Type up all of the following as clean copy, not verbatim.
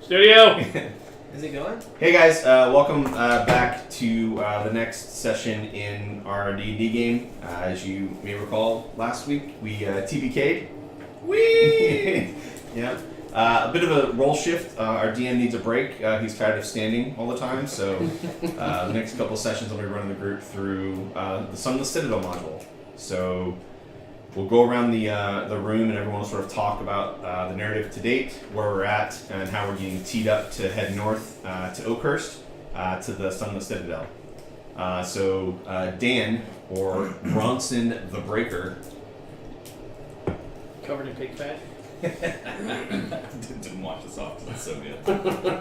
Studio! Is it going? Hey guys, welcome back to the next session in our D&D game. As you may recall, last week we TBK'd. Whee! Yeah. A bit of a role shift. Our DM needs a break. He's tired of standing all the time, so the next couple of sessions I'll be running the group through the Sunless Citadel module. So we'll go around the room and everyone will sort of talk about the narrative to date, where we're at, and how we're getting teed up to head north to Oakhurst, to the Sunless Citadel. So Dan, or Bronson the Breaker. Covered in pig fat. Didn't watch this off because it's so good.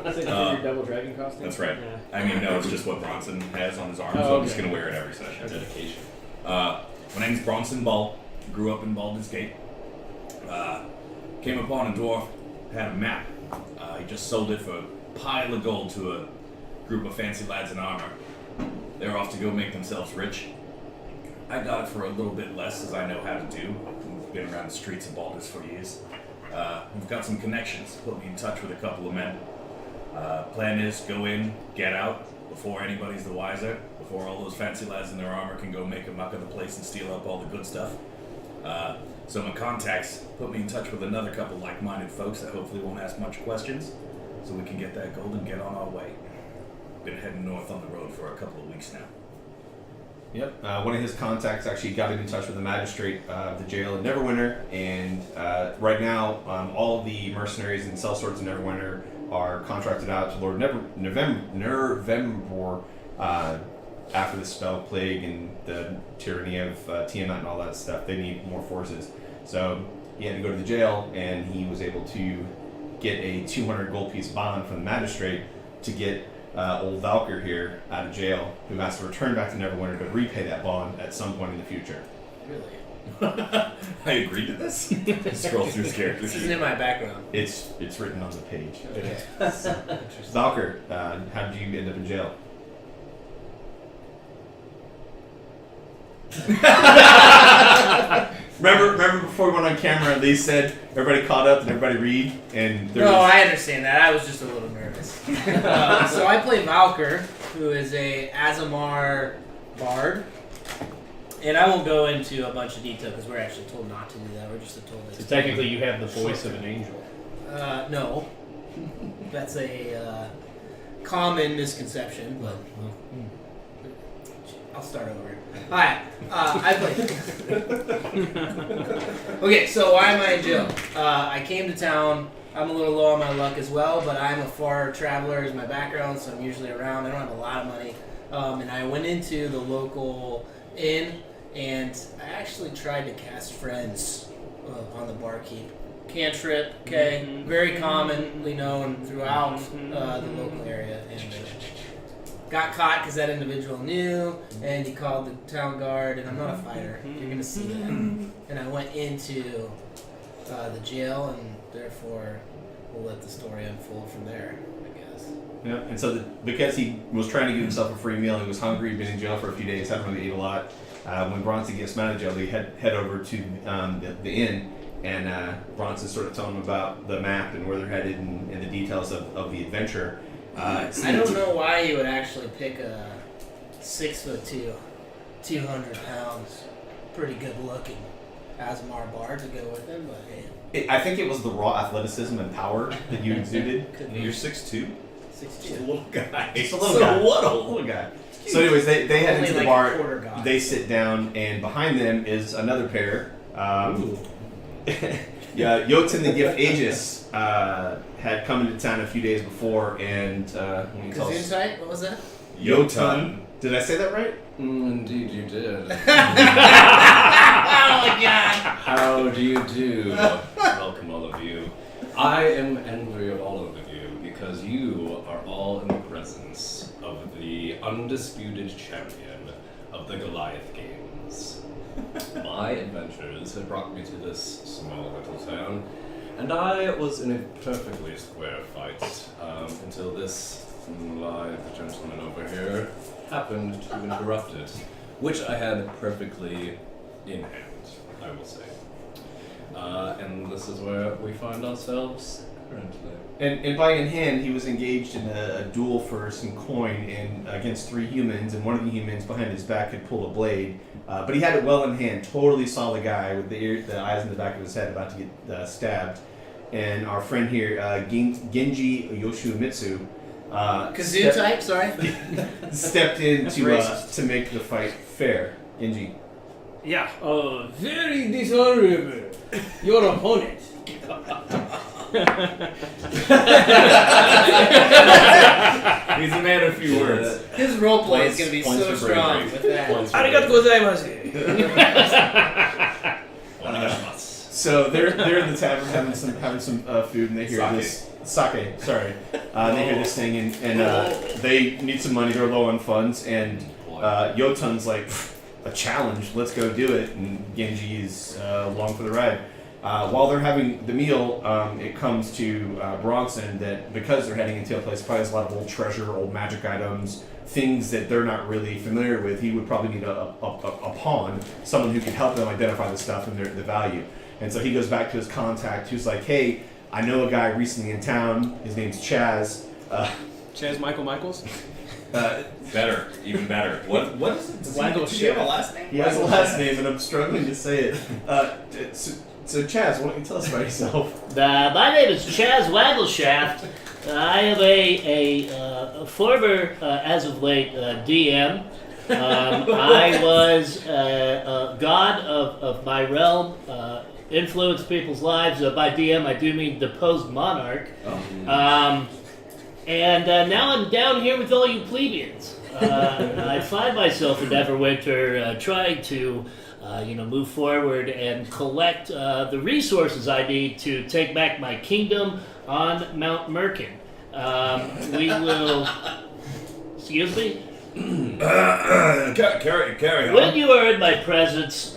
Is it your double dragon costume? That's right. Yeah. I mean, no, it's just what Bronson has on his arm, so okay. I'm just going to wear it every session. Okay. Dedication. My name's Bronson Ball. Grew up in Baldur's Gate. Came upon a dwarf, had a map. He just sold it for a pile of gold to a group of fancy lads in armor. They were off to go make themselves rich. I got it for a little bit less, as I know how to do. I've been around the streets of Baldur's for years. We've got some connections. Put me in touch with a couple of men. Plan is go in, get out, before anybody's the wiser, before all those fancy lads in their armor can go make a muck of the place and steal up all the good stuff. So my contacts put me in touch with another couple like-minded folks that hopefully won't ask much questions, so we can get that gold and get on our way. Been heading north on the road for a couple of weeks now. Yep. One of his contacts actually got in touch with the magistrate of the jail in Neverwinter, and right now all of the mercenaries and sellswords in Neverwinter are contracted out to Lord Nervember after the spell plague and the tyranny of Tiamat and all that stuff. They need more forces. So he had to go to the jail, and he was able to get a 200 gold piece bond from the magistrate to get old Valkyr here out of jail, who has to return back to Neverwinter to repay that bond at some point in the future. Really? I agreed to this. Scroll through his characters. This isn't in my background. It's written on the page. Okay. Valkyr, how did you end up in jail? Remember before we went on camera, they said everybody caught up and everybody read, and there No, was... I understand that. I was just a little nervous. So I play Valkyr, who is a Azamar bard. And I won't go into a bunch of detail because we're actually told not to do that. We're just told So technically you have the voice of an angel. No. That's a common misconception, but I'll start over. Hi, I play. Okay, so why am I in jail? I came to town. I'm a little low on my luck as well, but I'm a far traveler is my background, so I'm usually around. I don't have a lot of money. And I went into the local inn, and I actually tried to cast friends on the barkeep. Cantrip, okay, very commonly known throughout the local area, and got caught because that individual knew, and he called the town guard, and I'm not a fighter, you're gonna see that. And I went into the jail, and therefore we'll let the story unfold from there, I guess. Yeah, and so because he was trying to give himself a free meal, he was hungry, been in jail for a few days, hadn't really ate a lot. When Bronson gets him out of jail, they head over to the inn, and Bronson sort of telling him about the map and where they're headed and the details of the adventure. I don't know why you would actually pick a 6'2", 200 pounds, pretty good looking Azamar bard to go with him, but hey. I think it was the raw athleticism and power that you exuded. Could be. You're 6'2"? 6'2". Just a little guy. Just a little guy. Little guy. So anyways, they head Only into the like bar, a quarter guy. they sit down, and behind them is another pair. Yeah, Jotun the Gift Aegis had come into town a few days before, and Gesundheit? What was that? Jotun. Did I say that right? Indeed you did. Oh my god! How do you do? Welcome all of you. I am envy of all of you because you are all in the presence of the undisputed champion of the Goliath Games. My adventures had brought me to this small little town, and I was in a perfectly square fight until this lithe gentleman over here happened to interrupt it, which I had perfectly in hand, I will say. And this is where we find ourselves Currently. And by in hand, he was engaged in a duel for some coin and against 3 humans, and one of the humans behind his back had pulled a blade. But he had it well in hand. Totally saw the guy with the eyes in the back of his head about to get stabbed. And our friend here, Genji Yoshimitsu, Kazoo type, sorry. stepped in to Racist. make the fight fair. Genji. Yeah. Very dishonorable. Your opponent. He's a man of few words. His roleplay is Points- going to be points so for strong bravery. with that. Points for Arigato bravery. gozaimasu. Onegaishimasu. So they're in the tavern having some food, and they hear Sake. this sake. Sorry, they hear this thing, and they need some money. They're low on funds, and Yotun's like, a challenge. Let's go do it. And Genji is along for the ride. While they're having the meal, it comes to Bronson that because they're heading into a place that probably has a lot of old treasure, old magic items, things that they're not really familiar with, he would probably need a pawn, someone who could help them identify the stuff and the value. And so he goes back to his contact who's like, hey, I know a guy recently in town. His name's Chaz. Chaz Michael Michaels. Better, even better. What is it? Waggle Does he have a Shaft. last name? He has a last name, and I'm struggling to say it. So Chaz, why don't you tell us about yourself? My name is Chaz Waggleshaft. I am a former, as of late, DM. I was a god of my realm, influenced people's lives. By DM, I do mean deposed monarch. And now I'm down here with all you plebeians. I find myself in Neverwinter trying to move forward and collect the resources I need to take back my kingdom on Mount Merkin. We will... Excuse me? Carry on. When you are in my presence,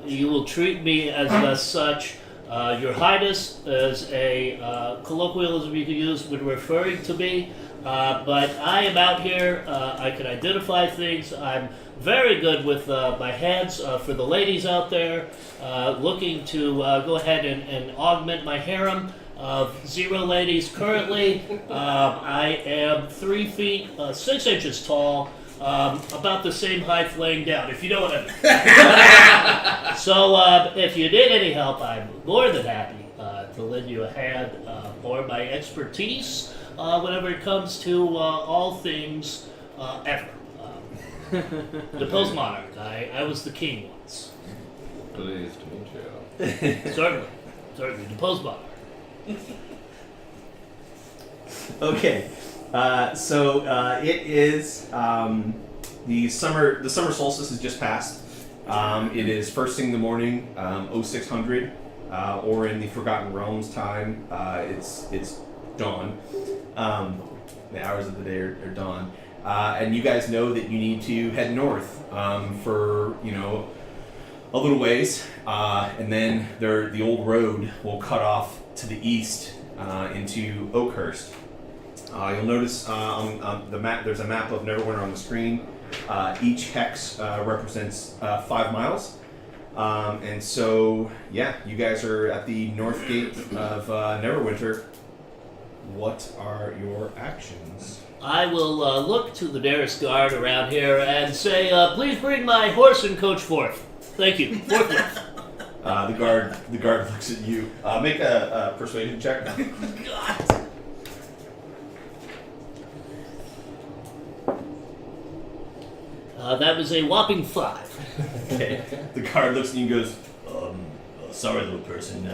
you will treat me as such. Your Highness is a colloquialism you can use when referring to me. But I am out here. I can identify things. I'm very good with my hands for the ladies out there, looking to go ahead and augment my harem of 0 ladies currently. I am 3 feet 6 inches tall, about the same height laying down, if you know what I mean. So if you need any help, I'm more than happy to lend you a hand or my expertise whenever it comes to all things ever. Deposed monarch. I was the king once. Pleased to meet you. Certainly. Deposed monarch. Okay, so it is the summer solstice has just passed. It is first thing in the morning, 0600, or in the Forgotten Realms time. It's dawn. The hours of the day are dawn, and you guys know that you need to head north for a little ways, and then the old road will cut off to the east into Oakhurst. You'll notice on the map, there's a map of Neverwinter on the screen. Each hex represents 5 miles. And so, yeah, you guys are at the north gate of Neverwinter. What are your actions? I will look to the nearest guard around here and say, please bring my horse and coach forth. Thank you. Forthwith. The guard looks at you. Make a persuasion check. That was a whopping 5. Okay. The guard looks at you and goes, sorry, little person.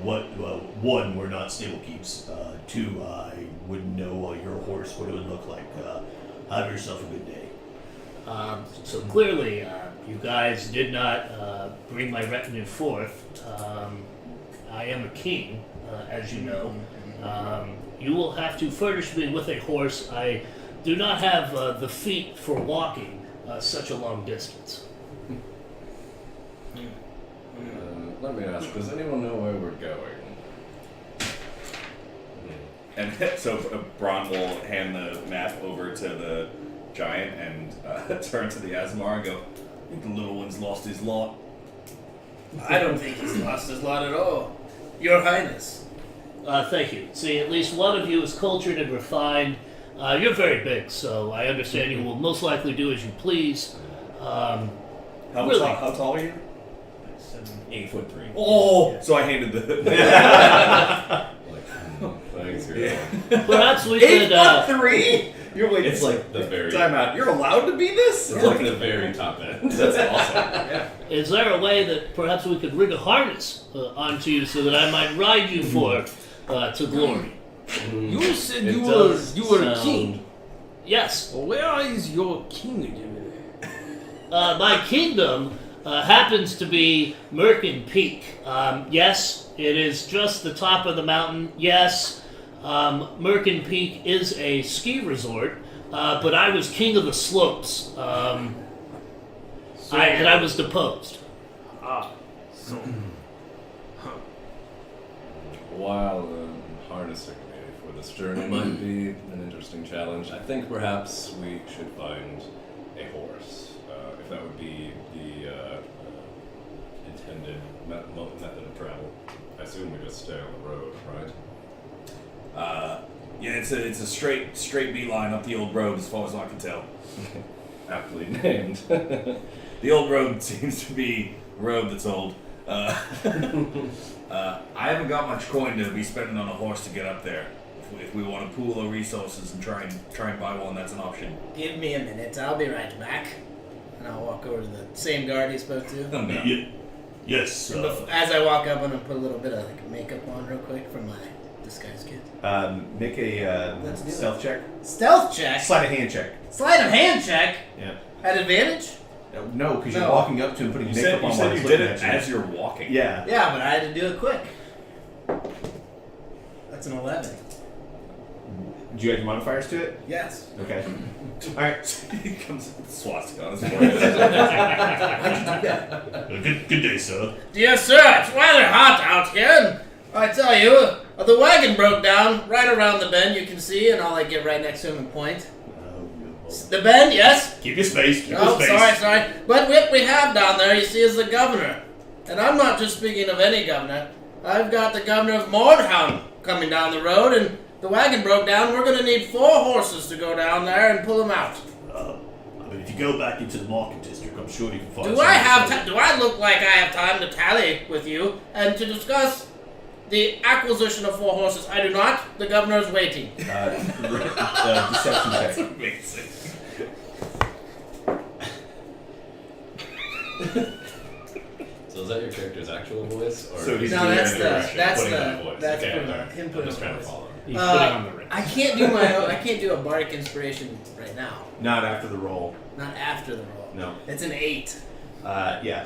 One, we're not stable keeps. 2, I wouldn't know your horse, what it would look like. Have yourself a good day. So clearly, you guys did not bring my retinue forth. I am a king, as you know. You will have to furnish me with a horse. I do not have the feet for walking such a long distance. Let me ask, does anyone know where we're going? And so Bron will hand the map over to the giant and turn to the Asmar and go, I think the little one's lost his lot. I don't think he's lost his lot at all. Your Highness, Thank you. See, at least one of you is cultured and refined. You're very big, so I understand you will most likely do as you please. How Really? tall are you? 8'3". Oh, so I handed the. Thanks, Perhaps we could. 8'3"? You're like It's like the very. Time out. You're allowed to be this? It's like the very top end. That's awesome. Is there a way that perhaps we could rig a harness onto you so that I might ride you to glory? You said It you does were a sound- king. Yes. Where is your kingdom? My kingdom happens to be Merkin Peak. Yes, it is just the top of the mountain. Yes, Merkin Peak is a ski resort, but I was king of the slopes. And I was deposed. So While harnessing me for this journey might be an interesting challenge, I think perhaps we should find a horse. If that would be the intended method of travel. I assume we just stay on the road, right? Yeah, it's a straight beeline up the old road as far as I can tell. Aptly named. The old road seems to be a road that's old. I haven't got much coin to be spending on a horse to get up there. If we want to pool our resources and try and buy one, that's an option. Give me a minute. I'll be right back. And I'll walk over to the same guard he spoke to. Yes. And as I walk up, I'm gonna put a little bit of makeup on real quick for my disguise kit. Make a Let's do it. stealth check. Stealth check. Sleight of hand check. Sleight of hand check. Yeah. At advantage. No, because you're No. walking up to him, putting You makeup said on you, while said he's you did looking it at you. as you're walking. Yeah. Yeah, but I had to do it quick. That's an 11. Do you add your modifiers to it? Yes. Okay. All right. He comes with the swastika on his forehead. Good day, sir. Dear sir, it's rather hot out here, and I tell you, the wagon broke down right around the bend. You can see, and I'll get right next to him and point. The bend, yes. Keep your space. Keep Oh, your space. sorry. But what we have down there, you see, is the governor. And I'm not just speaking of any governor. I've got the governor of Mordheim coming down the road, and the wagon broke down. We're going to need 4 horses to go down there and pull them out. I mean, if you go back into the market district, I'm sure you can find. Do I look like I have time to tally with you and to discuss the acquisition of 4 horses? I do not. The governor is waiting. Deception check. Amazing. So is that your character's actual voice? Or So he's No, doing that's an the interaction, that's putting the on a voice. that's Okay, putting on, alright. him I'm putting just on trying a to voice. follow. He's putting on the ring. I can't do my own, I can't do a bardic inspiration right now. Not after the roll. Not after the roll. No. It's an 8. Yeah.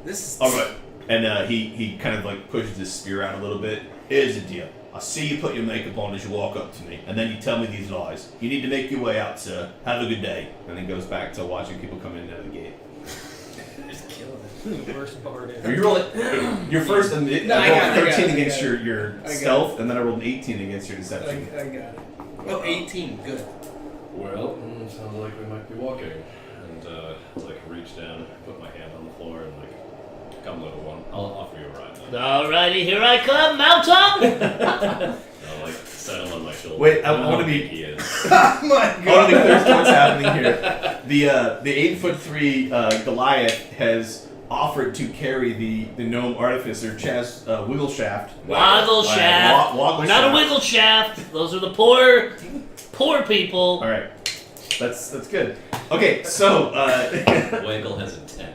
This is All right. And he kind of pushes his spear out a little bit. Here's the deal. I see you put your makeup on as you walk up to me, and then you tell me these lies. You need to make your way out, sir. Have a good day. And then goes back to watching people come in and out of the gate. just killing it. The worst bard Are ever. you rolling? Your first, I I rolled got it, 13 I against got it. your I got stealth, and then I rolled an 18 against your I deception. got it. Oh, 18. Good. Well, sounds like we might be walking. And reach down, put my hand on the floor, and come little one. I'll offer you a ride then. Alrighty, here I come, mount up! I'll settle on my shoulder. Wait, I know wanna how be- big he is. Oh my I want to be clear as to what's happening here. The 8'3" Goliath has offered to carry the gnome artificer Chaz Wiggleshaft. Woggle shaft. Woggle We're not a shaft. wiggle shaft. Those are the poor people. All right, that's good. Okay, so Wangle has intent.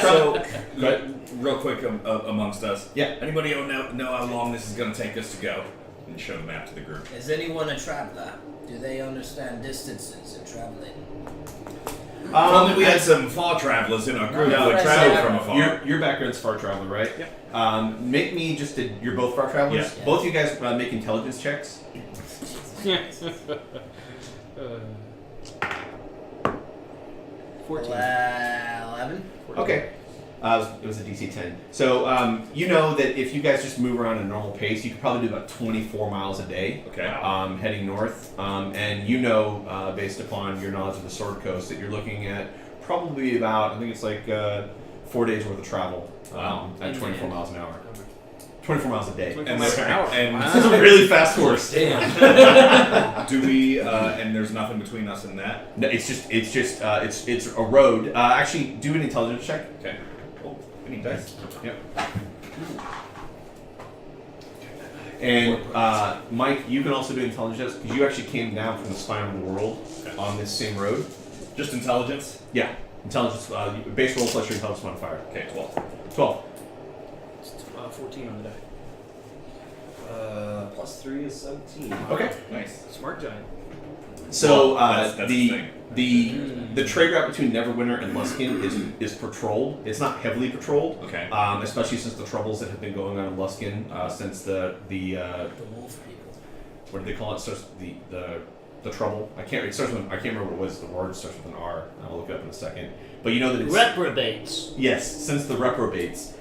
So, Go real quick amongst us. Yeah. Anybody know how long this is going to take us to go? And show the map to the group. Is anyone a traveler? Do they understand distances in traveling? If only we had some far travelers in our group No, who would no, travel no. from afar. your background's far traveler, right? Yeah. Make me just you're both far travelers. Yeah. Both you guys make intelligence checks. 14. 11? Okay. It was a DC 10. So you know that if you guys just move around at a normal pace, you could probably do about 24 miles a day. Okay. Heading north. And you know, based upon your knowledge of the Sword Coast, that you're looking at probably about, I think it's 4 days worth of travel Wow. at 24 miles an hour. 24 miles a day. 24 And miles this- an hour. and- Wow. This is a really fast horse. Do we? And there's nothing between us and that. No, it's a road. Actually, do an intelligence check. Okay. Oh, we need dice. Yep. And Mike, you can also do intelligence because you actually came down from the spine of the world on this same road. Just intelligence. Yeah, intelligence. Base roll plus your intelligence modifier. Okay, 12. 12. It's, 14 on the die. Plus 3 is 17. Okay. Nice. Smart giant. So That's the the the trade route between Neverwinter and Luskin is patrolled. It's not heavily patrolled. Okay. Especially since the troubles that have been going on in Luskin since the wolf people. what do they call it? Starts the trouble. I can't. It starts with. I can't remember what was the word. It starts with an R. I'll look it up in a second. But you know that it's Reprobates. yes. Since the reprobates,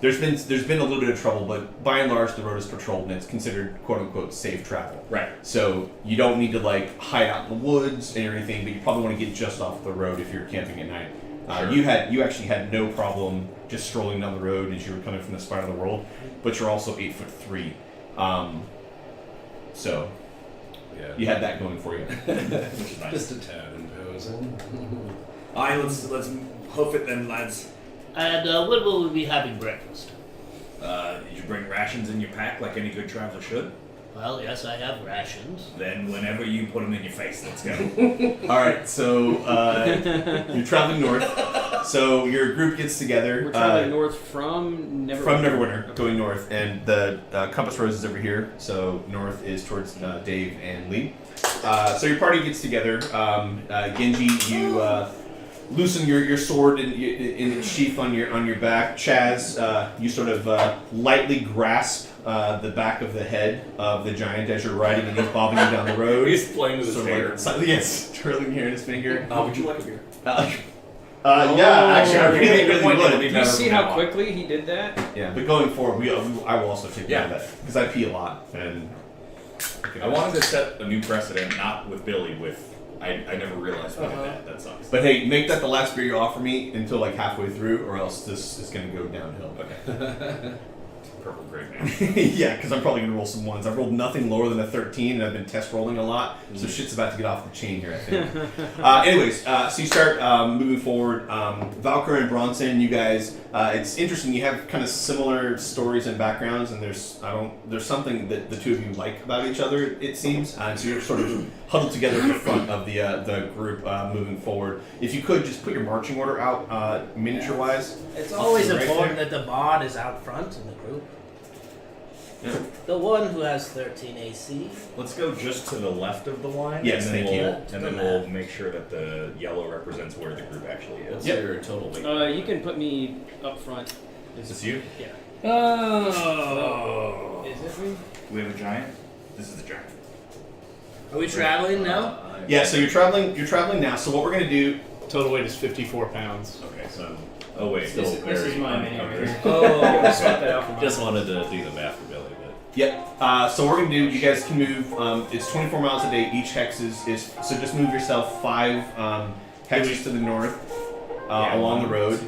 there's been a little bit of trouble, but by and large the road is patrolled and it's considered quote unquote safe travel. Right. So you don't need to like hide out in the woods or anything, but you probably want to get just off the road if you're camping at night. Sure. You actually had no problem just strolling down the road as you were coming from the spine of the world, but you're also 8'3". So Yeah. you had that going for you. Which is nice. Just a tad imposing. Aye, let's hoof it then, lads. And when will we be having breakfast? Did you bring rations in your pack like any good traveler should? Well, yes, I have rations. Then whenever you put them in your face, let's go. All right, so you're traveling north. So your group gets together. We're traveling north from Neverwinter. From Neverwinter, going north, and the compass rose is over here. So north is towards Dave and Lee. So your party gets together. Genji, you loosen your sword in its sheath on your back. Chaz, you sort of lightly grasp the back of the head of the giant as you're riding, and he's bobbing you down the road. He's playing with his Sort of finger. like, yes, twirling here in his finger. Would you like a beer? Yeah, actually, I really would. Do you see how quickly he did that? Yeah, but going forward, I will also take care of Yeah. that because I pee a lot and. I wanted to set a new precedent, not with Billy, with I never realized we did that. That sucks. But hey, make that the last beer you offer me until like halfway through, or else this is gonna go downhill. Okay. Purple grape man. Yeah, because I'm probably gonna roll some ones. I've rolled nothing lower than a 13, and I've been test rolling a lot, so shit's about to get off the chain here, I think. Anyways, so you start moving forward. Valkyr and Bronson, you guys, it's interesting. You have kind of similar stories and backgrounds, and there's something that the two of you like about each other. It seems, and so you're sort of huddled together at the front of the group moving forward. If you could just put your marching order out miniature wise. It's always Right important there. that the bod is out front in the group. Yeah. The one who has 13 AC. Let's go just to the left of the line. Yes, and then thank you. we'll, To And the then we'll left. make sure that the yellow represents where the group actually is. What's Yep. your total weight? You can put me up front. Is this you? Yeah. Oh. Is it me? Do we have a giant? This is the giant. Are we traveling now? Yeah, so you're traveling now. So what we're gonna do? Total weight is 54 pounds. Okay, so. Oh wait, This still is very my mini uncovered. right here. Oh, Swap that out for mine. Just wanted to do the math for Billy, but Yep. So what we're gonna do, you guys can move. It's 24 miles a day. Each hex is so just move yourself 5 hexes to the north along the road.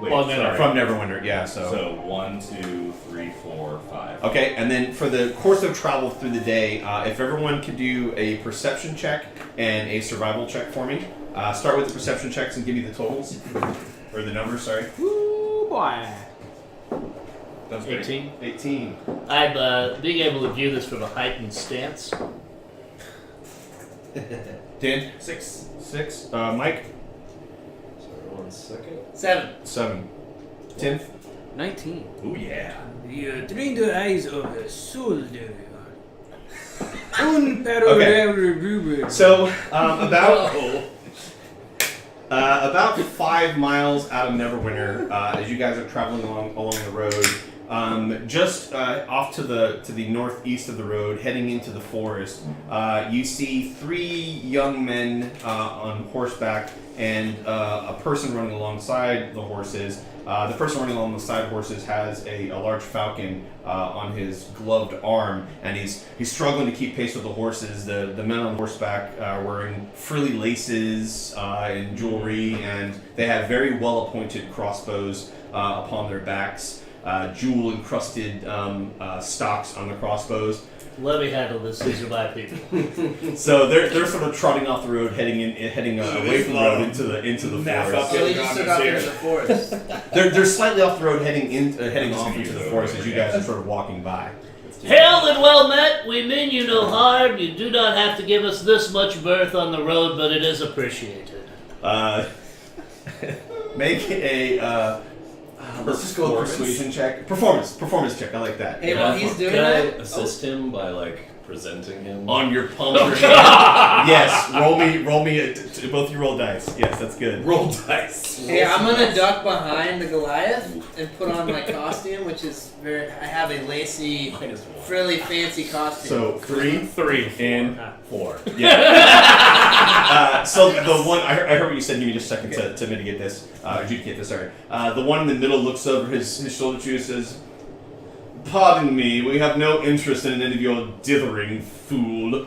Wait, Well, no, sorry. From Neverwinter, yeah. So 1, 2, 3, 4, 5. okay, and then for the course of travel through the day, if everyone could do a perception check and a survival check for me. Start with the perception checks and give me the totals or the numbers. Sorry. Woo, boy. That's great. 18. 18. I'm being able to view this from a heightened stance. 10. 6. 6. Mike. sorry, 1 second. 7. 7. 10. 19. Ooh yeah. You train the eyes of a soldier. Unparalleled. So about 5 miles out of Neverwinter, as you guys are traveling along the road, just off to the northeast of the road, heading into the forest, you see 3 young men on horseback and a person running alongside the horses. The person running alongside the horses has a large falcon on his gloved arm, and he's struggling to keep pace with the horses. The men on horseback are wearing frilly laces and jewelry, and they have very well-appointed crossbows upon their backs. jewel encrusted stocks on the crossbows. Let me handle this. These are my people. So they're sort of trotting off the road, heading away from the road into the forest. So you just took off into the forest. They're slightly off the road, heading off into the forest as you guys are sort of walking by. Hail and well met. We mean you no harm. You do not have to give us this much berth on the road, but it is appreciated. Make a let's just go with persuasion check. Performance check. I like that. Hey, while he's doing Can I that, assist him by like presenting him? On your palm of your hand. Yes. Roll me. Both you roll dice. Yes, that's good. Roll dice. hey, I'm gonna duck behind the Goliath and put on my costume, which is I have a lacy, -1. frilly, fancy costume. So 3 and 4. yeah. So the one I heard what you said. Give me just a second to mitigate this. Adjudicate this. Sorry. The one in the middle looks over his shoulder to you and says, "Pardon me, we have no interest in any of your dithering, fool.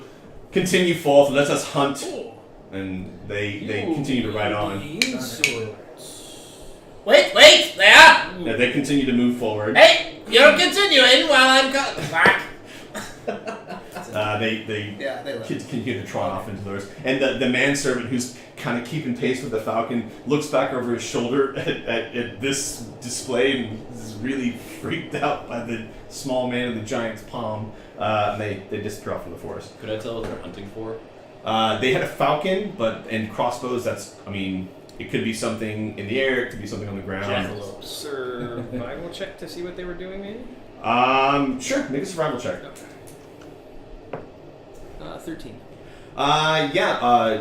Continue forth, let us hunt." And they continue to ride on. Wait, there! Yeah, they continue to move forward. Hey, you're continuing while I'm They Yeah, they left. continue to trot off into the forest. And the manservant who's kind of keeping pace with the falcon looks back over his shoulder at this display and is really freaked out by the small man in the giant's palm. They disappear off in the forest. Could I tell what they're hunting for? They had a falcon, and crossbows. It could be something in the air. It could be something on the ground. Jackalopes. Survival check to see what they were doing, maybe? Sure. Make a survival check. 13.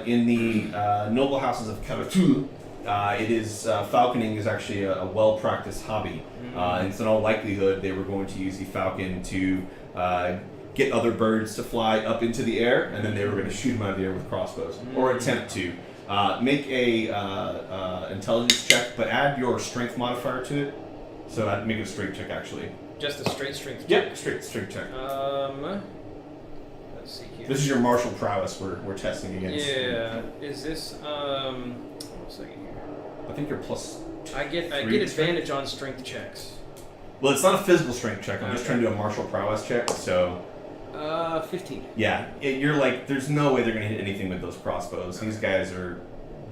In the noble houses of Karatul, falconing is actually a well-practiced hobby. And so in all likelihood, they were going to use the falcon to get other birds to fly up into the air, and then they were going to shoot them out of the air with crossbows, or attempt to. Make a intelligence check, but add your strength modifier to it. So I'd make it a strength check, actually. Just a straight strength check? Yep, strength check. Let's see here. This is your martial prowess we're testing against. Yeah. Is this, one second here. I think you're plus. I get Three advantage on strength checks. Well, it's not a physical strength check. I'm just trying to do a martial prowess check. So 15. yeah, you're like, there's no way they're gonna hit anything with those crossbows. These guys are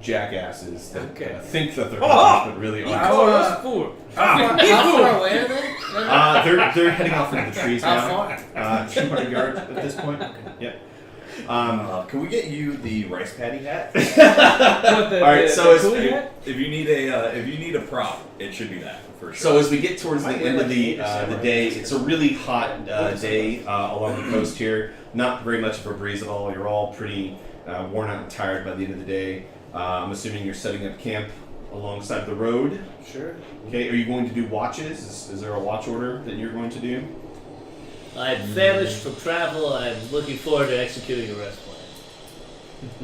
jackasses that think that they're hunters, but really aren't. How far away are they? They're heading off into the trees How now. far? 200 yards at this point. Yep. Can we get you the rice patty hat? All right, so if you need a prop, it should be that for sure. So as we get towards the end of the day, it's a really hot day along the coast here. Not very much of a breeze at all. You're all pretty worn out and tired by the end of the day. I'm assuming you're setting up camp alongside the road. Sure. Okay, are you going to do watches? Is there a watch order that you're going to do? I'm famished from travel. I'm looking forward to executing a rest plan.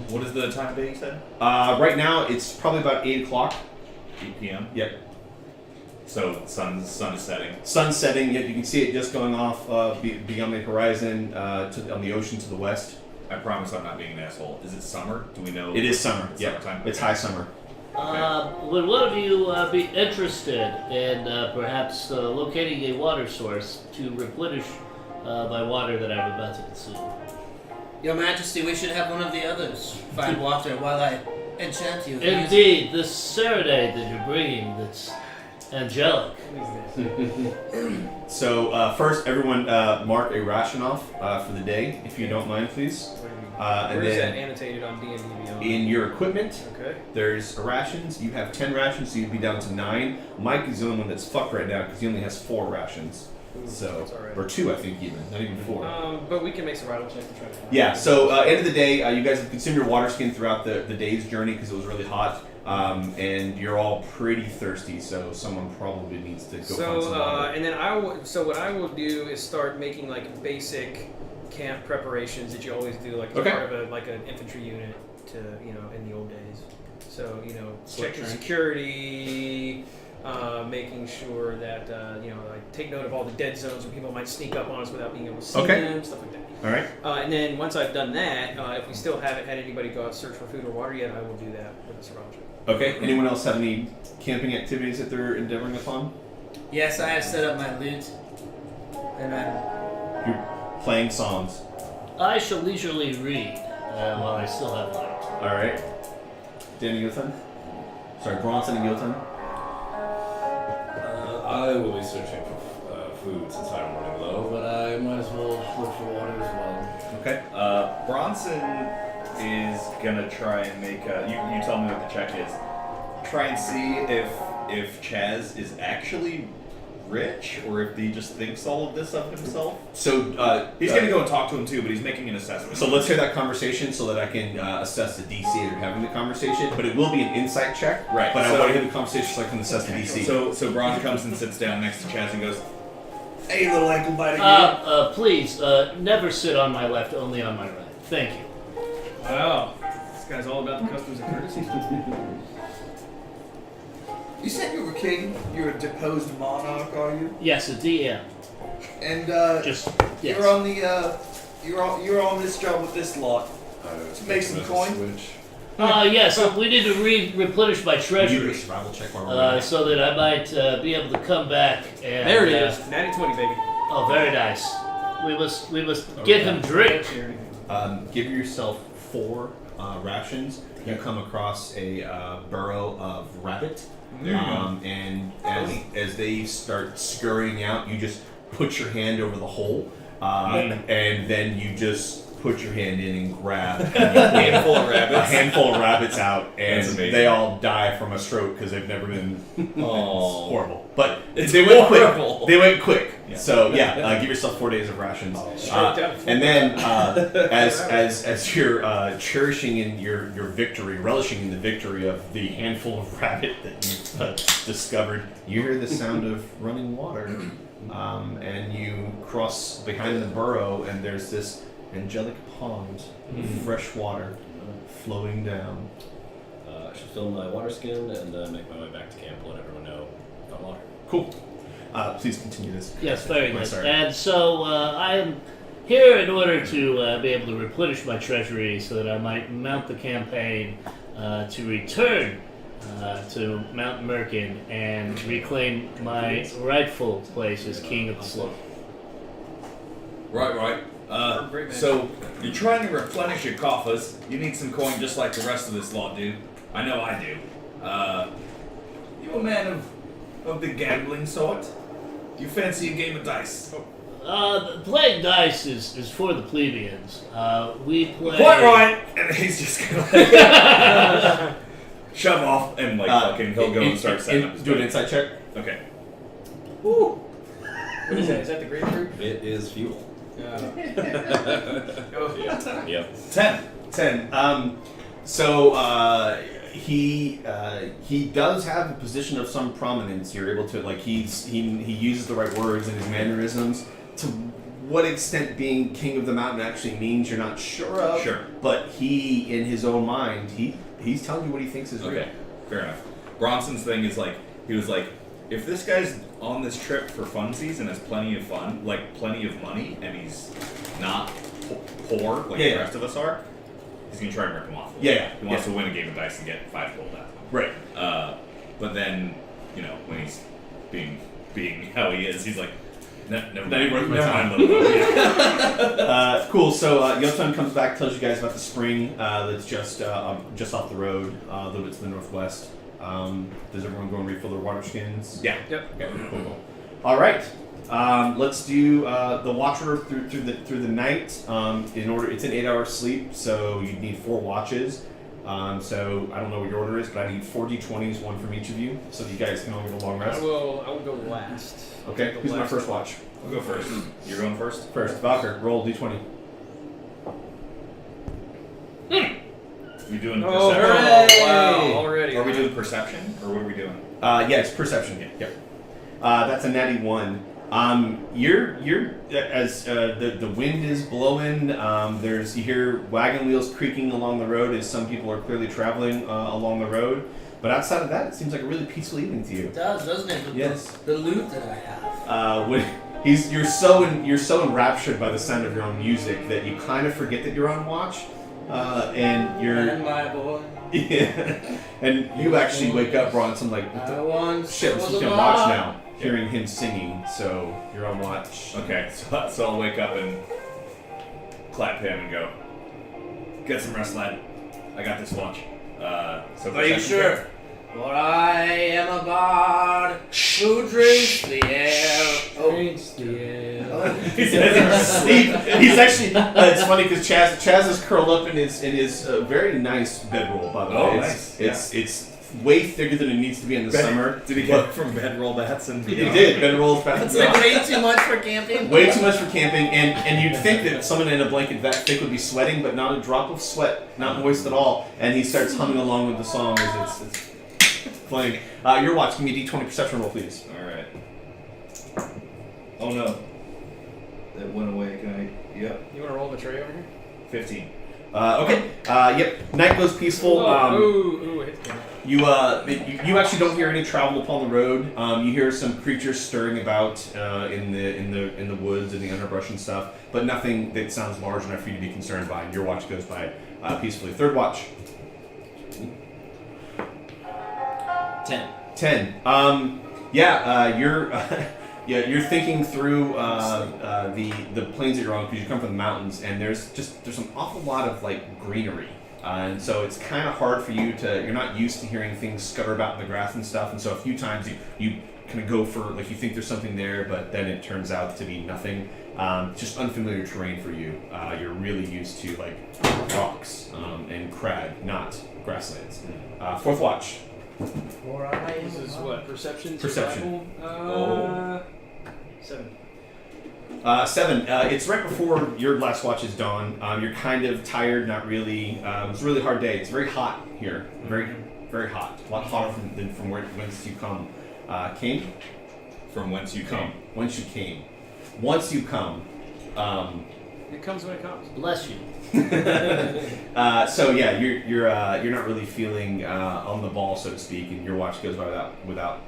What is the time of day you said? Right now, it's probably about 8 o'clock. 8 p.m. Yep. So sun is setting. Sun setting, yet you can see it just going off beyond the horizon on the ocean to the west. I promise I'm not being an asshole. Is it summer? Do we know? It is summer. It's Yeah, summertime? it's high summer. Would one of you be interested in perhaps locating a water source to replenish my water that I'm about to consume? Your Majesty, we should have one of the others find water while I enchant you. Indeed, this serenade that you're bringing, that's angelic. So first, everyone mark a ration off for the day, if you don't mind, please. And Where is that then annotated on D&D Beyond? in your equipment, Okay. there's rations. You have 10 rations, so you'd be down to 9. Mike is the only one that's fucked right now because he only has 4 rations. So, That's all right. or 2, I think, even not even 4. But we can make some rattle checks to try to find Yeah. So end of the day, you guys have consumed your water skin throughout the day's journey because it was really hot, and you're all pretty thirsty. So someone probably needs to go find some water. and then what I will do is start making like basic camp preparations that you always do, like as Okay. part of an infantry unit to in the old days. So checking trench. security, making sure that like take note of all the dead zones where people might sneak up on us without being able to see Okay. them, stuff like that. All right. And then once I've done that, if we still haven't had anybody go out search for food or water yet, I will do that with a survival check. Okay. Anyone else have any camping activities that they're endeavoring upon? Yes, I have set up my lute, and I'm. You're playing songs. I shall leisurely read while I still have light. All right. Danny Yotan? Sorry, Bronson and Yotan? I will be searching for food since I'm running low, but I might as well look for water as well. Okay. Bronson is gonna try and make a. You tell me what the check is. Try and see if Chaz is actually rich or if he just thinks all of this of himself. So He's gonna go and talk to him too, but he's making an assessment. So let's hear that conversation so that I can assess the DC that you're having the conversation. But it will be an insight check. Right, But I so- want to hear the conversation so I can assess the DC. So Bron comes and sits down next to Chaz and goes, "Hey, little ankle biter, Please, never sit on my left, only on my right. Thank you. Wow. This guy's all about the customs and courtesies. You said you were king. You're a deposed monarch, are you? Yes, a DM. And Just yes. you're on the you're on this job with this lot. To make some coin? Switch. Yes, we need to replenish my You do a treasury survival check while we're so that I might be able to come back and. There it is. Natty 20, baby. Oh, very nice. We must get him drink. Give yourself 4 rations. You come across a burrow of rabbit. And as they start scurrying out, you just put your hand over the hole, and then you just put your hand in and grab a handful of rabbits out, and they all die from a stroke because they've never been. It's horrible, but they went quick. They went quick. Yeah. So give yourself 4 days of rations, and then as you're cherishing in your victory, relishing in the victory of the handful of rabbit that you've discovered, you hear the sound of running water, and you cross behind the burrow, and there's this angelic pond of fresh water flowing down. I should fill my water skin and make my way back to camp. Let everyone know about water. Cool. Please continue this. Yes, very I'm good. sorry. And so I am here in order to be able to replenish my treasury so that I might mount the campaign to return to Mount Merkin and reclaim my rightful place as king of the slope. Right. Great man. So you're trying to replenish your coffers. You need some coin just like the rest of this lot do. I know I do. You a man of the gambling sort? You fancy a game of dice? Playing dice is for the plebeians. We play. Quite right. And he's just gonna like shove off and fucking he'll go and start setting up his Do an boat. insight check. Okay. What is that? Is that the grapefruit? It is fuel. Oh. Yep. 10. He does have a position of some prominence. You're able to he uses the right words and his mannerisms. To what extent being king of the mountain actually means, you're not sure of. Sure. But he, in his own mind, he's telling you what he thinks is real. Okay. Fair enough. Bronson's thing is he was like, if this guy's on this trip for funsies and has plenty of fun, plenty of money, and he's not poor the rest of us are, he's gonna try and rip him off. Yeah. He wants to win a game of dice and get 5 gold out of him. Right. But then, when he's being how he is, he's like, never Then he worth my mind, time. little yeah. Cool. So Yotan comes back, tells you guys about the spring that's just off the road, a little bit to the northwest. Does everyone go and refill their water skins? Yeah. Yep. Okay. Cool. All right. Let's do the watcher through the night. It's an 8-hour sleep, so you need 4 watches. So I don't know what your order is, but I need 4 d20s, 1 from each of you, so that you guys can all get a long I rest. will go last. Okay. The Who's my last first watch? I'll go first. You're going first? First, Valker, roll d20. We doing Oh, perception? wow! Already. Are we doing perception, or what are we doing? Yeah, it's perception. Yep. That's a natty 1. You're as the wind is blowing. You hear wagon wheels creaking along the road as some people are clearly traveling along the road. But outside of that, it seems like a really peaceful evening to you. It does, doesn't it? With Yes. The loot that I have. You're so enraptured by the sound of your own music that you kind of forget that you're on watch, and you're. And my boy. Yeah. And you actually wake up, Bronson, like, what the I once shit, we're was supposed to be a on watch mob. now. hearing him singing, so you're on watch. Okay, so I'll wake up and clap him and go, get some rest, lad. I got this watch. So Are you perception sure? check? For I am a bard who drinks the air. Oh, He's asleep. He's actually. It's funny because Chaz is curled up in his very nice bedroll. By the way, Oh, it's, nice. it's way thicker than it needs to be in the summer. Did he get it from bedroll bats and He did bedrolls back. it's like way too much for camping. Way too much for camping, and you'd think that someone in a blanket that thick would be sweating, but not a drop of sweat, not moist at all. And he starts humming along with the song as it's playing. Your watch. Give me a D20 perception roll, please. Alright. Oh no. That went away. Can I? Yep. You want to roll the tray over here? 15. Okay. Yep. Night goes peaceful. Ooh, it hit me. You actually don't hear any travel upon the road. You hear some creatures stirring about in the woods and the underbrush and stuff, but nothing that sounds large enough for you to be concerned by. And your watch goes by peacefully. Third watch. 10. You're you're thinking through the plains that you're on because you come from the mountains, and there's an awful lot of like greenery. And so it's kind of hard for you you're not used to hearing things scutter about in the grass and stuff, and so a few times you kind of go for, like, you think there's something there, but then it turns out to be nothing. Just unfamiliar terrain for you. You're really used to, like, rocks and crag, not grasslands. Fourth watch. For I am This is a what? Perception? Perception. Survival? 7. 7. It's right before your last watch is dawn. You're kind of tired, not really. It's a really hard day. It's very hot here. Very, very hot. A lot hotter than from whence you come. Came? From whence you come. Whence you came. Once you come. It comes when it comes. Bless you. So yeah, you're not really feeling on the ball, so to speak, and your watch goes by without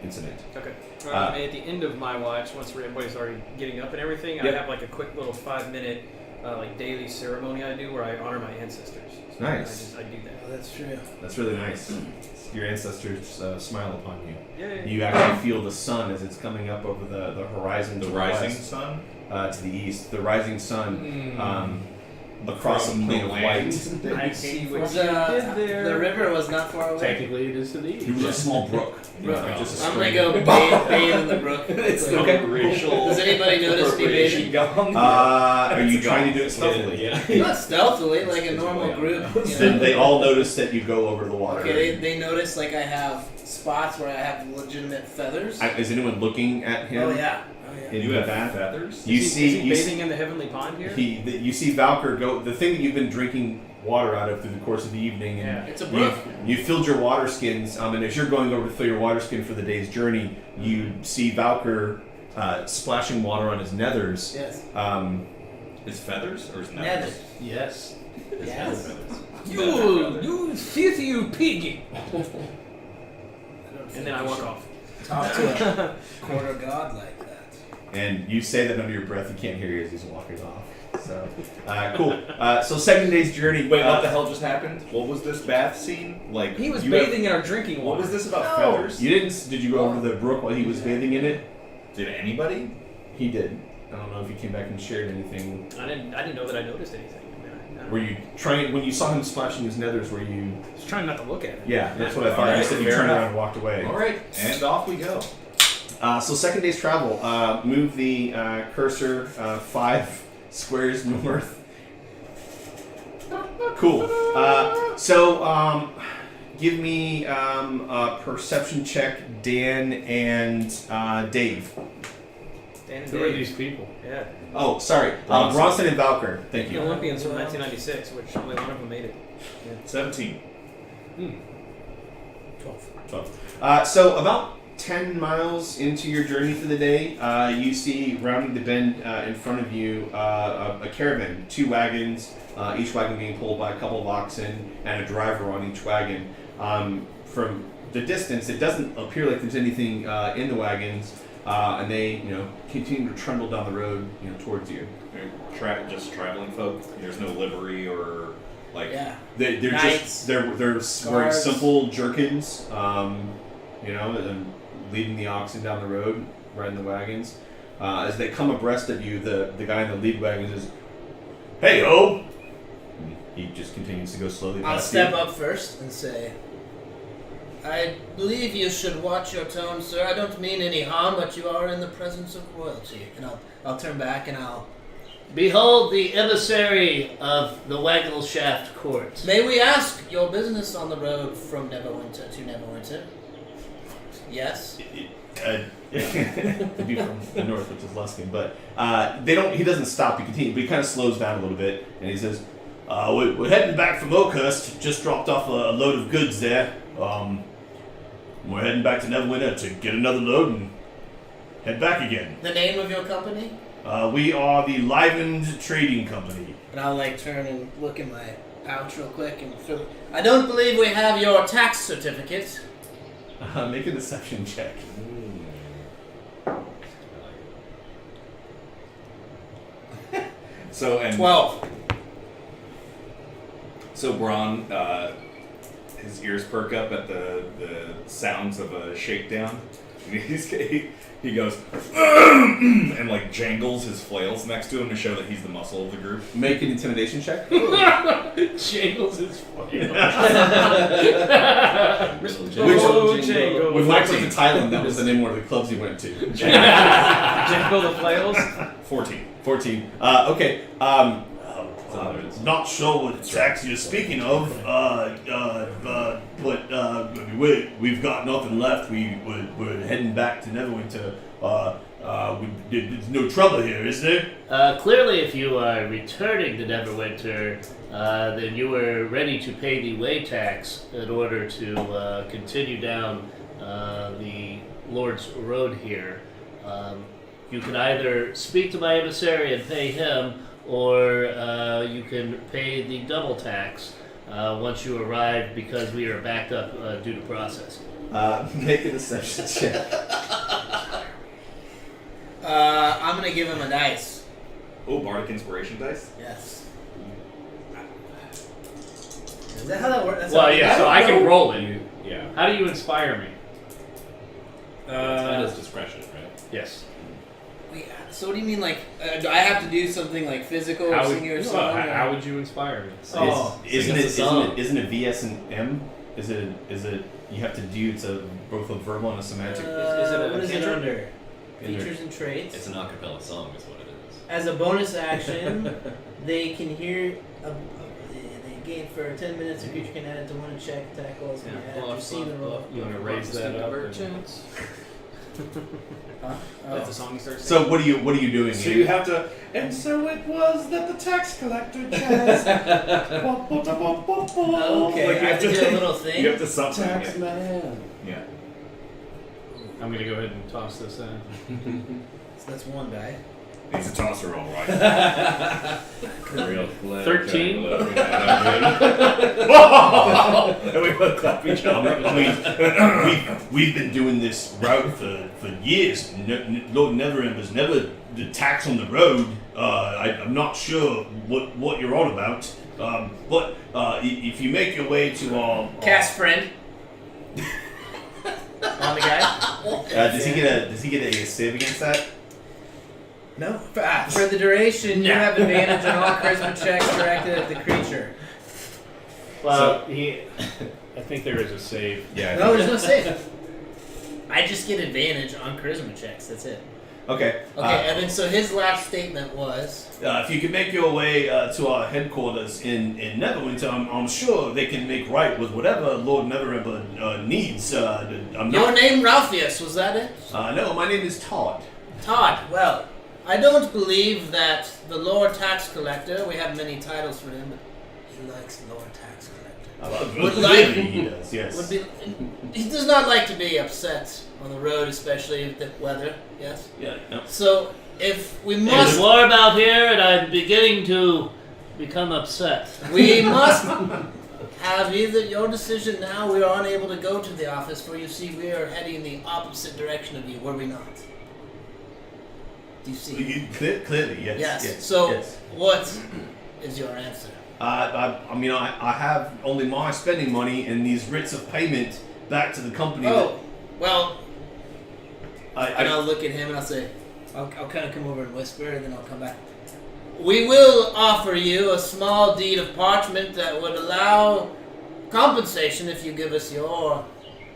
incident. Okay. At the end of my watch, once everybody's already getting up and everything, I have like a quick little 5-minute like daily ceremony I do where I honor my ancestors. So Nice. I do that. Oh, that's true. That's really nice. Your ancestors smile upon you. Yeah. You actually feel the sun as it's coming up over the horizon. The to rising west, sun? to the east. The rising sun across a From plain the of land. white. I see what you Was, did there. the river was not far away. Technically, it is to the east. It was a small brook. You know, just a I'm gonna stream. go bathe in the brook. Okay. Racial Does anybody notice me bathing? gone. Are you trying to do it stealthily? Yeah. Not stealthily, like a normal group. You Then know? they all notice that you go over the water. Okay, they notice like I have spots where I have legitimate feathers. Is anyone looking at him? Oh yeah. In You the have bath? feathers? You is see, he you bathing in the heavenly pond here? you see Valkyr go. The thing that you've been drinking water out of through the course of the evening, and Yeah. It's a brook. you filled your water skins. And as you're going over to fill your water skin for the day's journey, you see Valkyr splashing water on his nethers. Yes. His feathers or his Nether. feathers? Yes. His Yes. feathers. You filthy you piggy! And then I walk off. Talk to a quarter god like that. And you say that under your breath. You can't hear you as he's walking off. So cool. So second day's journey. Wait, what the hell just happened? What was this bath scene? Like He was you bathing in our drinking What water. was this about feathers? You didn't? Did you go over to the brook while he was bathing in it? Did anybody? He did. I don't know if he came back and shared anything. I didn't know that I noticed anything. I Were you trying when you saw him splashing his nethers? Were you? was trying not to look at it. Yeah, that's what I thought. You said you Fair turned enough. around and walked away. All right, and off we go. So second day's travel. Move the cursor 5 squares north. Cool. Give me a perception check, Dan and Dave. Dan and Who are Dave. these people? Yeah. Oh, sorry. Bronson and Valkyr. Thank The you. Olympians from 1996, which only one of them made it. 17. 12. So about 10 miles into your journey for the day, you see rounding the bend in front of you a caravan, 2 wagons, each wagon being pulled by a couple of oxen and a driver on each wagon. From the distance, it doesn't appear like there's anything in the wagons, and they, continue to trundle down the road, towards you. Just traveling folk. There's no livery or like. Yeah. They're Knights, just they're wearing guards. simple jerkins, and leading the oxen down the road, riding the wagons. As they come abreast of you, the guy in the lead wagon says, "Hey, ho!" And he just continues to go slowly past I'll you. step up first and say, I believe you should watch your tone, sir. I don't mean any harm, but you are in the presence of royalty. And I'll turn back and I'll... Behold the emissary of the Waggle Shaft Court. May we ask your business on the road from Neverwinter to Neverwinter? Yes? They'd be from the north, which is Luskin, but they don't. He doesn't stop. He continues, but he kind of slows down a little bit, and he says, "We're heading back from Oakhurst. Just dropped off a load of goods there. We're heading back to Neverwinter to get another load and head back again. The name of your company? We are the Livened Trading Company." And I'll turn and look in my pouch real quick and fill. I don't believe we have your tax certificate. Make a deception check. So and 12. So Braun, his ears perk up at the sounds of a shakedown. And he goes and like jangles his flails next to him to show that he's the muscle of the group. Make an intimidation check. Jangles his flail. When Mike went to Thailand, that was the name of one of the clubs he went to. Jangle the flails. 14. Okay. Not sure what tax you're speaking of, but we've got nothing left. We're heading back to Neverwinter. There's no trouble here, is there? Clearly, if you are returning to Neverwinter, then you were ready to pay the way tax in order to continue down the Lord's Road here. You can either speak to my emissary and pay him, or you can pay the double tax once you arrive because we are backed up due to processing. Make a deception check. I'm gonna give him a dice. Oh, Bardic Inspiration dice? Yes. Is that how that works? That's Well, how yeah, so I can roll it. Yeah. How do you inspire me? It's at his discretion, right? Yes. Wait, so what do you mean, like, do I have to do something like physical or How would, sing your no, song? how would you inspire me? Oh. Isn't Sing us a song. it VS and M? Is it you have to do it's both a verbal and a semantic? Is it a what is it cantrip? under? Features and traits. It's an acapella song, is what it is. As a bonus action, they can hear. They gain for 10 minutes. A creature can add it to one check, attack rolls. Yeah, After bluff, seeing the roll. You want to raise that up? Merchants. Huh? That's the song you start So what are you doing? So Ian? you have to. And so it was that the tax collector jazz. Okay, Like, I have to do a little thing. You have to something. Tax Yeah. man. Yeah. I'm going to go ahead and toss this in. So that's one die. He's a tosser, all right. Real flag. 13. And we both clap each other. We've been doing this route for years. Lord Neverend was never the tax on the road. I'm not sure what you're on about. But if you make your way to our Cast friend. On the guy. does he get a save against that? No. For the duration, you have advantage on all charisma checks directed at the creature. Well, I think there is a save. Yeah. No, there's no save. I just get advantage on charisma checks. That's it. Okay. Okay, and then so his last statement was. if you can make your way to our headquarters in Neverwinter, I'm sure they can make right with whatever Lord Neverember needs. Your name Ralphius, was that it? No, my name is Todd. Todd, well, I don't believe that the Lord Tax Collector, we have many titles for him, but he likes Lord Tax Collector. Would like- He does, yes. Would be, he does not like to be upset on the road, especially with the weather, yes? Yeah, no. So, if we There's must, war about here, and I'm beginning to become upset. we must have either your decision now, we are unable to go to the office, for you see we are heading the opposite direction of you, were we not? Do you see? Clearly, yes. Yes. So, yes. what is your answer? I have only my spending money and these writs of payment back to the company. Oh, well, And I'll look at him and I'll say, I'll kind of come over and whisper, and then I'll come back. We will offer you a small deed of parchment that would allow compensation if you give us your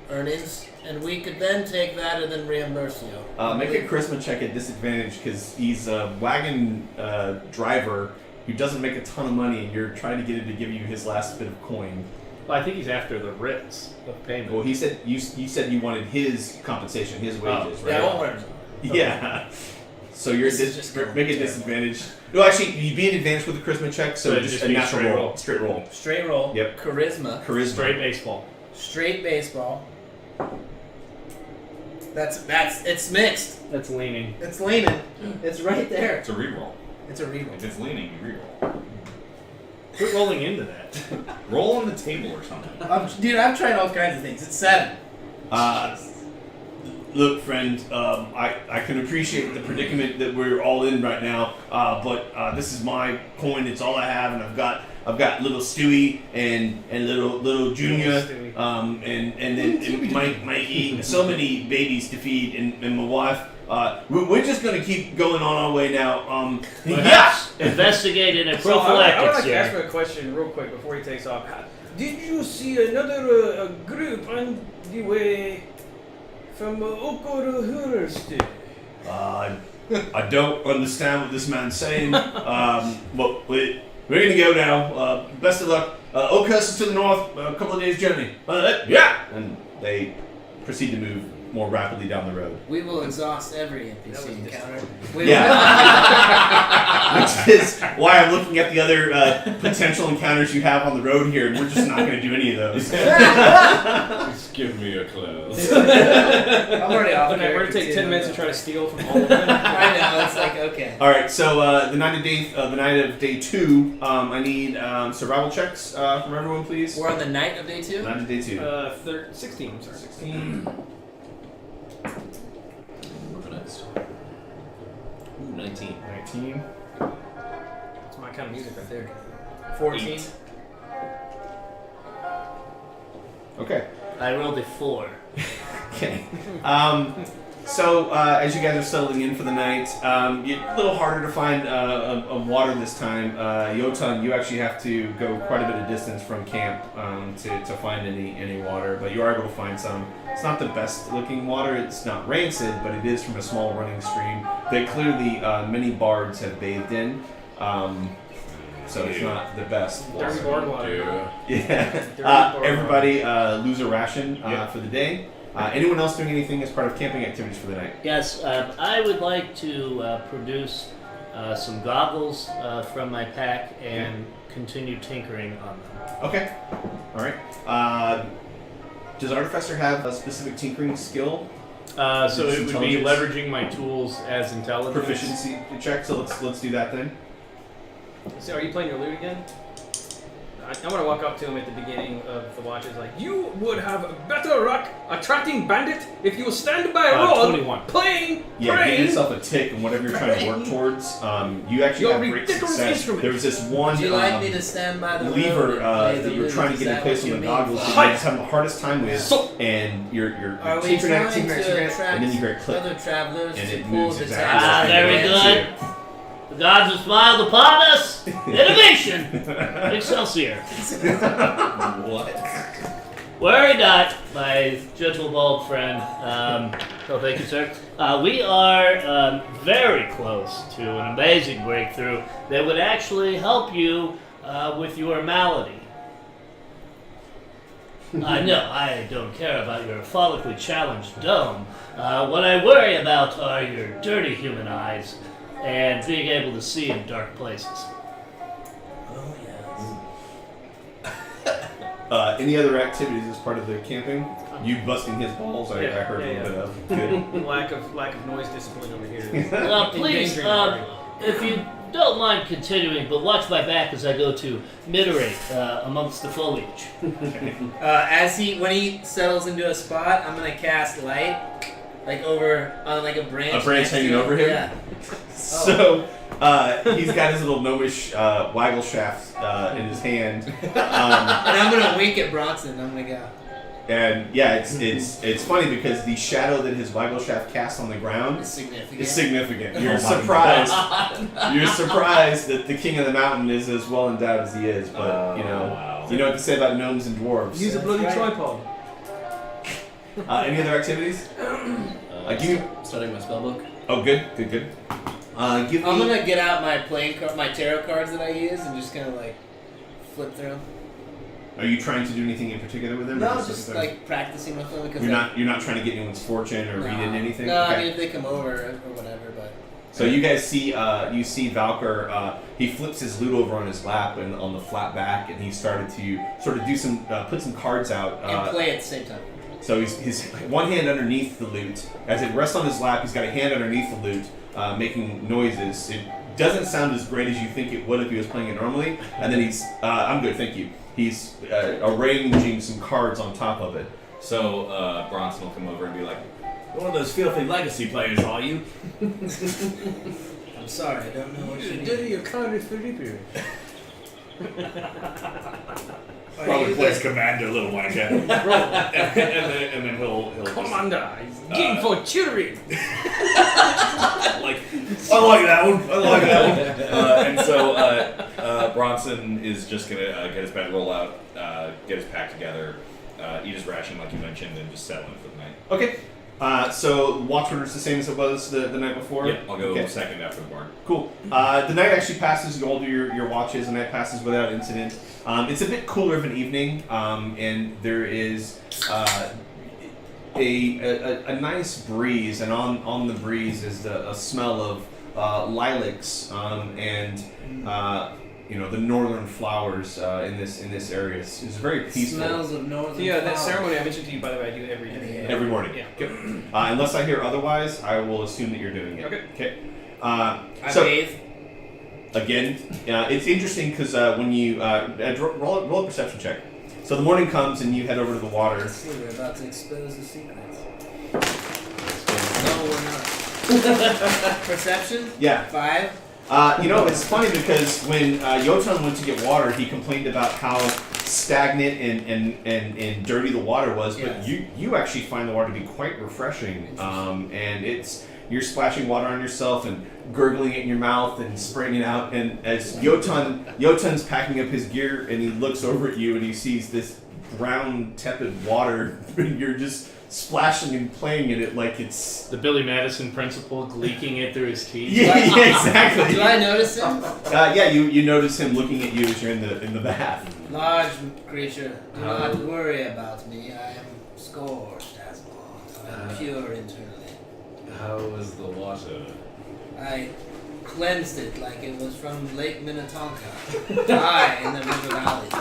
earnings, and we could then take that and then reimburse you. Make a charisma check at disadvantage because he's a wagon driver who doesn't make a ton of money, and you're trying to get him to give you his last bit of coin. Well, I think he's after the writs of payment. Well, he said you said you wanted his compensation, his wages, right? Yeah, I won't worry. Yeah. So you're Just make a disadvantage. No, actually, you'd be an advantage with a charisma check, so it'd just just a be natural straight roll. roll. Straight roll. Straight roll. Yep. Charisma. Charisma. Straight baseball. Straight baseball. That's it's mixed. That's leaning. It's leaning. It's right there. It's a reroll. It's a reroll. If it's leaning, you reroll. Quit rolling into that. Roll on the table or something. I've tried all kinds of things. It's 7. Look, friend, I can appreciate the predicament that we're all in right now, but this is my coin. It's all I have, and I've got little Stewie and little Junior, and then my so many babies to feed, and my wife. We're just gonna keep going on our way now. Perhaps investigating a So I would like prophylactics to ask here. him a question real quick before he takes off. Did you see another group on the way from Okorohurst? I don't understand what this man's saying, but we're gonna go now. Best of luck. Oakhurst is to the north, a couple of days' journey. Yeah! And they proceed to move more rapidly down the road. We will exhaust every NPC encounter. Yeah. Which is why I'm looking at the other potential encounters you have on the road here, and we're just not going to do any of those. Just give me a close. I'm already off. Okay, we're gonna take 10 minutes to try to steal from all of them. I know. It's like okay. All right, so the night of day 2, I need survival checks from everyone, please. We're on the night of day 2. Night of day 2. 16. I'm sorry. 16. What's next? Ooh, 19. 19. That's my kind of music right there. 14. Okay. I rolled a 4. Okay. So as you guys are settling in for the night, a little harder to find a water this time. Yotan, you actually have to go quite a bit of distance from camp to find any water, but you are able to find some. It's not the best looking water. It's not rancid, but it is from a small running stream that clearly many bards have bathed in. So it's not the best water. Dirty board water. Yeah. Everybody lose a ration for the day. Anyone else doing anything as part of camping activities for the night? Yes, I would like to produce some goggles from my pack and continue tinkering on them. Okay. All right. Does Artificer have a specific tinkering skill? So it would be Intelligence? leveraging my tools as intelligence. Proficiency check. So let's do that then. So are you playing your lute again? I want to walk up to him at the beginning of the watch. It's like, you would have better luck attracting bandit if you stand by a road 21. playing, Yeah, give praying. yourself a tick in whatever you're trying to work towards. You actually Your have great ridiculous success. instrument. There was this one Would you like me to stand by the lever road and play the that you're lute? trying to Is get in that place what on you the mean? goggles that Hi. you're just having the hardest time with, So- and you're Are we tinkering trying at, to and attract then you hear it click. other travelers and to it pull moves the exactly. Ah, tax? very good. The gods have smiled upon us. Innovation. Excelsior. What? Worry not, my gentle bald friend. Oh, thank you, sir. We are very close to an amazing breakthrough that would actually help you with your malady. No, I don't care about your follically challenged dome. What I worry about are your dirty human eyes and being able to see in dark places. Oh yes. Any other activities as part of the camping? You busting his balls? I heard a little bit of. Good. lack of noise discipline over here. Please, Endangering the party. if you don't mind continuing, but watch my back as I go to miterate amongst the foliage. When he settles into a spot, I'm gonna cast light, like over on like a branch. A branch next to hanging over him? Yeah. So he's got his little gnomish waggle shaft in his hand. And I'm gonna wink at Bronson. I'm gonna go. And yeah, it's funny because the shadow that his Vital Shaft casts on the ground It's significant. is significant. You're surprised. You're surprised that the king of the mountain is as well endowed as he is, but you know what to say about gnomes and dwarves. Use a bloody right. tripod. Any other activities? Give me. Studying my spellbook. Oh, good. Give me. I'm gonna get out my my tarot cards that I use and just kind of like flip through them. Are you trying to do anything in particular with them? No, or just like practicing with them because you're not trying to get anyone's fortune or read in anything. No, Okay. I mean if they come over or whatever, but. So you guys see, Valkyr. He flips his loot over on his lap and on the flat back, and he started to sort of do some, put some cards out. And play at the same time. So he's one hand underneath the loot. As it rests on his lap, he's got a hand underneath the loot, making noises. It doesn't sound as great as you think it would if he was playing it normally. And then he's, I'm good, thank you. He's arranging some cards on top of it. So Bronson will come over and be like, "One of those filthy legacy players, are you?" I'm sorry, I don't know what you Dirty your card for reaper. Probably plays Commander, little wanker. and then he'll Commander, game for children. like, I like that one. And so Bronson is just gonna get his bedroll out, get his pack together, eat his ration like you mentioned, and just settle in for the night. Okay. So watch order is the same as it was the night before? Yeah, I'll go second after the barn. Cool. The night actually passes, you all do your watches, the night passes without incident. It's a bit cooler of an evening, and there is a nice breeze, and on the breeze is a smell of lilacs and the northern flowers in this area. It's very peaceful. Smells of northern Yeah, that flowers. ceremony I mentioned to you, by the way, I do every day. Every morning. Yeah. Yep. Unless I hear otherwise, I will assume that you're doing it. Okay. I So bathe. again, it's interesting because when you roll a perception check. So the morning comes and you head over to the water. Let's see, we're about to expose the secrets. No, we're not. Perception? Yeah. 5. It's funny because when Yotan went to get water, he complained about how stagnant and dirty the water was. But Yes. you actually find the water to be quite refreshing, and you're splashing water on yourself and gurgling it in your mouth and spraying it out. And as Yotan's packing up his gear and he looks over at you and he sees this brown tepid water, and you're just splashing and playing in it like it's The Billy Madison principle, leaking it through his teeth. yeah, exactly. Do I notice him? You notice him looking at you as you're in the bath. Large creature, do not worry about me. I am scorched as moth. I am pure internally. How was the water? I cleansed it like it was from Lake Minnetonka. I in the river valleys.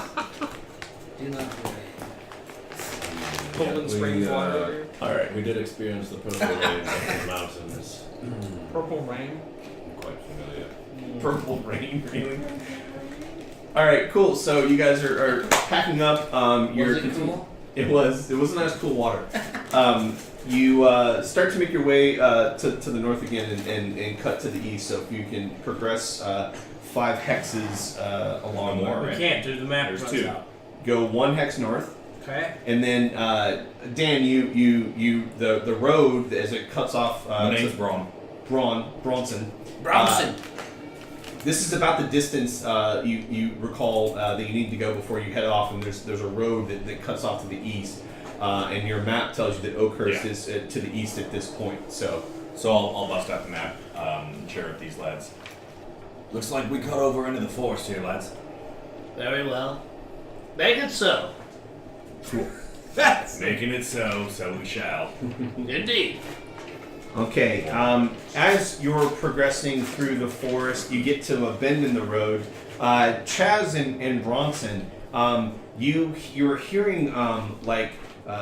Do not worry. Poland Springs water. Alright, we did experience the purple rains up the mountains. Purple rain. I'm quite familiar. Purple rain, really. All right, cool. So you guys are packing up. Was it cool? It was a nice, cool water. You start to make your way to the north again and cut to the east. So if you can progress 5 hexes along More, there. right? We can't do the map. There's runs 2. out. Go 1 hex north. Okay. And then Dan, the road as it cuts off. My name's to Bronson. Bronson. This is about the distance you recall that you need to go before you head off, and there's a road that cuts off to the east, and your map tells you that Oakhurst is to the east at this point. So I'll bust out the map, share with these lads. Looks like we cut over into the forest here, lads. Very well. Make it so. Making it so we shall. Indeed. okay, as you're progressing through the forest, you get to a bend in the road. Chaz and Bronson, you're hearing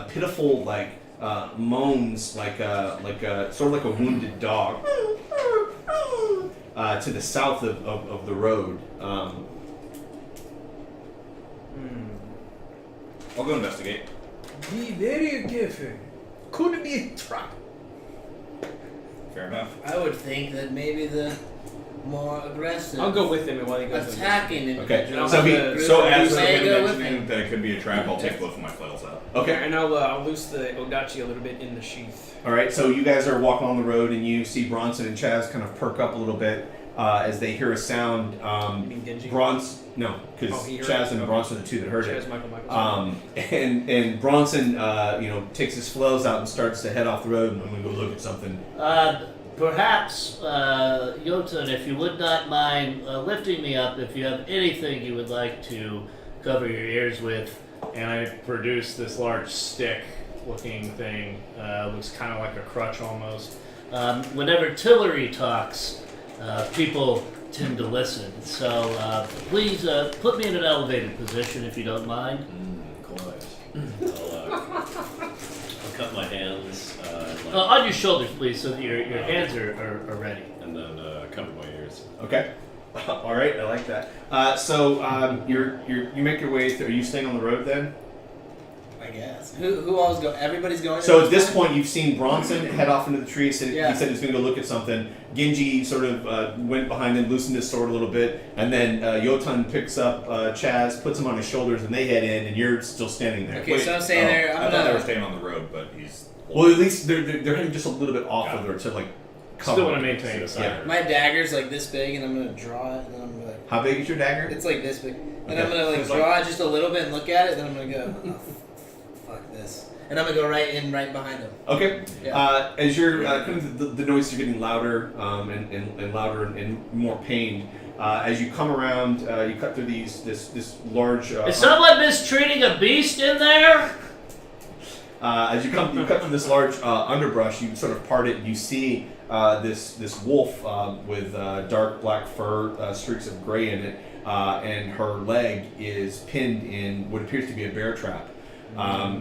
pitiful moans, like sort of like a wounded dog, to the south of the road. I'll go investigate. Be very careful. Could be a trap. Fair enough. I would think that maybe the more aggressive. I'll go with him while he goes. Attacking Okay, I'll so have he. the- So as You I've may been go with mentioning me. that it could be a trap, I'll take both of my flails out. Okay. And I'll loose the Odachi a little bit in the sheath. All right, so you guys are walking on the road, and you see Bronson and Chaz kind of perk up a little bit as they hear a sound. You mean Genji? No, because Oh, he heard Chaz it? and Okay. Bronson are the two that heard it. Chaz Michael. And Bronson, takes his flails out and starts to head off the road. And I'm gonna go look at something. Perhaps, Jotun, if you would not mind lifting me up, if you have anything you would like to cover your ears with. And I produced this large stick-looking thing. Looks kind of like a crutch almost. Whenever Tillery talks, people tend to listen. So please put me in an elevated position if you don't mind. Quiet. I'll cut my hands On your shoulders, please, so that your hands are ready. and then cover my ears. Okay. All right, I like that. So you make your way through. Are you staying on the road then? I guess. Who all's go? Everybody's going. So at this point, you've seen Bronson head off into the tree. Said, Yeah. He said he's going to go look at something. Genji sort of went behind him, loosened his sword a little bit, and then Jotun picks up Chaz, puts him on his shoulders, and they head in, and you're still standing there. Okay, so I'm staying there. I I'm thought they were gonna. staying on the road, but he's. Well, at least they're heading just a little bit off Got of it. there to like cover. Still want to maintain the Yeah. side. My dagger's like this big, and I'm gonna draw it, and then I'm gonna. How big is your dagger? It's like this big, and Okay. I'm gonna like It's like- draw it just a little bit and look at it, then I'm gonna go. Oh, fuck this, and I'm gonna go right behind him. Okay. Yeah. As you're kind of the noises are getting louder and louder and more pained. As you come around, you cut through this large. Is someone mistreating a beast in there? As you cut through this large underbrush, you sort of part it. And you see this wolf with dark black fur, streaks of gray in it, and her leg is pinned in what appears to be a bear trap.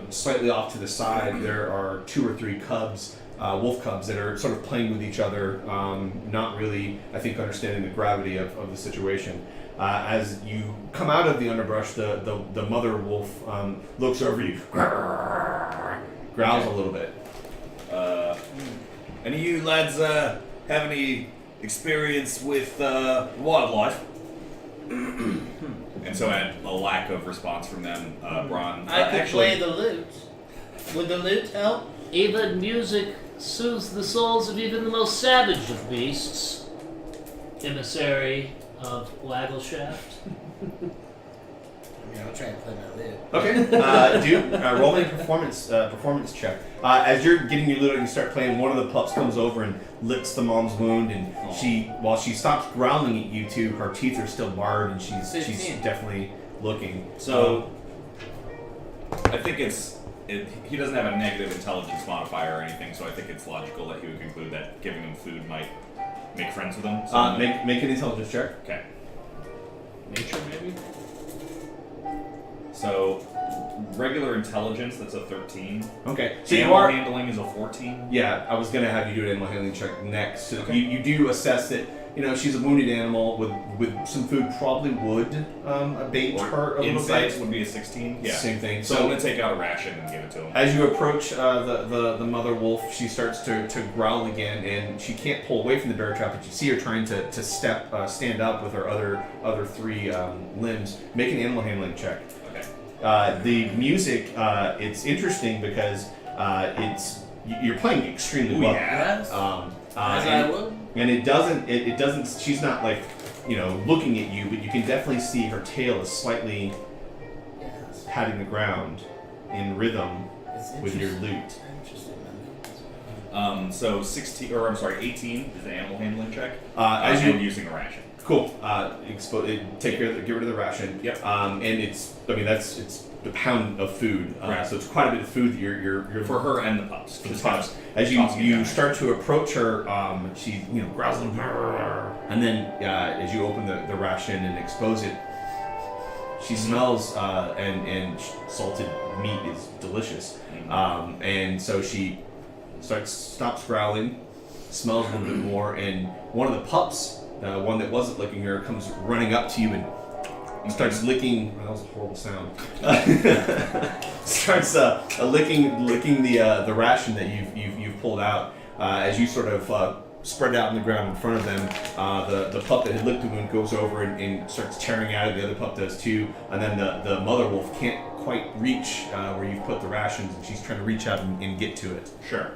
Slightly off to the side, there are 2 or 3 cubs, wolf cubs, that are sort of playing with each other, not really, I think, understanding the gravity of the situation. As you come out of the underbrush, the mother wolf looks over you, growls a little bit. Any of you lads have any experience with wildlife? And so, at a lack of response from them, Bron. I could actually, play the lute. Would the lute help? Even music soothes the souls of even the most savage of beasts. Emissary of Waggleshaft. Yeah, I'll try and play my lute. Okay, roll a performance check. As you're getting your lute and you start playing, one of the pups comes over and licks the mom's wound, and while she stops growling at you two, her teeth are still barred, and she's 15. definitely looking. So, I think he doesn't have a negative intelligence modifier or anything, so I think it's logical that he would conclude that giving him food might make friends with him. So Make an intelligence check. Okay. Nature, maybe? So, regular intelligence, that's a 13. Okay, so Animal you are. handling is a 14. Yeah, I was gonna have you do an animal handling check next. So Okay. you do assess that she's a wounded animal with some food probably would abate her a little Insights bit. would be a 16. Yeah. Same thing. So I'm gonna take out a ration and give it to him. As you approach the mother wolf, she starts to growl again, and she can't pull away from the bear trap, but you see her trying to stand up with her other 3 limbs. Make an animal handling check. Okay. The music, it's interesting because you're playing extremely well. Yeah. Yes. and, As I would. and it doesn't. She's not like looking at you, but you can definitely see her tail is slightly Yes. patting the ground in rhythm It's with your interesting. lute. Interesting, man. So 18 is the animal handling check. As and you using a ration. Cool. Take care of get rid of the ration. Yep. And it's a pound of food. Right. So it's quite a bit of food that you're For her and the pups. for the Just pups. kind As of tossing it you down. start to approach her, she growls a little, and then as you open the ration and expose it, she smells and salted meat is delicious. And so she stops growling, smells a little bit more, and one of the pups, one that wasn't licking her, comes running up to you and starts licking. That was a horrible sound. Starts licking the ration that you've pulled out. As you sort of spread out on the ground in front of them. The pup that had licked the wound goes over and starts tearing at it. The other pup does too. And then the mother wolf can't quite reach where you've put the rations, and she's trying to reach out and get to it. Sure.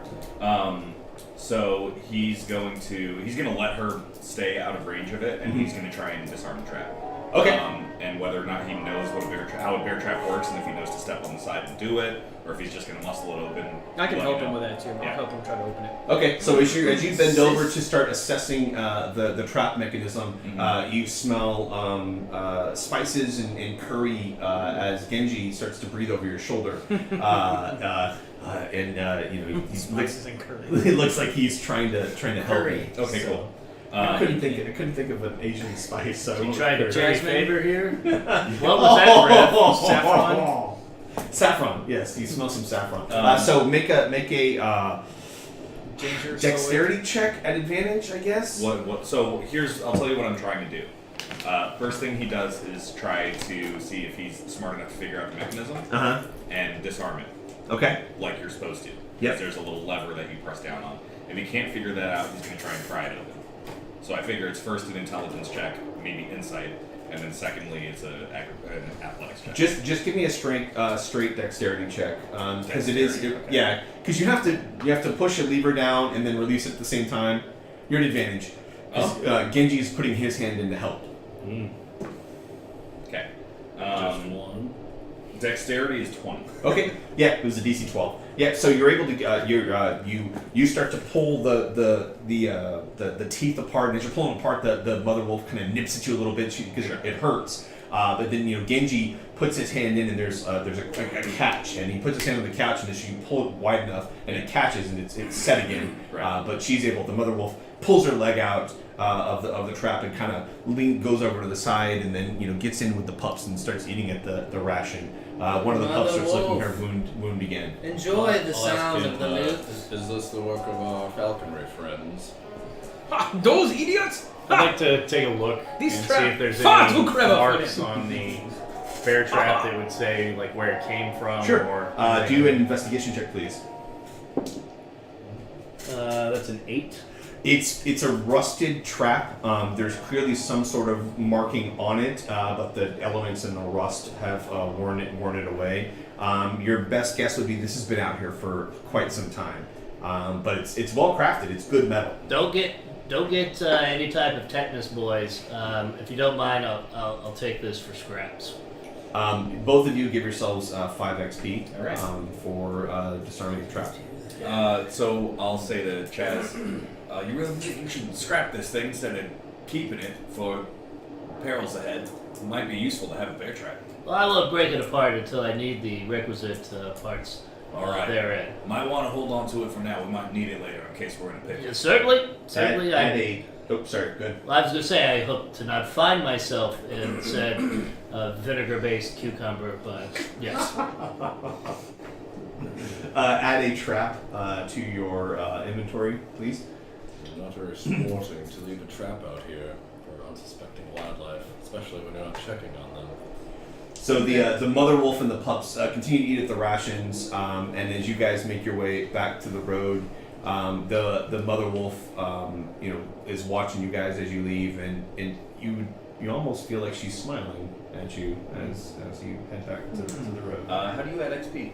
So he's gonna let her stay out of range of it, and he's gonna try and disarm the trap. Okay. And whether or not he knows how a bear trap works, and if he knows to step on the side and do it, or if he's just gonna muscle it open. I can let help me him know. with that too. I'll Yeah. help him try to open it. Okay, so as you bend over to start assessing the trap mechanism, you smell spices and curry as Genji starts to breathe over your shoulder. Spices and curry. It looks like he's trying to help Curry. you. Okay, So, cool. I couldn't think of an Asian spice. So You trying to curry Jasmine? favor here? What was that, Griff? Saffron? Saffron, yes, you smell some saffron. Um, So make a Ginger, dexterity check at advantage, I guess. So I'll tell you what I'm trying to do. First thing he does is try to see if he's smart enough to figure out the mechanism and disarm it, Okay. like you're supposed to. Yep. There's a little lever that you press down on. If he can't figure that out, he's going to try and pry it open. So I figure it's first an intelligence check, maybe insight, and then secondly it's an athletics check. Just give me a straight dexterity check, because Dexterity, okay. yeah, because you have to push a lever down and then release it at the same time. You're at advantage. 'Cause, Genji is putting his hand in to help. Okay. Just one. Dexterity is 20. Okay. Yeah, it was a DC 12. Yeah, so you're able to you start to pull the teeth apart, and as you're pulling apart, the mother wolf kind of nips at you a little bit because it hurts. But then Genji puts his hand in, and there's a catch, and he puts his hand on the couch, and as you pull it wide enough, and it catches, and it's set again. Right. But the mother wolf pulls her leg out of the trap and kind of goes over to the side, and then gets in with the pups and starts eating at the ration. One of the pups starts licking her wound again. Enjoy the I'll ask sounds him, of the news. Is this the work of our falconry friends? Ha! Those idiots! I'd like to take a look These and see trap- if there's far any too clever for marks them. on the bear trap that would say like where it came from. Sure. Or Do an investigation check, please. That's an 8. It's a rusted trap. There's clearly some sort of marking on it, but the elements and the rust have worn it away. Your best guess would be this has been out here for quite some time, but it's well crafted. It's good metal. Don't get any type of tetanus, boys. If you don't mind, I'll take this for scraps. Both of you give yourselves 5 XP All right. for disarming the trap. So I'll say to Chaz, you really think you should scrap this thing instead of keeping it for perils ahead. It might be useful to have a bear trap. Well, I won't break it apart until I need the requisite parts All right. therein. Might want to hold on to it for now. We might need it later in case we're in a pickle. Yeah, certainly. Sorry, good. Well, I was going to say I hope to not find myself in said vinegar-based cucumber, but yes. Add a trap to your inventory, please. It's not very sporting to leave a trap out here for unsuspecting wildlife, especially when you're not checking on them. So the mother wolf and the pups continue to eat at the rations, and as you guys make your way back to the road, the mother wolf is watching you guys as you leave, and you almost feel like she's smiling at you as you head back to the road. How do you add XP?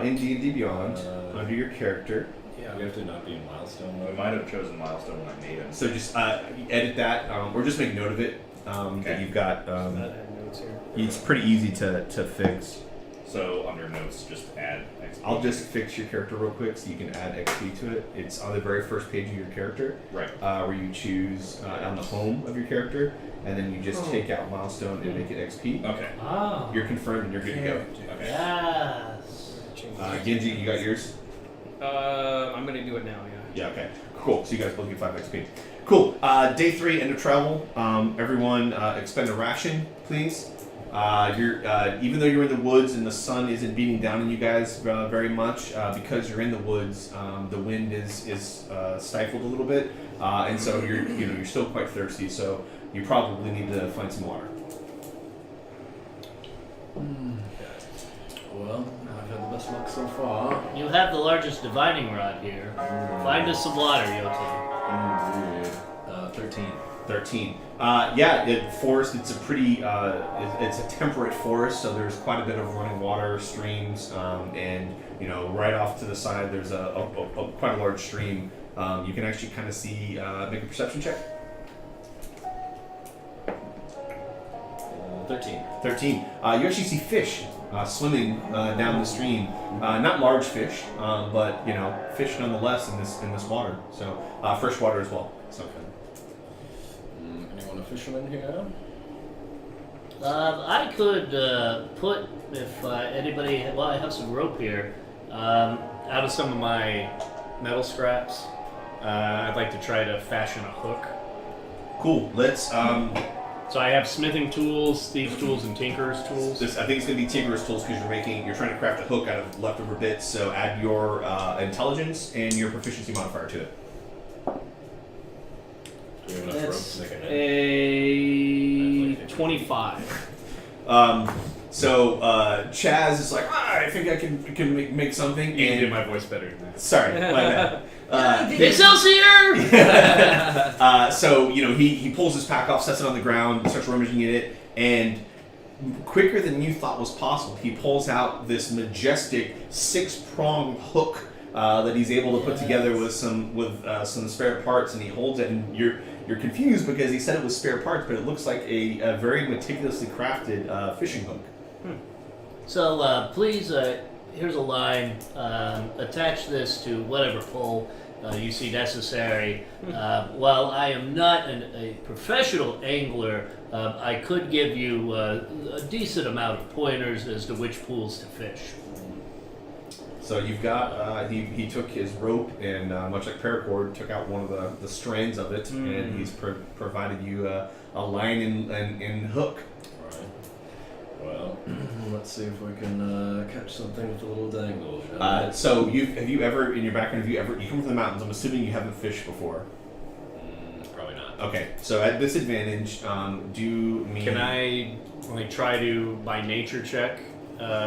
In D&D Beyond, under your character. Do we have to not be in milestone We mode? might have chosen milestone when I made him. So just edit that, or just make note of it. That Okay. you've got. I had notes here. It's pretty easy to fix. So under notes, just add XP. I'll just fix your character real quick so you can add XP to it. It's on the very first page of your character, Right. where you choose on the home of your character, and then you just take out milestone and make it XP. Okay. Oh, You're confirmed and you're good to go. Okay. yes. Genji, you got yours? I'm gonna do it now. Yeah. Yeah, okay. Cool. So you guys both get 5 XP. Cool. Day 3, end of travel. Everyone expend a ration, please. You're even though you're in the woods and the sun isn't beating down on you guys very much, because you're in the woods, the wind is stifled a little bit, and so you're still quite thirsty. So you probably need to find some water. Well, I've had the best luck so far. You have the largest divining rod here. Find us some water, Yoti. Indeed. 13. 13. Forest. It's a pretty. It's a temperate forest, so there's quite a bit of running water, streams, and right off to the side there's a quite a large stream. You can actually kind of see. Make a perception check. 13. 13. You actually see fish swimming down the stream. Not large fish, but fish nonetheless in this water. So fresh water as well. So. Anyone a fisherman here? I could put, if anybody, well, I have some rope here. Out of some of my metal scraps, I'd like to try to fashion a hook. Cool. Let's. So I have smithing tools, thieves' tools, and tinkerer's tools. I think it's going to be tinkerer's tools because you're trying to craft a hook out of leftover bits. So add your intelligence and your proficiency modifier to it. Do we have enough rope That's to make a net? a 25. So Chaz is like, I think I can make something. You can And do my voice better than that. sorry, my bad. Excelsior! So he pulls his pack off, sets it on the ground, starts rummaging in it, and quicker than you thought was possible, he pulls out this majestic 6-pronged hook that he's able to put together with some spare parts, and he holds it, and you're confused because he said it was spare parts, but it looks like a very meticulously crafted fishing hook. So please, here's a line. Attach this to whatever pole you see necessary. While I am not a professional angler, I could give you a decent amount of pointers as to which pools to fish. So you've got he took his rope and much like paracord, took out one of the strands of it, and he's provided you a line and hook. Right. Well, let's see if we can catch something with a little dangle. Shall we? So have you ever in your background you come from the mountains? I'm assuming you haven't fished before. Probably not. Okay, so at disadvantage, do me. Can I try to, by nature check,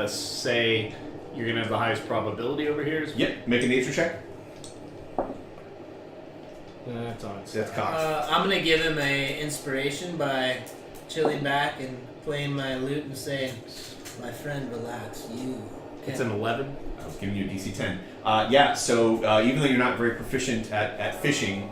say you're going to have the highest probability over here? Yep, make a nature check. That's on its That's cocked. I'm gonna give him a inspiration by chilling back and playing my lute and saying, "My friend, relax. You." It's an 11. I was giving you a DC 10. So even though you're not very proficient at fishing,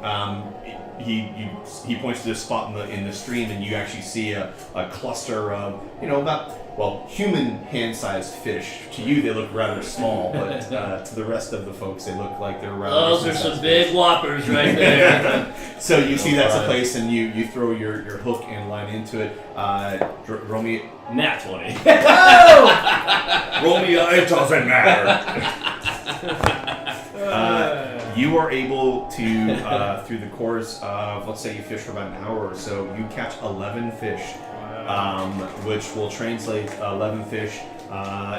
he points to this spot in the stream, and you actually see a cluster of about human hand-sized fish. To you, they look rather small, but to the rest of the folks, they look like they're rather. Those are some big whoppers right there. So you see that's a place, and you throw your hook and line into it. Roll me. Nat 20. Romeo, it doesn't matter. You are able to, through the course of, let's say you fish for about an hour or so, you catch 11 fish, which will translate 11 fish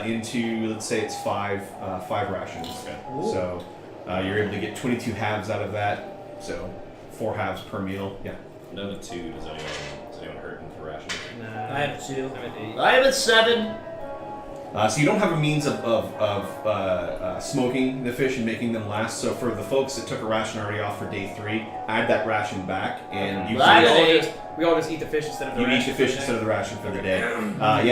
into, let's say it's five rations. Okay. So you're able to get 22 halves out of that, so 4 halves per meal. Yeah. Another 2. Does anyone hurt in for rations? I have 2. I'm at 8. I am at 7. So you don't have a means of smoking the fish and making them last. So for the folks that took a ration already off for day 3, add that ration back, and you Right. We all just eat the fish instead of the eat ration the for fish the instead day. of the ration for the day.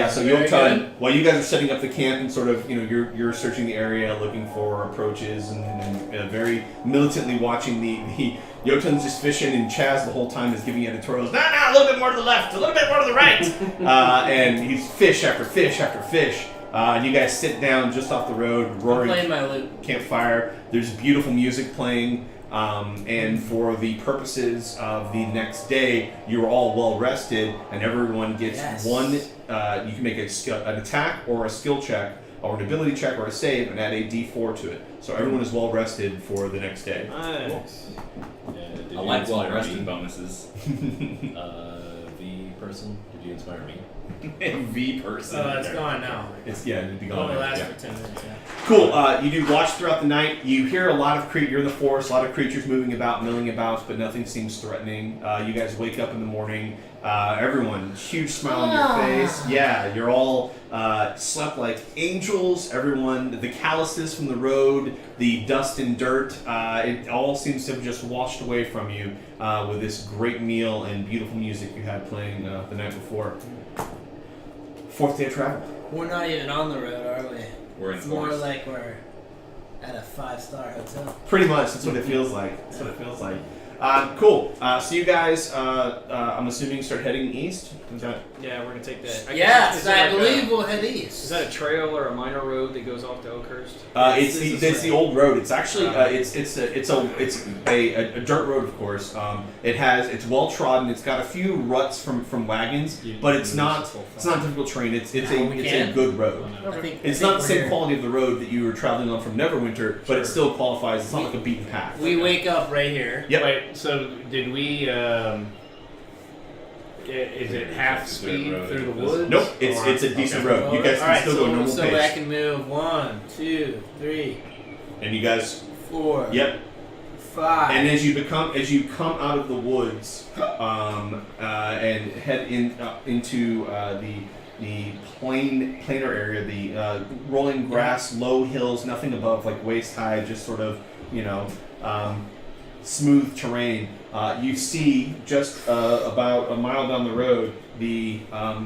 So Very Yotan, while you guys are setting up the camp and sort of, you're searching the area, looking for approaches, and very militantly watching the Yotan's just fishing, and Chaz the whole time is giving you editorials. No, a little bit more to the left, a little bit more to the right, and he's fish after fish after fish. And you guys sit down just off the road, I'm roaring playing my lute. campfire. There's beautiful music playing, and for the purposes of the next day, you're all well rested, and everyone gets Yes. one. You can make an attack or a skill check, or an ability check or a save, and add a D4 to it. So everyone is well rested for the next day. Nice. Did I you like well well rested bonuses. The person? Did you inspire me? V person. Oh, it's gone now. It's it'd be Oh, gone. it now. lasts Yeah. for 10 minutes, yeah. Cool. You do watch throughout the night. You hear a lot of you're in the forest, a lot of creatures moving about, milling about, but nothing seems threatening. You guys wake up in the morning. Everyone, huge smile on your face. Yeah, you're all slept like angels. Everyone, the calluses from the road, the dust and dirt, it all seems to have just washed away from you with this great meal and beautiful music you had playing the night before. Fourth day of travel. We're not even on the road, are we? We're in It's more forest. like we're at a 5-star hotel. Pretty much, that's what it feels like. That's what it feels like. Cool. So you guys, I'm assuming, start heading east. Is that? Yeah, we're gonna take that. Yes, is it I like believe a- we'll head Is east. that a trail or a minor road that goes off to Oakhurst? It's This is the right. old road. It's actually it's a dirt road, of course. It's well trodden. It's got a few ruts from wagons, but it's not difficult terrain. It's a good road. It's not the same quality of the road that you were traveling on from Neverwinter, but it still qualifies. It's not like a beaten path. We wake up right here. Yep. Wait, so did we? Is it half It's a speed road, through the it is. woods? Nope. It's a decent road. You guys can Alright, still go normal so pace. I can move 1, 2, 3, And you guys. 4, Yep. 5. And as you come out of the woods and head into the plainer area, the rolling grass, low hills, nothing above like waist high, just sort of smooth terrain. You see just about a mile down the road the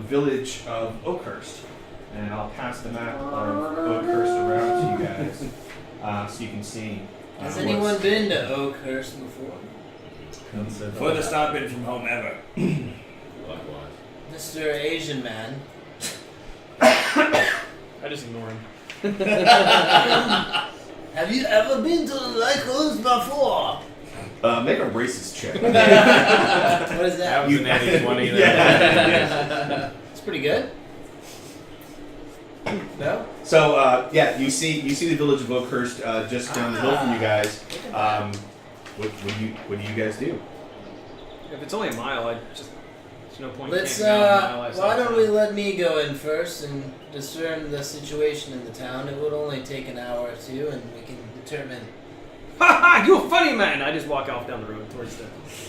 village of Oakhurst, and I'll pass the map of Oakhurst around to you guys so you can see. Has what's- anyone been to Oakhurst before? Furthest I've been from home ever. Likewise. Mr. Asian man. I just ignore him. Have you ever been to Lycos before? Make a racist check. What is That that? was an natty 20 there. Yeah. It's pretty good. No? So you see the village of Oakhurst just down the hill from you guys. What do you guys do? If it's only a mile, there's no point. Let's, camping out a mile outside why don't town. we let me go in first and discern the situation in the town? It would only take an hour or two and we can determine. Ha ha! You a funny man! I just walk off down the road towards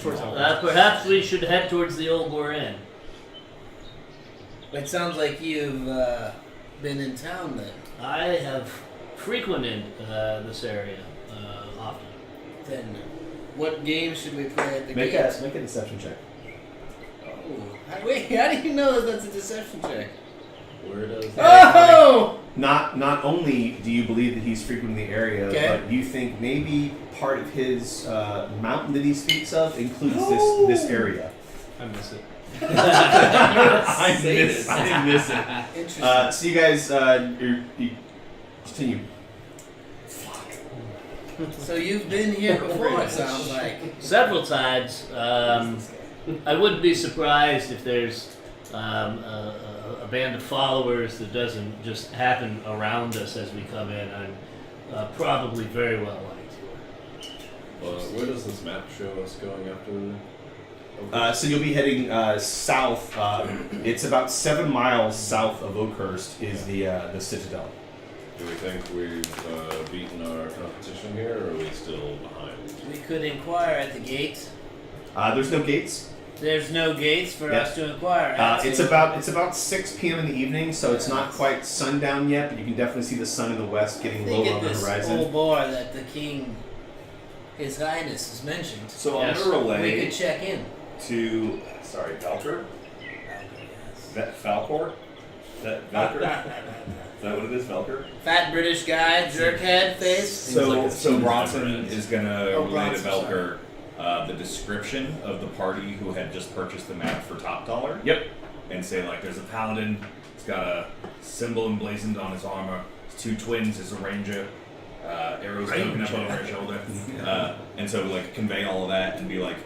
Oakhurst. Perhaps we should head towards the Old War Inn. It sounds like you've been in town then. I have frequented this area often. Then what game should we play at the Make gate? a deception check. Oh, wait, how do you know that that's a deception check? Where does Oh! Not only do you believe that he's frequenting the area, Okay. but you think maybe part of his mountain that he speaks of includes this area. I miss it. I miss it. Interesting. So you guys, you continue. So you've been here before, it sounds like. Several times. I wouldn't be surprised if there's a band of followers that doesn't just happen around us as we come in. I'm probably very well liked. Where does this map show us going after? So you'll be heading south. It's about 7 miles south of Oakhurst is the citadel. Do we think we've beaten our competition here, or are we still behind? We could inquire at the gate. There's no gates. There's no gates for Yeah. us to inquire at. It's about 6 p.m. in the evening, so it's not quite sundown yet, but you can definitely see the sun in the west getting Think low of on the this horizon. old boy that the king, His Highness, has mentioned. So Yes. on the We relay could check in. to Valkyr? Falcor? Valkyr? Is that what it is, Valkyr? Fat British guy, jerkhead face. So Bronson is gonna Oh, relay to Bronson, Valkyr the description of the party who had just purchased the map for top dollar. Yep. And say like, there's a paladin. He's got a symbol emblazoned on his armor. His 2 twins is a ranger. Arrows poking up over his shoulder. And so like convey all of that and be like,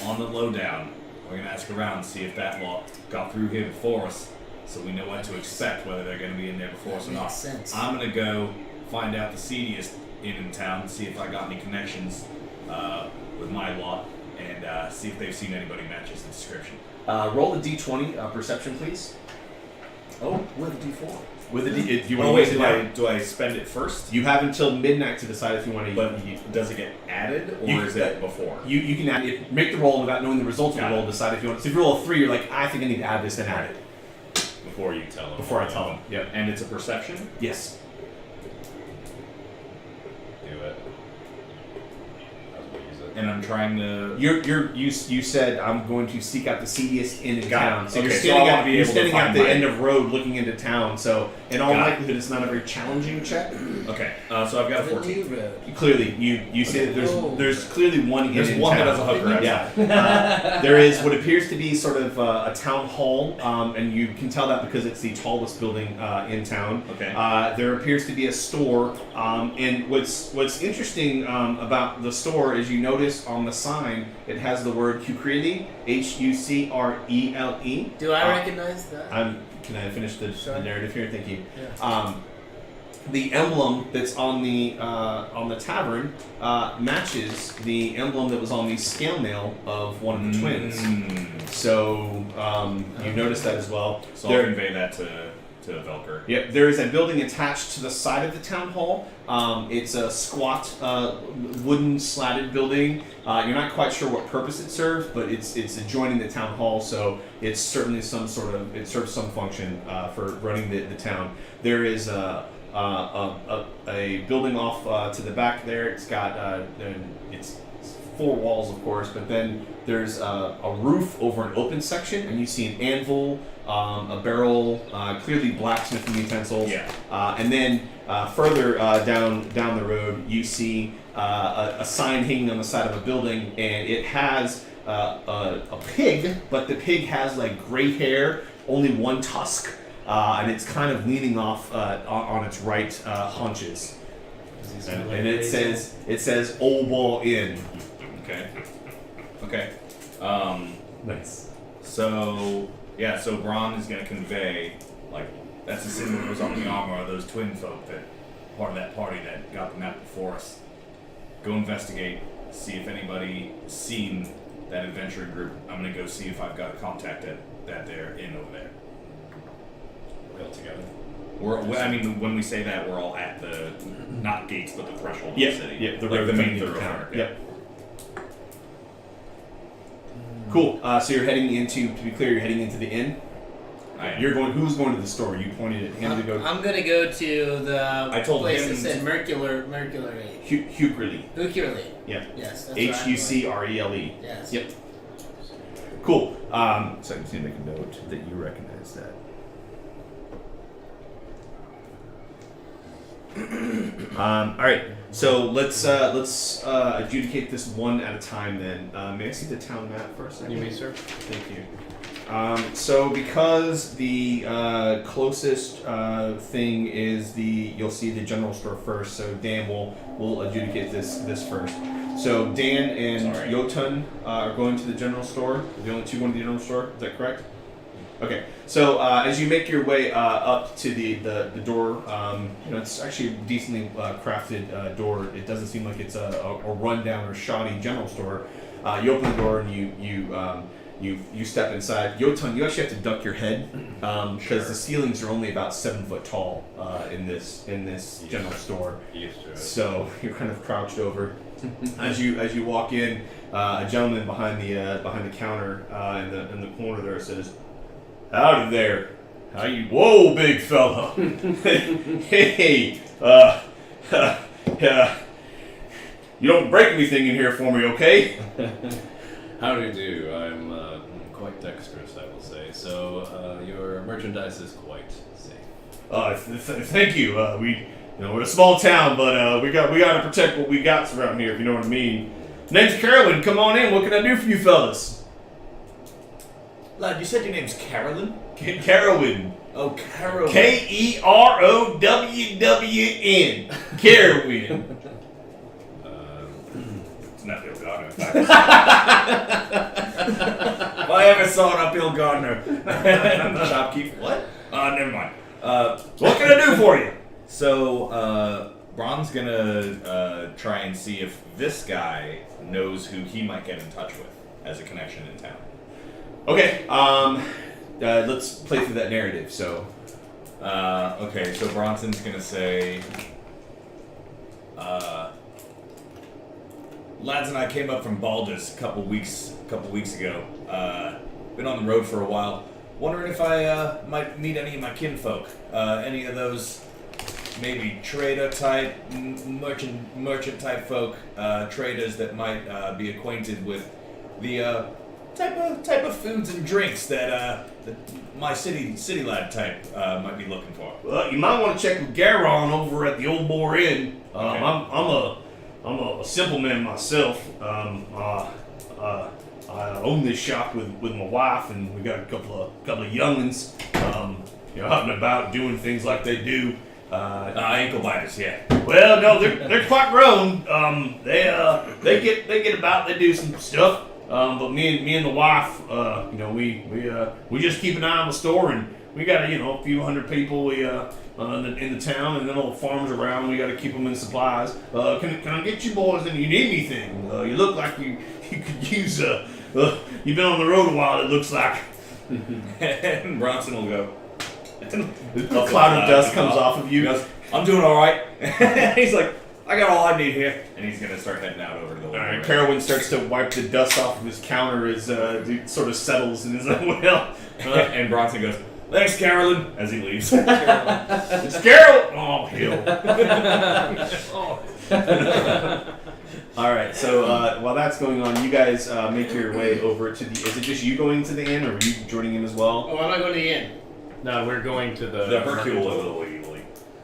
on the lowdown, we're gonna ask around, see if that lot got through here before us, so we know what to expect, whether they're gonna be in there before us or not. Makes sense. I'm gonna go find out the seediest inn in town, see if I got any connections with my lot, and see if they've seen anybody matches the description. Roll the d20 perception, please. Oh, with a D4. With a d. Do you Oh want wait, to use it now? do I spend it first? You have until midnight to decide if you want to. But does it get added, or is it before? You can add it, make the roll without knowing the results of the Got roll. it. Decide if you want. So if you roll a 3, you're like, I think I need to add this, then add it. Before you tell them. Before I tell them. Yep. And it's a perception? Yes. Do it. I was gonna use it. And I'm trying to... You said I'm going to seek out the seediest inn in Got it. town. So Okay, you're so standing I wanna at be you're able to standing at find the my- end of road looking into town. So in all Got it. likelihood, it's not a very challenging check. Okay, so I've got a The 14. new road. Clearly, you see that there's clearly one inn There's in one that town. has a hooker outside. Yeah. There is what appears to be sort of a town hall, and you can tell that because it's the tallest building in town. Okay. There appears to be a store, and what's interesting about the store is you notice on the sign it has the word Hucrele, Hucrele. Do I recognize that? Can I finish the Sure. narrative here? Thank you. Yeah. The emblem that's on the tavern matches the emblem that was on the scale mail of one of the twins. So you notice that as well. So I'll convey that to Velker. Yep, there is a building attached to the side of the town hall. It's a squat wooden slatted building. You're not quite sure what purpose it serves, but it's adjoining the town hall, so it's certainly it serves some function for running the town. There is a building off to the back there. It's got it's 4 walls, of course, but then there's a roof over an open section, and you see an anvil, a barrel, clearly blacksmithing utensils. Yeah. And then further down the road, you see a sign hanging on the side of a building, and it has a pig, but the pig has like gray hair, only one tusk, and it's kind of leaning off on its right haunches. And it says Old Ball Inn. Okay. Nice. So Braun is going to convey, like, that's the symbol that was on the armor of those twin folk, that part of that party that got the map before us. Go investigate, see if anybody seen that adventuring group. I'm going to go see if I've got a contact at their inn over there. We're all together. When we say that, we're all at the, not gates, but the threshold of the city. Yeah, the like road the main leading into thoroughfare. town. Yep. Cool. So you're heading into, to be clear, you're heading into the inn. I am. Who's going to the store? You pointed at him to go. I'm gonna go to the I told place him that said to- Mercury. Hucrele. Hucrele. Yeah. Yes. That's where I'm going. Hucrele. Yes. Yep. Cool. So I just need to make a note that you recognize that. All right. So let's adjudicate this one at a time. Then may I see the town map for a second? You may, sir. Thank you. So because the closest thing is you'll see the general store first. So Dan will adjudicate this first. So Dan and Sorry. Jotun are going to the general store. The only two going to the general store. Is that correct? Okay. So as you make your way up to the door, it's actually a decently crafted door. It doesn't seem like it's a rundown or shoddy general store. You open the door and you step inside. Jotun, you actually have to duck your head because the ceilings are only about 7 foot tall in this general store. Used to it. So you're kind of crouched over. As you walk in, a gentleman behind the counter in the corner there says, "Howdy there. How you? Whoa, big fella. Hey, you don't break anything in here for me, okay?" How do you do? I'm quite dexterous, I will say. So your merchandise is quite safe. Thank you. We're a small town, but we got to protect what we got around here, if you know what I mean. Name's Carolyn. Come on in. What can I do for you fellas? Lad, you said your name's Carolyn? Carolyn. Oh, Carolyn. Kerowwn. Carolyn. It's an uphill gardener. If I ever saw an uphill gardener. Shopkeep. What? Never mind. What can I do for you? So, Braun's gonna try and see if this guy knows who he might get in touch with has a connection in town. Okay. Let's play through that narrative. So, Okay, so Bronson's gonna say, lads and I came up from Baldus a couple weeks ago. Been on the road for a while. Wondering if I might meet any of my kinfolk. Any of those maybe trader type, merchant type folk, traders that might be acquainted with the type of foods and drinks that my city lad type might be looking for. Well, you might want to check with Garon over at the Old Boar Inn. Okay. I'm a simple man myself. I own this shop with my wife, and we got a couple of youngins, out and about doing things like they do. Ankle biters, yeah. Well, no, they're quite grown. They get about, they do some stuff. But me and the wife, we just keep an eye on the store, and we got a few hundred people in the town, and then all the farms around. We got to keep them in supplies. Can I get you boys? And you need anything? You look like you could use. You've been on the road a while. It looks like. And Bronson will go. a cloud of dust comes off of you. He goes, I'm doing all right. He's like, I got all I need here, and he's gonna start heading out over to the. All right, Carowin starts to wipe the dust off of his counter as dude sort of settles and is like, well. And Bronson goes, thanks, Carolyn, as he leaves. It's Carol. Oh hell. All right, so while that's going on, you guys make your way over to the. Is it just you going to the inn, or are you joining him as well? Oh, I'm not going to the inn. No, we're going to The Hercule.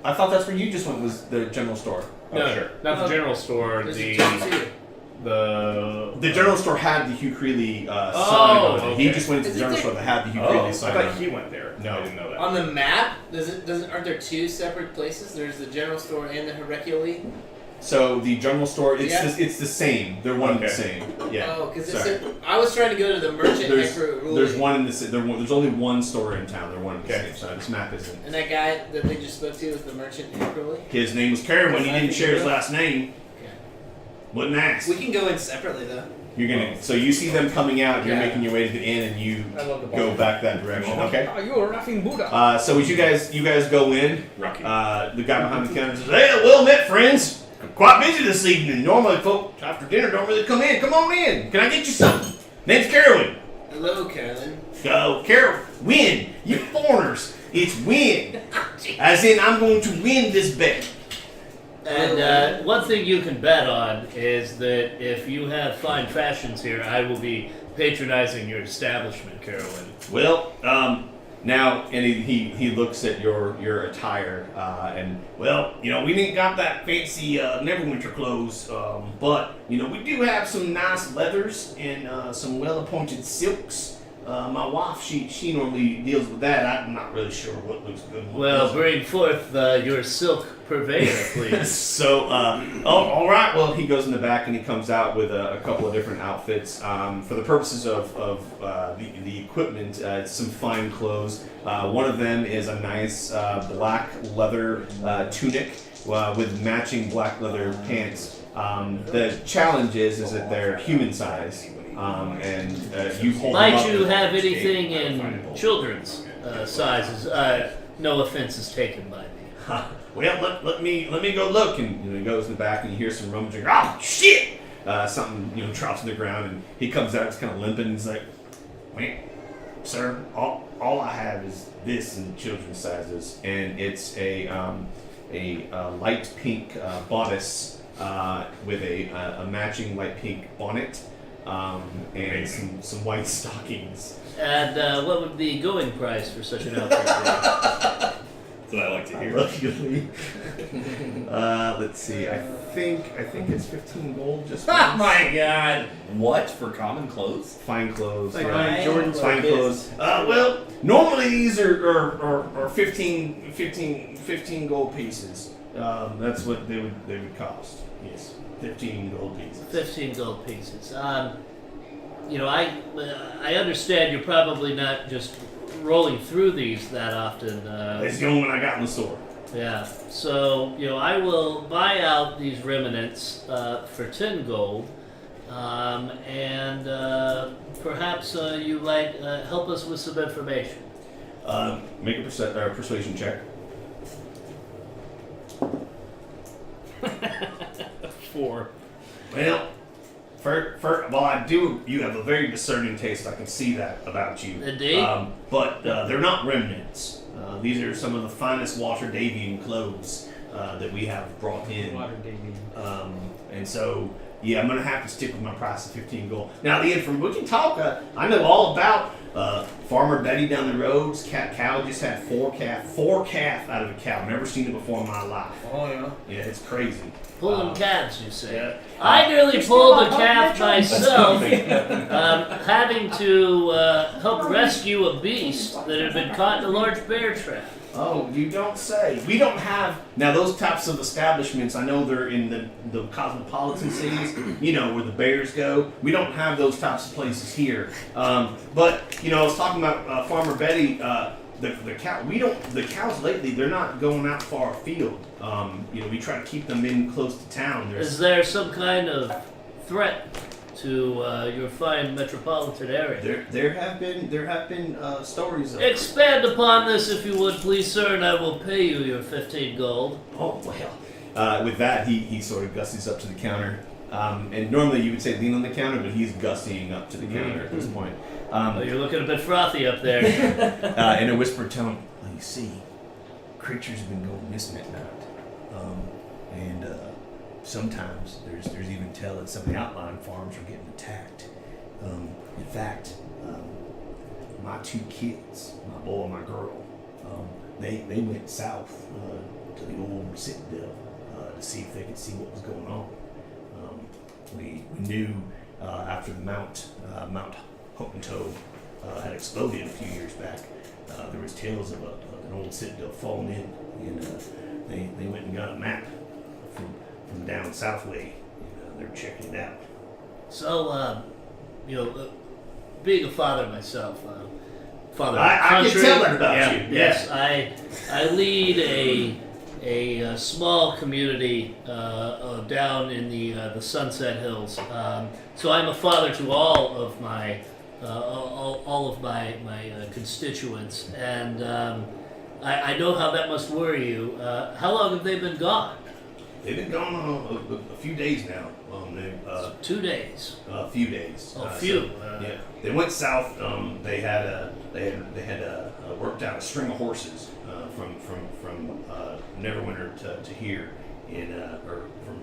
I thought that's where you just went, was the general store. No, sure. not the general store. There's The a two-seater. The general store had the Hugh Creeley sign Oh, on it. okay. He just went to the Is it general the- store that had the Hugh Oh, Creeley I sign thought on it. he went there. No. I didn't know that. On the map, aren't there two separate places? There's the general store and the Hercule. So the general store, it's Yeah. it's the same. They're one and the Okay. same. Yeah. Oh, because Sorry. I was trying to go to the merchant Hercule. There's one in the there's only one store in town. They're one and the Okay. same. So this map isn't. And that guy that they just spoke to was the merchant Hercule. His name was Carowin. He didn't share his last name. Okay. Wouldn't ask. We can go in separately though. You're gonna. So you see them coming out. You're Yeah. making your way to the inn, and you I love the go back that direction. Okay. Are you a laughing Buddha? So as you guys go in, Rocky. the guy behind the counter says, Hey, well met, friends. I'm quite busy this evening. Normally, folks after dinner don't really come in. Come on in. Can I get you something? Name's Carowin. Hello, Carolyn. Carol, win. You foreigners. It's win. As in, I'm going to win this bet. And one thing you can bet on is that if you have fine fashions here, I will be patronizing your establishment, Carolyn. Well, now, and he looks at your attire, and well, we ain't got that fancy Neverwinter clothes, but we do have some nice leathers and some well-appointed silks. My wife, she normally deals with that. I'm not really sure what looks good. and what Well, doesn't. bring forth your silk purveyor, please. so all right. Well, he goes in the back and he comes out with a couple of different outfits. For the purposes of the equipment, it's some fine clothes. One of them is a nice black leather tunic with matching black leather pants. The challenge is that they're human size. And you hold them Might up. you have anything in children's sizes? No offense is taken by me. Well, let me go look. And he goes in the back and you hear some rummaging. Oh shit! Something drops on the ground and he comes out. He's kind of limping. And he's like, Wait, sir, all I have is this in children's sizes. and it's a light pink bodice with a matching light pink bonnet and some white stockings. And what would the going price for such an outfit be? That's what I like to hear. Luckily, let's see. I think it's 15 gold just for Oh this. my god. What for common clothes? Fine clothes. Like fine Jordan's fine like clothes. Well, normally these are 15 gold pieces. That's what they would cost. Yes, 15 gold pieces. 15 gold pieces. I understand you're probably not just rolling through these that often. That's the only one I got in the store. Yeah. So, I will buy out these remnants for 10 gold. and perhaps you might help us with some information. Make a persuasion check. 4. Well, well, I do. You have a very discerning taste. I can see that about you. Indeed. But they're not remnants. These are some of the finest Waterdavian clothes that we have brought in. And so, yeah, I'm gonna have to stick with my price of 15 gold. Now, we can talk. I know all about Farmer Betty down the roads. Cow just had 4 calf out of a cow. Never seen it before in my life. Oh yeah. Yeah, it's crazy. Pulling calves, you say? Yeah. I nearly pulled a calf myself, having to help rescue a beast that had been caught in a large bear trap. Oh, you don't say. We don't have now those types of establishments. I know they're in the cosmopolitan cities, where the bears go. We don't have those types of places here. But I was talking about Farmer Betty. The cow. The cows lately. They're not going out far afield. We try to keep them in close to town. Is there some kind of threat to your fine metropolitan area? There have been stories of. Expand upon this, if you would, please, sir, and I will pay you your 15 gold. Oh well. With that, he sort of gussies up to the counter. And normally you would say lean on the counter, but he's gussying up to the counter at this point. Well, you're looking a bit frothy up there. In a whispered tone, well, you see, creatures have been going missing at night. And sometimes there's even tell that some of the outlying farms are getting attacked. In fact, my 2 kids, my boy and my girl, they went south to the old citadel to see if they could see what was going on. We knew after the Mount Hotentoe had exploded a few years back, there was tales of an old citadel falling in, and they went and got a map from down south way. They're checking it out. So, being a father myself, father of I can country, tell that about you. Yes, I lead a small community down in the Sunset Hills. So I'm a father to all of my constituents, and I know how that must worry you. How long have they been gone? They've been gone a few days now. 2 days. A few days. Oh, few. Yeah, they went south. They had worked out a string of horses from Neverwinter to here, or from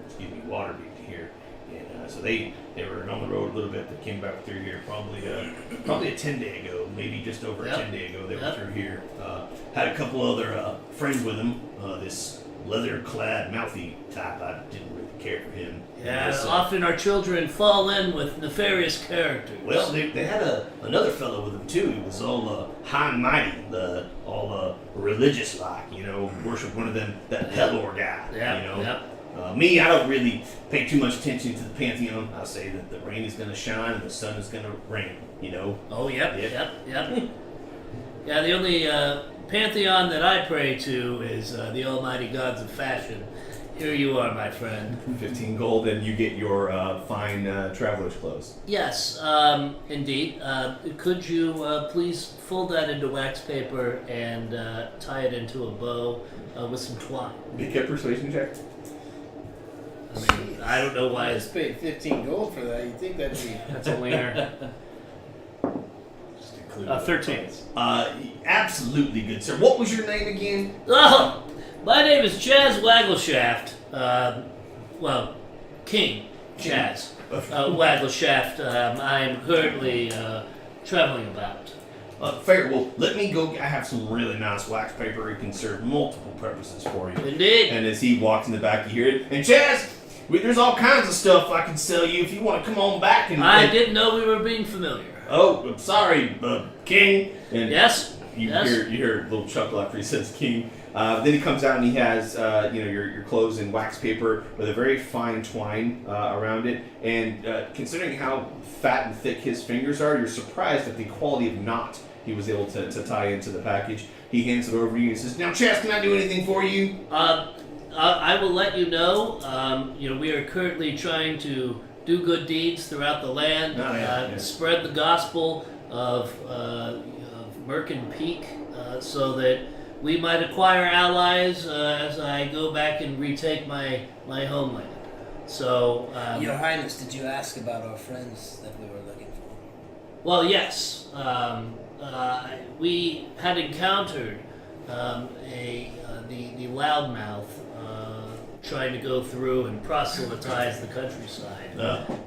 Waterdeep to here, and so they were on the road a little bit. They came back through here probably a 10-day ago, maybe just over a 10-day ago. They were through here. Had a couple other friends with them. This leather-clad, mouthy type. I didn't really care for him. Yeah, often our children fall in with nefarious characters. Well, they had another fellow with them too. He was all high and mighty, all religious like, worship one of them, that Pelor guy. Me, I don't really pay too much attention to the pantheon. I say that the rain is going to shine and the sun is going to rain. Oh, yep. Yeah, the only pantheon that I pray to is the almighty gods of fashion. Here you are, my friend. 15 gold, and you get your fine traveler's clothes. Yes, indeed. Could you please fold that into wax paper and tie it into a bow with some twine? Make a persuasion check. I mean, I don't know why I it's... just paid 15 gold for that. You'd think that'd be... That's a winger. 13. Absolutely good, sir. What was your name again? Oh, my name is Chaz Waggleshaft. King Chaz Waggleshaft. I am currently traveling about. Fair. Well, let me go. I have some really nice wax paper. It can serve multiple purposes for you. Indeed. And as he walks in the back, you hear it. And Chaz, there's all kinds of stuff I can sell you if you want to come on back. I didn't know we were being familiar. Oh, I'm sorry, King. And yes. You hear a little chuckle after he says King. Then he comes out and he has your clothes in wax paper with a very fine twine around it. And considering how fat and thick his fingers are, you're surprised at the quality of knot he was able to tie into the package. He hands it over to you and says, "Now, Chaz, can I do anything for you?" I will let you know. We are currently trying to do good deeds throughout the land, Oh, yeah. spread the gospel of Merkin Peak, so that we might acquire allies as I go back and retake my homeland. So, Your Highness, did you ask about our friends that we were looking for? well, yes, we had encountered the loudmouth trying to go through and proselytize the countryside,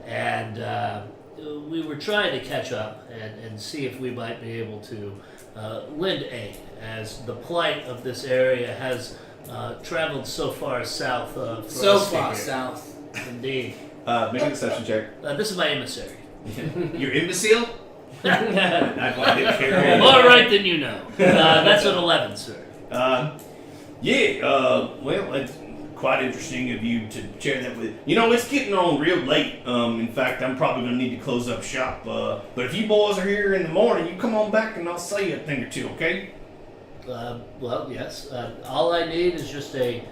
and we were trying to catch up and see if we might be able to lend aid, as the plight of this area has traveled so far south. For So us to far here. south. Indeed. Make a deception check. This is my emissary. You're imbecile? More right than you know. That's an 11, sir. Well, it's quite interesting of you to share that with. It's getting on real late. In fact, I'm probably going to need to close up shop. But if you boys are here in the morning, you come on back and I'll say you a thing or two, okay? Well, yes. All I need is just a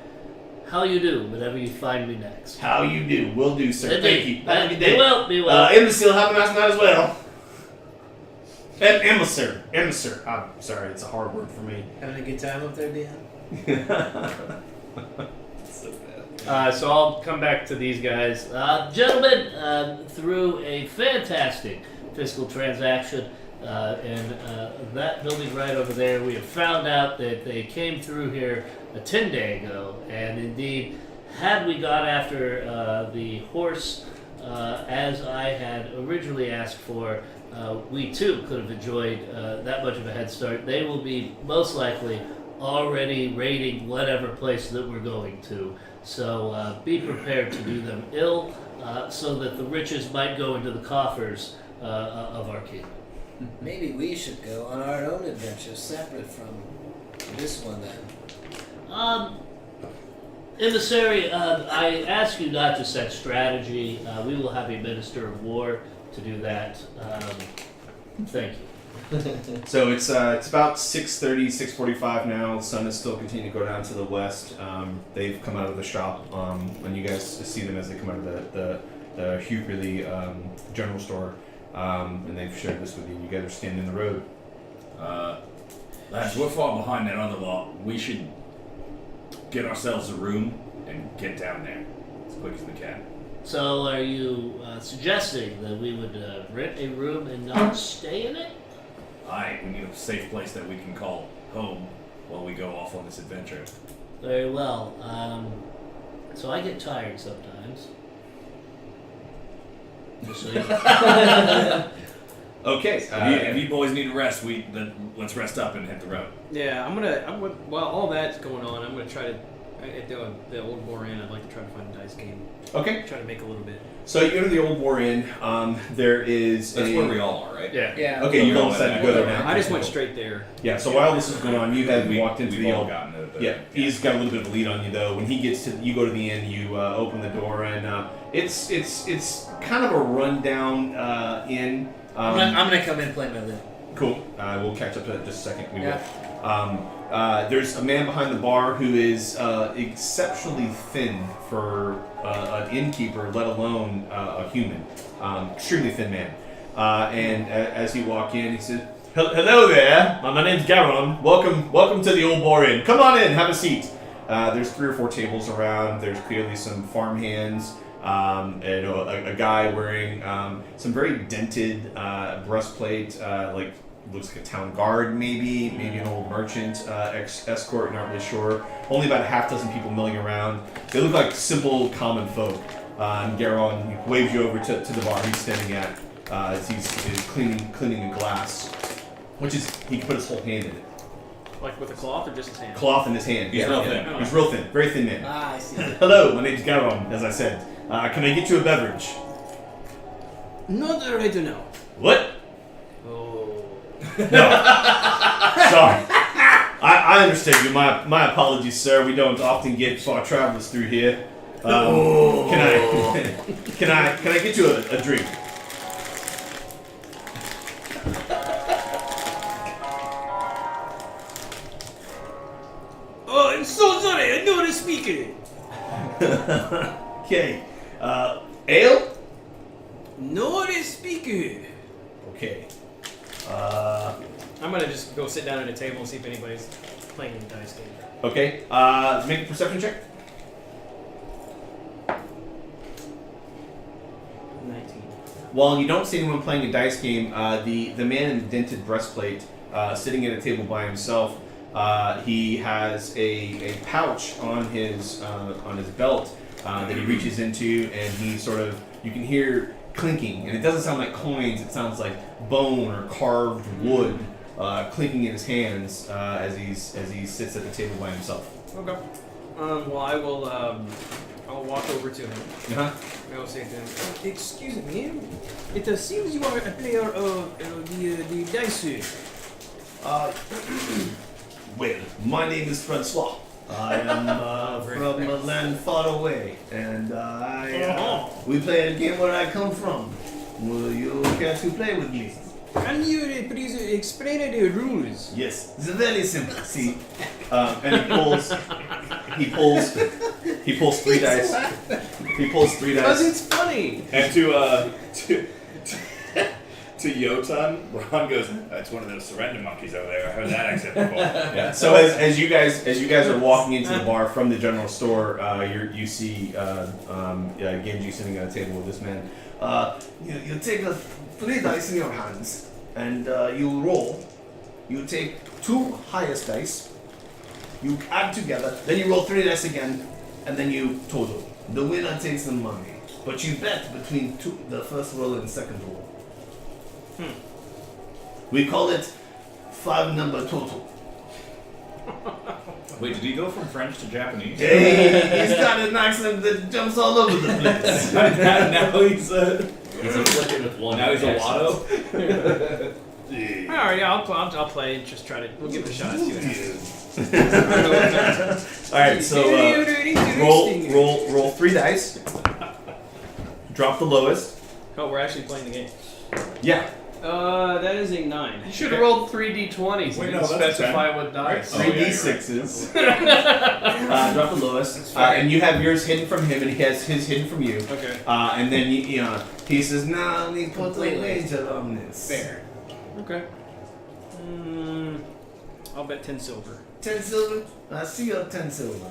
how you do whenever you find me next. How you do? Will do, sir. Indeed. Thank you. Have a good Be day. well, be well. Imbecile, have a nice night as well. Emissary. I'm sorry, it's a hard word for me. Having a good time up there, Dion? So bad. So I'll come back to these guys. Gentlemen, through a fantastic fiscal transaction in that building right over there, we have found out that they came through here a 10-day ago, and indeed, had we got after the horse as I had originally asked for, we too could have enjoyed that much of a head start. They will be most likely already raiding whatever place that we're going to. So be prepared to do them ill, so that the riches might go into the coffers of our kingdom. Maybe we should go on our own adventure separate from this one then. Emissary, I ask you not to set strategy. We will have a minister of war to do that. Thank you. So it's about 6:30, 6:45 now. The sun is still continuing to go down to the west. They've come out of the shop, and you guys see them as they come out of the Hughley general store, and they've shared this with you. You guys are standing in the road. Lads, we're far behind that other lot. We should get ourselves a room and get down there as quick as we can. So are you suggesting that we would rent a room and not stay in it? Aye, we need a safe place that we can call home while we go off on this adventure. Very well. So I get tired sometimes. Just so you Okay. If you boys need a rest, then let's rest up and hit the road. Yeah, while all that's going on, I'm gonna try to, at the Old War Inn, I'd like to try to find a dice game. Okay. Try to make a little bit. So you enter the Old War Inn. There is That's where we all are, right? Yeah. Yeah. Okay, you We'll all go decided to with go that. there now. I just went straight there. Yeah. So while this is going on, you have walked into we've the all old. gotten it. Yeah, he's got a little bit of a lead on you though. When he gets to, you go to the inn, you open the door, and it's kind of a rundown inn. I'm gonna come in and play my lute. Cool. We'll catch up to that in just a second. We Yeah. will. There's a man behind the bar who is exceptionally thin for an innkeeper, let alone a human. Extremely thin man. And as you walk in, he says, "Hello there. My name's Garon. Welcome to the Old Boar Inn. Come on in, have a seat." There's 3 or 4 tables around. There's clearly some farm hands. And a guy wearing some very dented breastplate, like looks like a town guard, maybe an old merchant escort. Not really sure. Only about a half dozen people milling around. They look like simple, common folk. And Garon waves you over to the bar he's standing at as he's cleaning a glass, which is he can put his whole hand in it. Like with a cloth or just his hand? Cloth in his hand. He's real thin. He's real thin, very thin man. Ah, I see. Hello, my name's Garon, as I said. Can I get you a beverage? Not right now. What? Oh. No. Sorry. I understand you. My apologies, sir. We don't often get far travelers through here. Can I get you a drink? Oh, I'm so sorry. I know how to speak it. Okay. Ale? No speaker. Okay. I'm gonna just go sit down at a table and see if anybody's playing any dice game. Okay. Make a perception check. 19. While you don't see anyone playing a dice game, the man in the dented breastplate, sitting at a table by himself, he has a pouch on his belt that he reaches into, and he sort of, you can hear clinking, and it doesn't sound like coins, it sounds like bone or carved wood clinking in his hands as he sits at the table by himself. Okay. Well, I will. I'll walk over to him. Uh-huh. I will say to him, "Excuse me, it seems you are a player of the dice." Well, my name is Francois. I am from a land far away, and we play a game where I come from. Will you care to play with me? Can you please explain the rules? Yes, it's very simple. See, and he pulls 3 dice. He pulls 3 Because dice. it's funny. And to Yotan, Ron goes, "That's one of those surrender monkeys over there. I heard that accent before." Yeah. So as you guys are walking into the bar from the general store, you see Genji sitting at a table with this man. You take 3 dice in your hands, and you roll. You take 2 highest dice. You add together. Then you roll 3 dice again, and then you total. The winner takes the money, but you bet between the first roll and second roll. We call it 5-number total. Wait, did he go from French to Japanese? Hey, he's got an accent that jumps all over the place. now he's He's afflicted with one. now he's a accent. lotto. Alright, yeah, I'll play and just try to. We'll give it a shot. See what happens. All right. So roll 3 dice. Drop the lowest. Oh, we're actually playing the game. Yeah. That is a 9. You should have rolled 3d20s. Wait, You no, didn't that's specify what dice. 3 Oh, yeah, you're d6s. Drop the lowest. And you have yours hidden from him, and he has his hidden from you. Okay. And then he says, "Now we put a wager on this." Fair. Okay. I'll bet 10 silver. 10 silver. I see your 10 silver.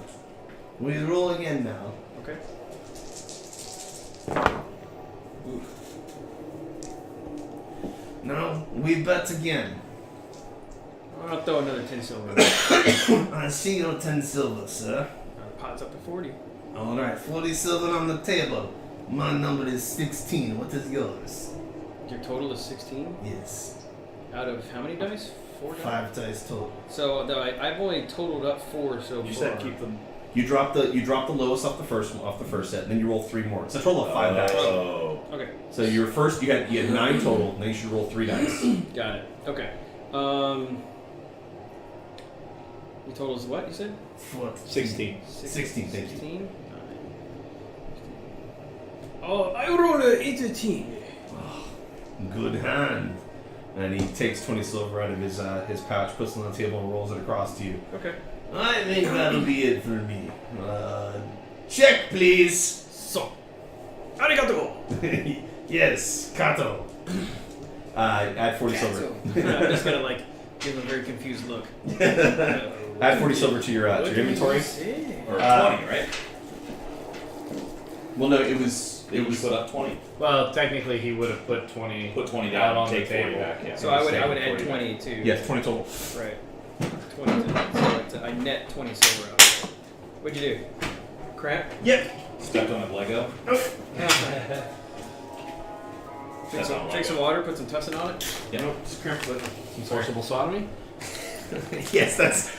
We roll again now. Okay. Now we bet again. I'll throw another 10 silver. I see your 10 silver, sir. Pot's up to 40. All right, 40 silver on the table. My number is 16. What is yours? Your total is 16? Yes. Out of how many dice? 4 dice? 5 dice total. So I've only totaled up 4 so You far. said keep them. You drop the lowest off the first set, and then you roll 3 more. It's a total of 5 dice. Oh. Okay, So your first you had 9 total, and then you should roll 3 dice. got it. Okay. Your total is what you said? 16. 16, thank you. 16? Oh, I rolled a 18. Good hand. And he takes 20 silver out of his pouch, puts it on the table, and rolls it across to you. Okay. I think that'll be it for me. Check, please. So, arigato. Yes, Kato. Add 40 silver. I'm just gonna like give him a very confused look. Add 40 silver to your inventory. Or 20, right? Well, no, it was put up 20. Well, technically, he would have put 20. Put 20 out down on and the take 40 table. back. Yeah. So I would Save add 40 20 too. yes, 20 total. Right. 20 to that. So I net 20 silver out. What'd you do? Crap? Yep. Stepped on a Lego. Drink some water, put some tussin on it. Yeah. Just cramp foot. Some forcible sodomy. Yes, that's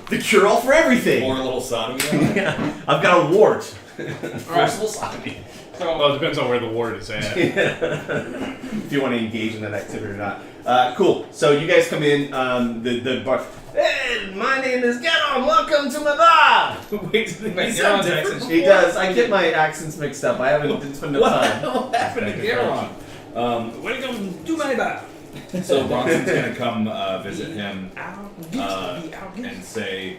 the cure-all for everything. Or a little sodomy. Yeah, I've got a wart. Alright. Forcible sodomy. Well, it depends on where the ward is at. If you want to engage in that activity or not. Cool. So you guys come in. The bar. Hey, my name is Ganon. Welcome to my bar. Wait, Garon's accent. He does. I get my accents mixed up. I didn't spend enough time. What happened to Garon? Welcome to my bar. So Bronson's gonna come visit him Out. and say,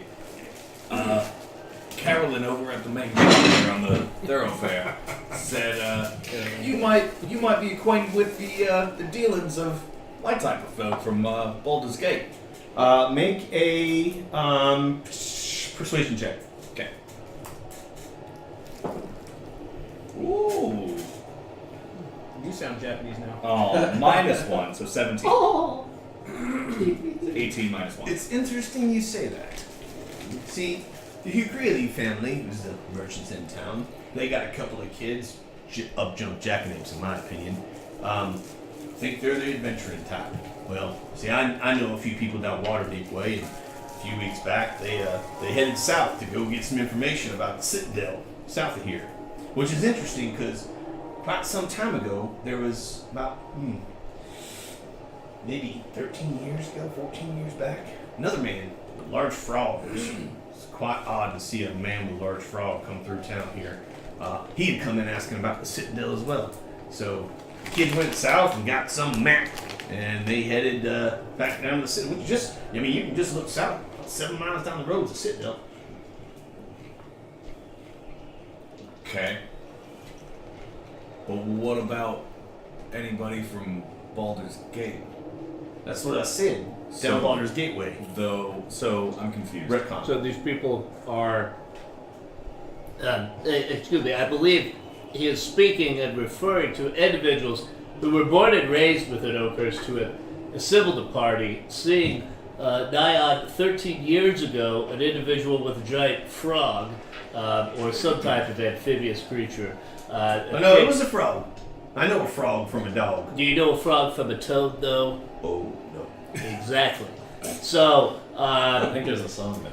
Carolyn over at the main bar here on the thoroughfare said you might be acquainted with the dealings of my type of folk from Baldur's Gate. Make a persuasion check. Okay. Ooh. You sound Japanese now. Oh, -1, so 17. 18 -1. It's interesting you say that. See, the Hugh family, who's the merchants in town, they got a couple of kids, up-jump jackanapes in my opinion. Think they're the adventuring type. Well, see, I know a few people down Waterdeep Way, and a few weeks back they headed south to go get some information about the Citadel south of here, which is interesting because quite some time ago there was about maybe 13 years ago, 14 years back, another man with large frog. It's quite odd to see a man with a large frog come through town here. He had come in asking about the Citadel as well. So the kids went south and got some map, and they headed back down to the Citadel. You can just look south, 7 miles down the road is the Citadel. Okay. But what about anybody from Baldur's Gate? That's what I said. Down Baldur's Gateway. So I'm confused. Retcon. So these people are. Excuse me, I believe he is speaking and referring to individuals who were born and raised within Oakhurst who have assembled a party, seeing nigh on 13 years ago an individual with a giant frog or some type of amphibious creature. No, it was a frog. I know a frog from a dog. Do you know a frog from a toad, though? Oh, no. Exactly. So, I think there's a song there.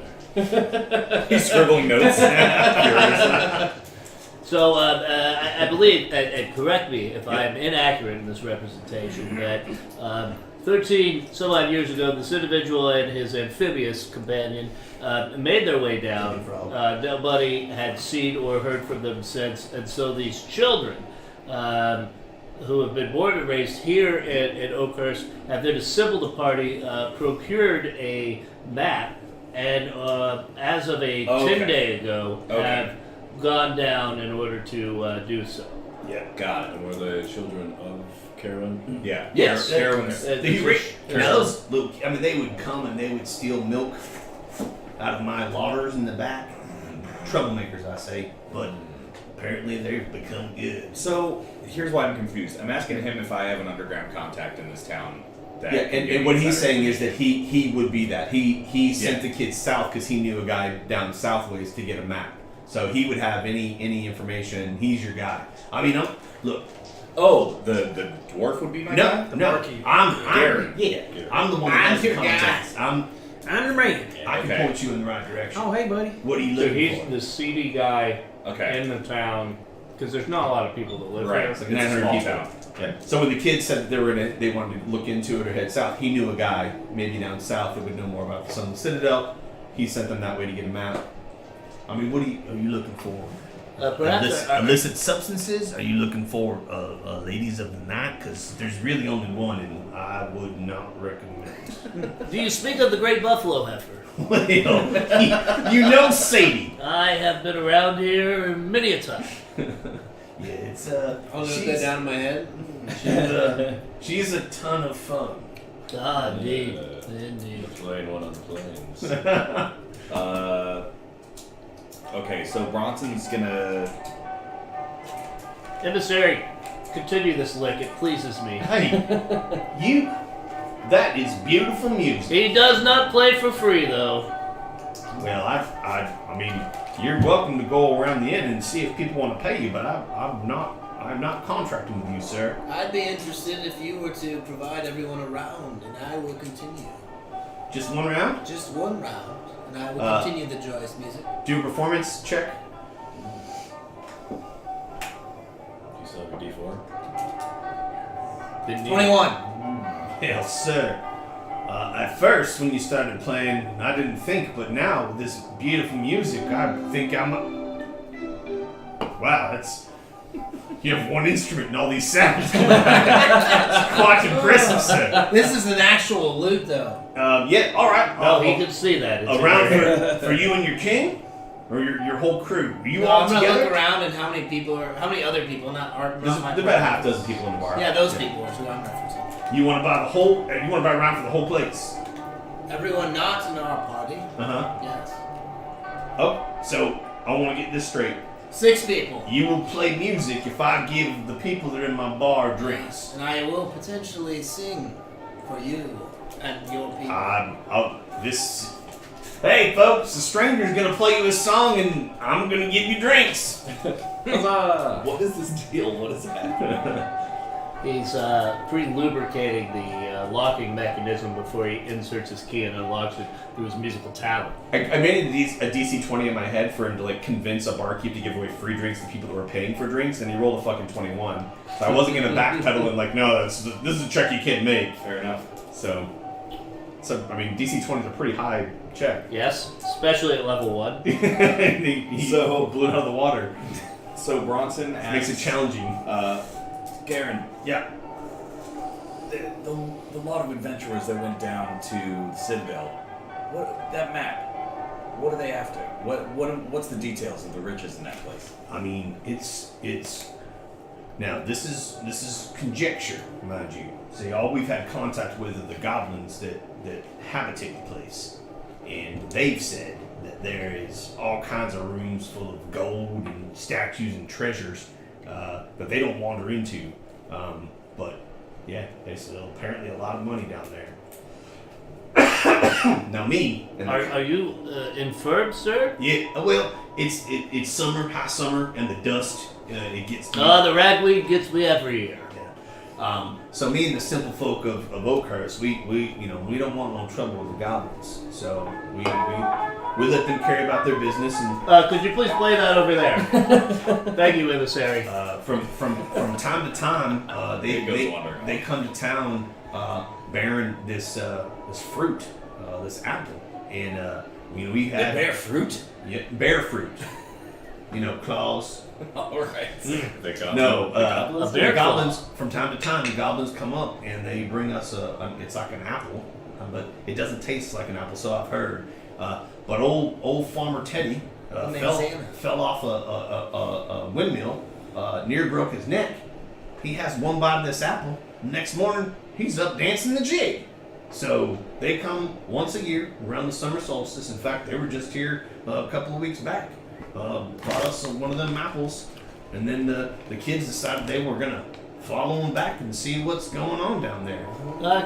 He's scribbling notes. So I believe, and correct me if I am inaccurate in this representation, that 13 some odd years ago, this individual and his amphibious companion made their way down. Nobody had seen or heard from them since, and so these children, who have been born and raised here in Oakhurst, have then assembled a party, procured a map, and as of a 10-day ago, have gone down in order to do so. Yeah, got it. And were the children of Karen? Yeah. Yes. Carowinds. Those little, they would come and they would steal milk out of my lauders in the back. Troublemakers, I say, but apparently they've become good. So here's why I'm confused. I'm asking him if I have an underground contact in this town. That And what he's saying is that he would be that. He sent the kids south because he knew a guy down southways to get a map. So he would have any information. He's your guy. Look. Oh, the dwarf would be my guy? No. I'm the one that has the contacts. I'm your man. I can point you in the right direction. Oh, hey, buddy. What are you So looking he's for? the seedy guy Okay. in the town, because there's not a lot of people that live Right. there. It's like 900 small people. town. Yeah. So when the kids said that they wanted to look into it or head south, he knew a guy maybe down south that would know more about the Sun Citadel. He sent them that way to get a map. What are you looking for? Perhaps Illicit substances? Are you looking for ladies of the night? Because there's really only one, and I would not recommend. do you speak of the great buffalo heifer? Well, you know Sadie. I have been around here many a time. Yeah, it's I'll note that down in my head. she's a ton of fun. Ah, indeed. Indeed. Playing one on the plains. Okay, so Bronson's gonna. Emissary, continue this lick. It pleases me. Hey, that is beautiful music. He does not play for free, though. Well, you're welcome to go around the inn and see if people want to pay you, but I'm not contracting with you, sir. I'd be interested if you were to provide everyone a round, and I will continue. Just one round? Just one round, and I will continue the joyous music. Do a performance check. Do you still have a D4? 21. Hell, sir. At first, when you started playing, I didn't think, but now with this beautiful music, I think wow, that's. You have one instrument and all these sounds. It's quite impressive, sir. This is an actual lute, though. Yeah, all right. Oh, he can see that. It's A round for you and your king? or your whole crew? Are you No, all I'm gonna together? look around and how many other people, not There's my about a half dozen people in the bar. Yeah, those people is who I'm referencing. You want to buy the whole? You want to buy around for the whole place? Everyone not in our party. Uh-huh. Yes. Oh, so I want to get this straight. 6 people. You will play music if I give the people that are in my bar drinks. And I will potentially sing for you and your people. Hey, folks, the stranger's gonna play you a song, and I'm gonna give you drinks. What is this deal? What is that? He's pre-lubricating the locking mechanism before he inserts his key and unlocks it through his musical talent. I made a DC 20 in my head for him to like convince a barkeep to give away free drinks to people that were paying for drinks, and he rolled a fucking 21. So I wasn't gonna backpedal and like, no, this is a check you can't make. Fair enough. So I mean, DC 20 is a pretty high check. Yes, especially at level 1. he So- blew it out of the water. So Bronson asks, Makes it challenging. Garen, Yeah. the lot of adventurers that went down to the Citadel, that map, what are they after? What's the details of the riches in that place? I mean, it's now this is conjecture, mind you. See, all we've had contact with are the goblins that habitate the place, and they've said that there is all kinds of rooms full of gold and statues and treasures that they don't wander into. But yeah, there's still apparently a lot of money down there. Now me, and Are you infirm, sir? yeah, well, it's summer, high summer, and the dust it gets. The ragweed gets me every year. So me and the simple folk of Oakhurst, we don't want no trouble with the goblins. So we let them carry about their business, and Could you please play that over there? Thank you, emissary. from time to time they come to town bearing this fruit, this apple, and we had They bear fruit? yeah, bear fruit. Claws. Alright. They got No, the goblins? a bear the goblins from time to time. The goblins come up and they bring us it's like an apple, but it doesn't taste like an apple. So I've heard. But old Farmer Teddy fell off a windmill, near broke his neck. He has one bite of this apple. Next morning, he's up dancing the jig. So they come once a year around the summer solstice. In fact, they were just here a couple of weeks back. Brought us one of them apples, and then the kids decided they were gonna follow them back and see what's going on down there.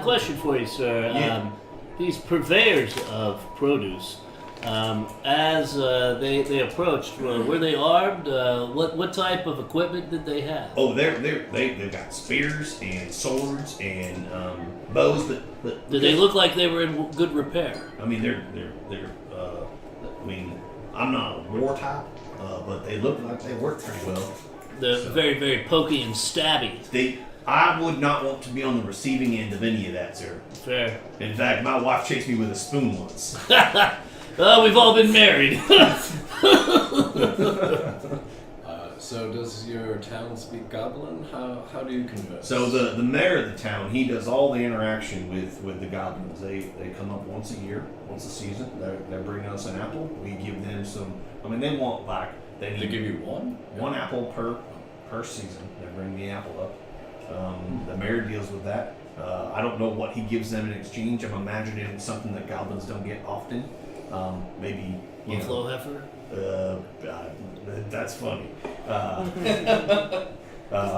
Question for you, sir. Yeah. These purveyors of produce, as they approached, were they armed? What type of equipment did they have? Oh, they've got spears and swords and bows, but Did they look like they were in good repair? I mean, they're I mean, I'm not a war type, but they look like they work pretty well. They're very, very pokey and stabby. I would not want to be on the receiving end of any of that, sir. Fair. In fact, my wife chased me with a spoon once. We've all been married. So does your town speak Goblin? How do you converse? So the mayor of the town, he does all the interaction with the goblins. They come up once a year, once a season. They're bringing us an apple. We give them some. I mean, they want they They give you one apple per season. They bring the apple up. The mayor deals with that. I don't know what he gives them in exchange. I'm imagining it's something that goblins don't get often. Maybe Buffalo heifer. That's funny. I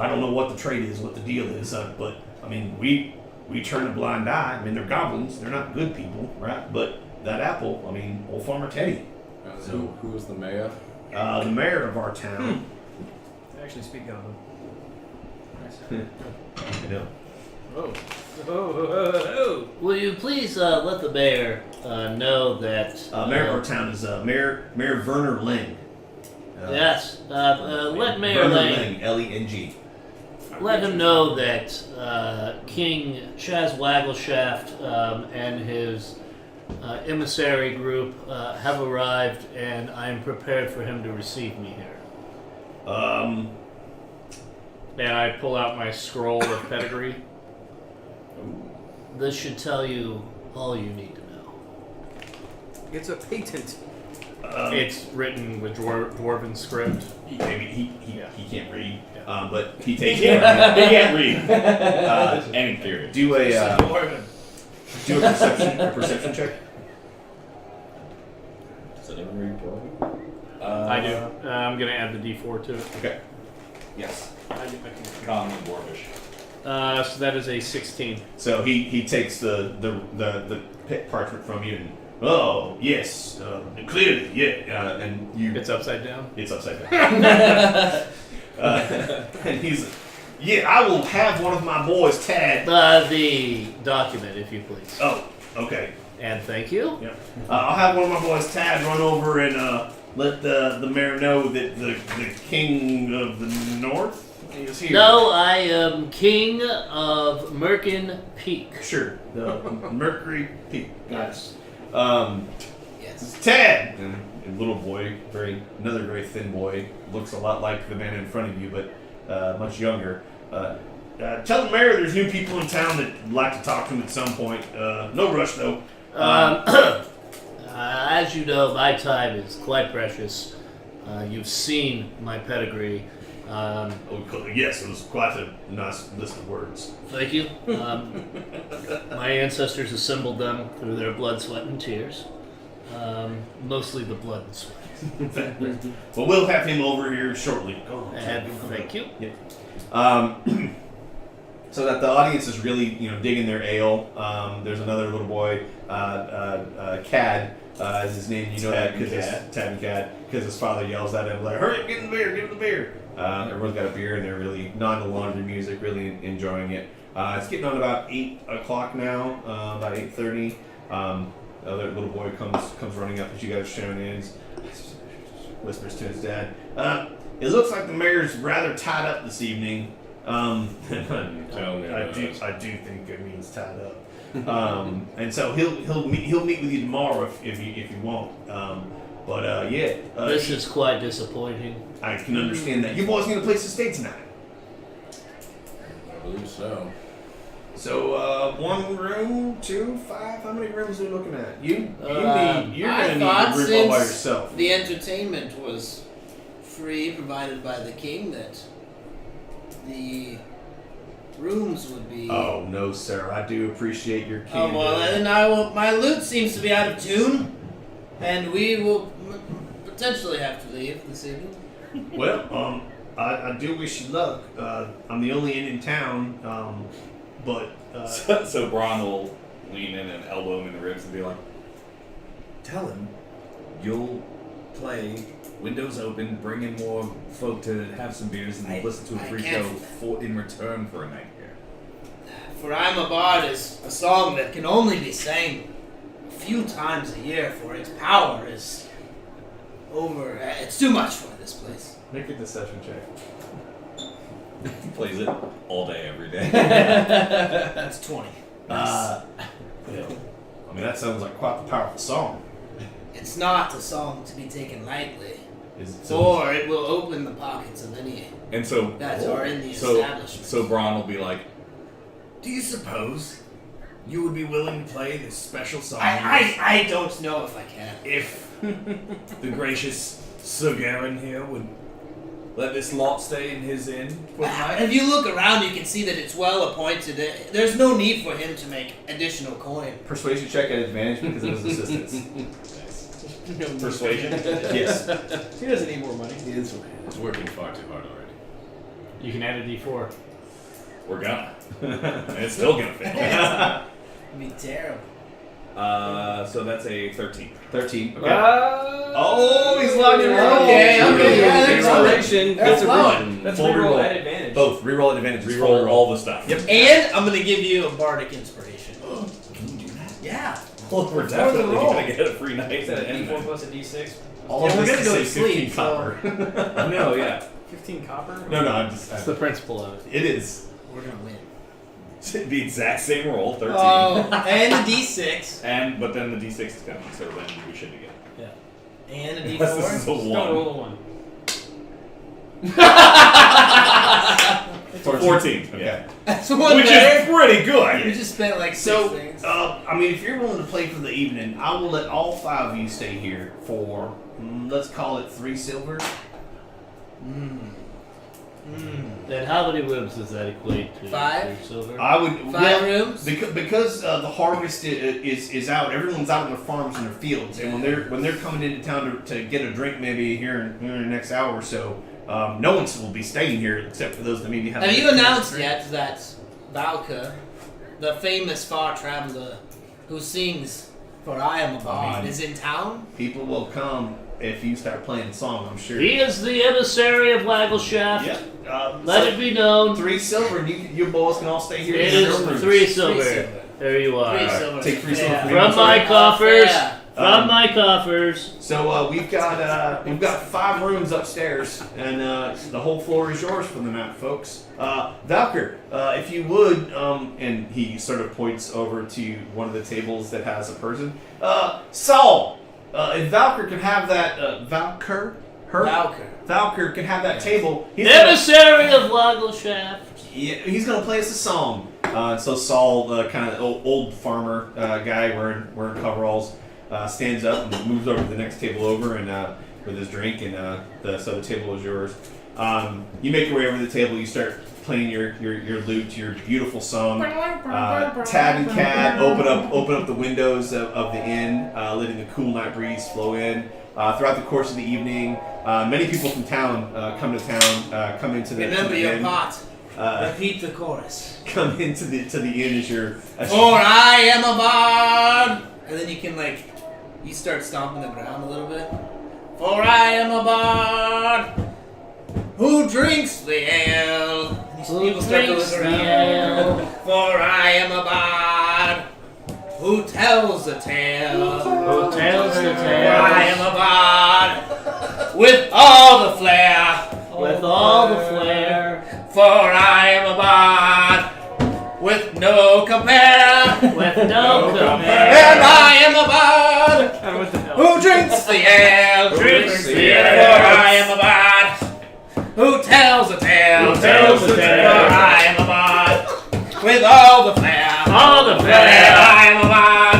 don't know what the trade is, what the deal is, but I mean, we turn a blind eye. I mean, they're goblins; they're not good people, right? But that apple, I mean, old Farmer Teddy. So who is the mayor? The mayor of our town. I actually speak Goblin. You know, Oh. Will you please let the mayor know that... mayor of our town is Mayor Werner Ling. yes, let Mayor Werner Lane... Leng. Let him know that King Chaz Waggleshaft and his emissary group have arrived, and I am prepared for him to receive me here. And I pull out my scroll of pedigree. This should tell you all you need to know. It's a patent. It's written with dwarven script. Maybe he can't read, Yeah. but he He takes can't read. Any period. Do a Do a perception check. Does anyone read dwarven? I do. I'm gonna add the D4 to it. Okay. Yes. I can. Common and dwarvish. So that is a 16. So he takes the parchment from you and yes, clearly, yeah, and you. It's upside down. It's upside down. And he's, I will have one of my boys tagged. The document, if you please. Oh, okay. And thank you. Yep. I'll have one of my boys tagged run over and let the mayor know that the king of the north is here. No, I am king of Merkin Peak. Sure. The Mercury Peak. Yes. Yes. Tad! And little boy, another very thin boy, looks a lot like the man in front of you, but much younger. Tell the mayor there's new people in town that like to talk to him at some point. No rush though. As you know, my time is quite precious. You've seen my pedigree. Yes, it was quite a nice list of words. Thank you. My ancestors assembled them through their blood, sweat, and tears. Mostly the blood and sweat. Well, we'll have him over here shortly. And thank you. So that the audience is really, digging their ale. There's another little boy, Cad, is his name. You know that because Tad and Cad, because his father yells at him like, "Hurry, get him the beer, get him the beer." Everyone's got a beer and they're really nodding to laundry music, really enjoying it. It's getting on about 8 o'clock now, about 8:30. The other little boy comes running up as you guys are showing in, whispers to his dad. It looks like the mayor's rather tied up this evening. I do think it means tied up. And so he'll meet with you tomorrow if you want. This is quite disappointing. I can understand that. You boys need a place to stay tonight. I believe so. So, 1 room, 2, 5. How many rooms are we looking at? You're I gonna need a thought room all by since yourself. the entertainment was free, provided by the king, that the rooms would be. Oh no, sir. I do appreciate your Oh candor. well, then I will. My lute seems to be out of tune, and we will potentially have to leave this evening. Well, I do wish you luck. I'm the only inn in town, but So Braun will lean in and elbow him in the ribs and be like, "Tell him you'll play, windows open, bring in more folk to have some beers and listen to a free show in return for a night here." For I'm a bard is a song that can only be sang a few times a year, for its power is over. It's too much for this place. Make a deception check. He plays it all day, every day. That's 20. I mean, that sounds like quite a powerful song. It's not a song to be taken lightly, Is it or it will open the pockets of any And so, that are in the establishment. so Braun will be like, "Do you suppose you would be willing to play this special song I don't know if I can. if the gracious Sir Garen here would let this lot stay in his inn for the night?" If you look around, you can see that it's well appointed. There's no need for him to make additional coin. Persuasion check at advantage because of his assistance. Persuasion? Yes. He doesn't need more money. He's working far too hard already. You can add a D4. We're gonna. And it's still gonna fail. It'd be terrible. So that's a 13. 13. Okay. oh, he's locked in. Okay, yeah, that's Inspiration. That's a flowing. That's Full reroll reroll. at advantage. Both. Reroll at advantage. Reroll all the stuff. Yep. And I'm gonna give you a bardic inspiration. Can you do that? Yeah. Well, we're the definitely roll. gonna get a free night Is that at a the end. D4 plus a D6? All Yeah, of we're this gonna go to to say sleep, 15 so- copper. No, yeah. 15 copper? No, I'm just. That's the principle of it. It is. We're gonna win. The exact same roll, 13. Oh, and a D6. But then the D6 is coming, so then we should be good. And a Unless this is D4. a Just don't 1. roll a 1. 14. Okay. Yeah. That's one Which better. is pretty good. We just spent like 6 So, things. I mean, if you're willing to play for the evening, I will let all 5 of you stay here for, let's call it 3 silver. Then how many rooms does that equate to? 5? 3 silver? I would 5 rooms? because the harvest is out. Everyone's out on their farms and their fields, and when they're coming into town to get a drink, maybe here in the next hour or so, no one will be staying here except for those that maybe have. Have you announced yet that Valka, the famous far traveler who sings "For I Am a Bard," is in town? People will come if you start playing the song. I'm sure. He is the emissary of Waggleshaft. Yeah. Let it be known. 3 silver, and you boys can all stay here. It in your is rooms. 3 silver. 3 silver. There you are. 3 silver. Take 3 silver. Yeah. for From inventory. my coffers. Yeah. From my coffers. So we've got 5 rooms upstairs, and the whole floor is yours for the night, folks. Valkyr, if you would, and he sort of points over to one of the tables that has a person. Saul, if Valkyr can have that, Valkyr can have that table. Emissary of Waggleshaft. Yeah, he's gonna play us a song. So Saul, the kind of old farmer guy wearing coveralls, stands up and moves over to the next table over and with his drink, and the table is yours. You make your way over to the table. You start playing your lute, your beautiful song. Tad and Cad open up the windows of the inn, letting the cool night breeze flow in. Throughout the course of the evening, many people from town come to town, come into the Remember to the your inn. pot. Repeat the chorus. Come into the inn as your. For I am a bard, and then you can you start stomping the ground a little bit. For I am a bard who drinks the ale. And people start to look around. For I am a bard who tells the tale. Who tells the For tale. I am a bard with all the flair. With all the flair. For I am a bard with no compare. With no And compare. I am a bard who drinks the ale. Drinks the For ale. I am a bard who tells the tale. Who tells the tale. For I am a bard with all the flair. All the And flair. I am a bard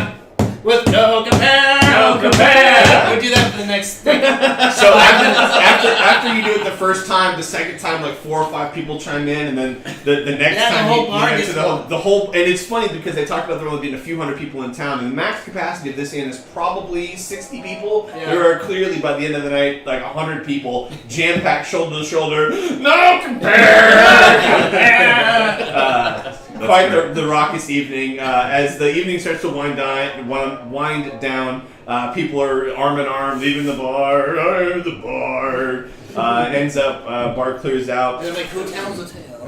with no compare. No compare. We'll do that for the next thing. So after you do it the first time, the second time, like 4 or 5 people chime in, and then the next Yeah, the time whole you bar get gets to going. the whole. And it's funny because they talked about there only being a few hundred people in town, and the max capacity of this inn is probably 60 people. Yeah. There are clearly by the end of the night like 100 people, jam packed shoulder to shoulder. No compare. Quite the raucous evening. As the evening starts to wind down, people are arm in arm leaving the bar. The bar ends up. Bar clears out. They're like, who tells the tale?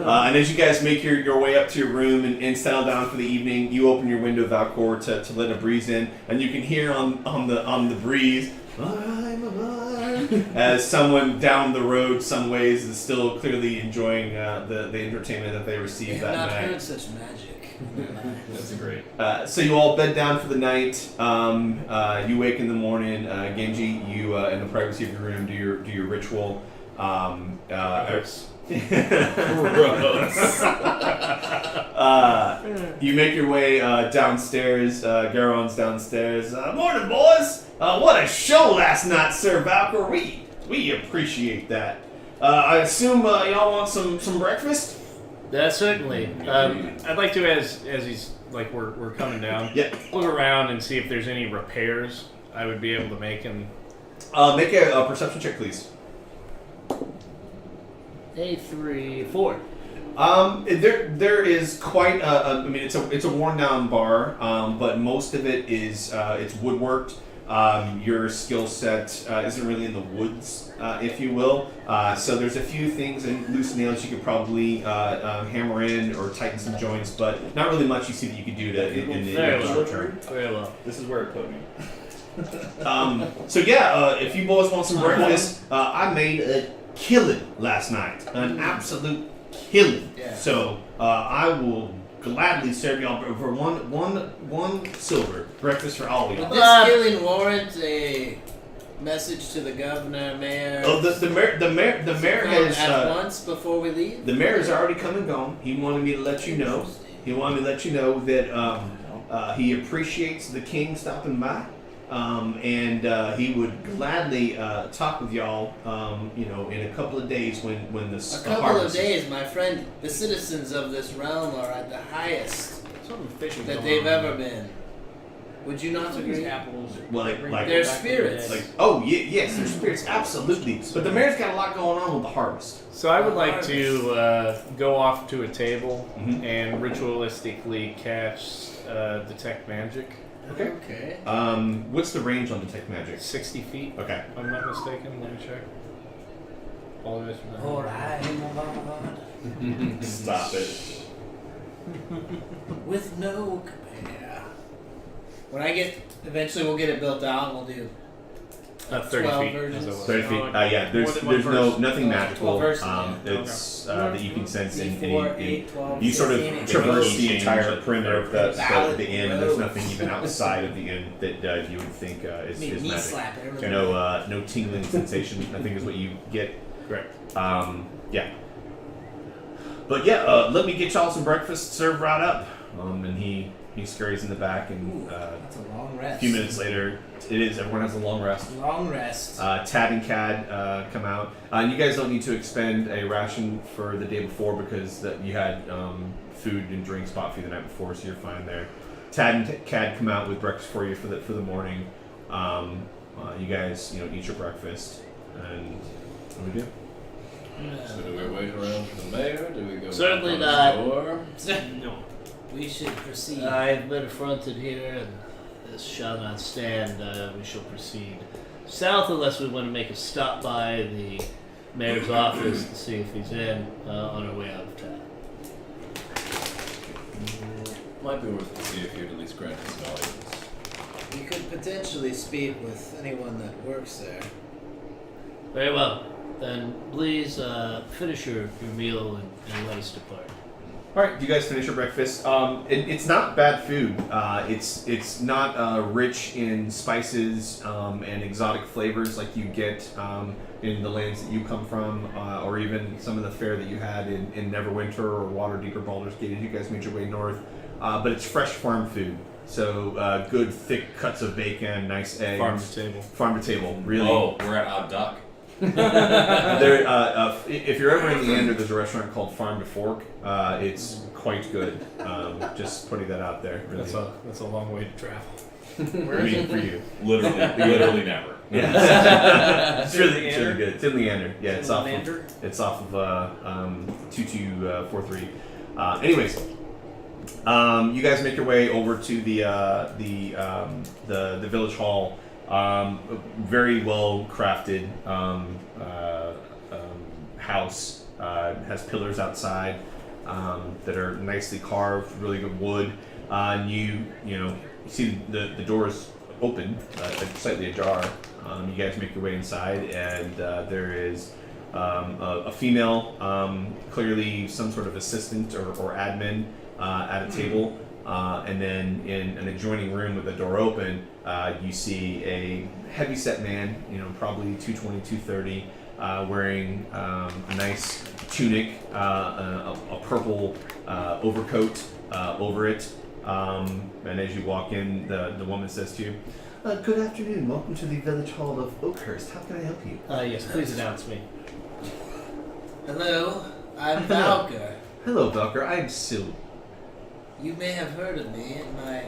And as you guys make your way up to your room and settle down for the evening, you open your window, Valcor, to let a breeze in, and you can hear on the breeze, I'm a bard, as someone down the road some ways is still clearly enjoying the entertainment that they received I have that not night. heard such magic. That's great. So you all bed down for the night. You wake in the morning. Genji, you in the privacy of your room do your ritual. You make your way downstairs. Garon's downstairs. Morning, boys. What a show last night, Sir Valkyr. We appreciate that. I assume y'all want some breakfast. Certainly. I'd like to, as he's like we're coming down, Yeah. look around and see if there's any repairs I would be able to make. And Make a perception check, please. A 3, 4. There is quite I mean, it's a worn down bar, but most of it is it's woodworked. Your skill set isn't really in the woods, if you will. So there's a few things and loose nails you could probably hammer in or tighten some joints, but not really much you see that you could do in Very the well. short term. Very well. This is where it put me. So yeah, if you boys want some breakfast, I made a killing last night, an absolute killing. Yeah. So I will gladly serve y'all for one silver breakfast for all of you. Would this killing warrant a message to the governor, mayor. Oh, the mayor has at once before we leave. the mayor has already come and gone. He wanted me to let you know. He wanted me to let you know that he appreciates the king stopping by, and he would gladly talk with y'all. In a couple of days when the A couple of days, my friend. The citizens of this realm are at the highest Something fishy that going they've on. ever been. Would you not These agree? apples. Well, like They're back in the spirits. day. Like, oh yes, there's spirits, absolutely. But the mayor's got a lot going on with the harvest. So I would like to go off to a table Mhm. and ritualistically cast detect magic. Okay. Okay. What's the range on detect magic? 60 feet, Okay. if I'm not mistaken. Let me check. All of this from All right, Stop it. with no compare. When I get, eventually we'll get it built out and we'll do 30 12 feet. versions. as it was. 30 feet. Yeah. More than one There's verse. nothing magical. 12 verses, It's that you can sense in D4, any. 8, 12, You sort of 16, traverse 18. the entire perimeter of the inn, and there's Roads. nothing even outside of the inn that you would think is Me magic. slap everybody. No tingling sensation, I think is what you get. Correct. Yeah. But yeah, let me get y'all some breakfast served right up. And he scurries in the back, and Ooh, that's a long a rest. few minutes later, it is. Everyone has a long rest. Long rest. Tad and Cad come out. And you guys don't need to expend a ration for the day before because you had food and drinks bought for you the night before, so you're fine there. Tad and Cad come out with breakfast for you for the morning. You guys, eat your breakfast, and what do we do? So do we wait around for the mayor? Do we go Certainly knock on not. his door? No. We should proceed. I've been affronted here, and this shall not stand. We shall proceed south unless we want to make a stop by the mayor's office to see if he's in on our way out of town. Might be worth to see if you'd at least grant his audience. We could potentially speak with anyone that works there. Very well. Then please finish your meal and let us depart. All right, you guys finish your breakfast. It's not bad food. It's not rich in spices and exotic flavors like you get in the lands that you come from, or even some of the fare that you had in Neverwinter or Waterdeep or Baldur's Gate as you guys made your way north. But it's fresh farm food. So good thick cuts of bacon, nice eggs. Farm to table. Farm to table, really. Oh, we're at Odd Duck. If you're ever in Leander, there's a restaurant called Farm to Fork. It's quite good. Just putting that out there. Really. That's a long way to travel. Where is it? For you. Literally never. Yeah. it's really Leander? good. It's in Leander. Yeah, it's off Leander? of 2243. Anyways, you guys make your way over to the village hall. Very well crafted house. Has pillars outside that are nicely carved, really good wood. And you see the doors open, slightly ajar. You guys make your way inside, and there is a female, clearly some sort of assistant or admin at a table. And then in an adjoining room with the door open, you see a heavyset man, probably 220, 230, wearing a nice tunic, a purple overcoat over it. And as you walk in, the woman says to you, "Good afternoon. Welcome to the Village Hall of Oakhurst. How can I help you?" Yes, please announce me. Hello, I'm Hello. Valker. Hello, Velker. I am Sil. You may have heard of me in my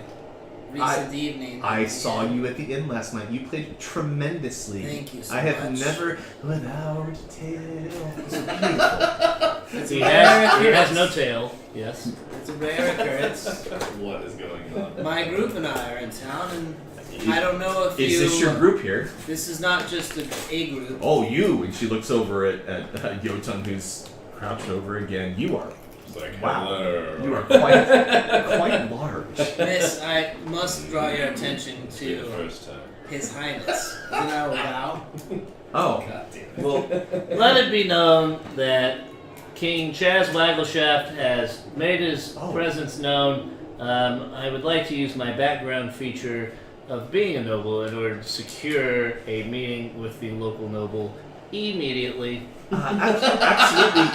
recent evening. I saw you at the inn last night. You played tremendously. Thank you so I have much. never, without tail. It's beautiful. It's He a rare has occurrence. no tail. Yes. It's a rare occurrence. What is going on? My group and I are in town, and I don't know if Is you. this your group here? This is not just a group. Oh, you. And she looks over at Yotun, who's crouched over again. You are. It's like, Wow. hello. You are quite large. Miss, I must draw your attention It's the to first time. His Highness. You know, Val. Oh. God damn it. Well, Let it be known that King Chaz Waggleshaft has made his Oh. presence known. I would like to use my background feature of being a noble in order to secure a meeting with the local noble immediately. Absolutely.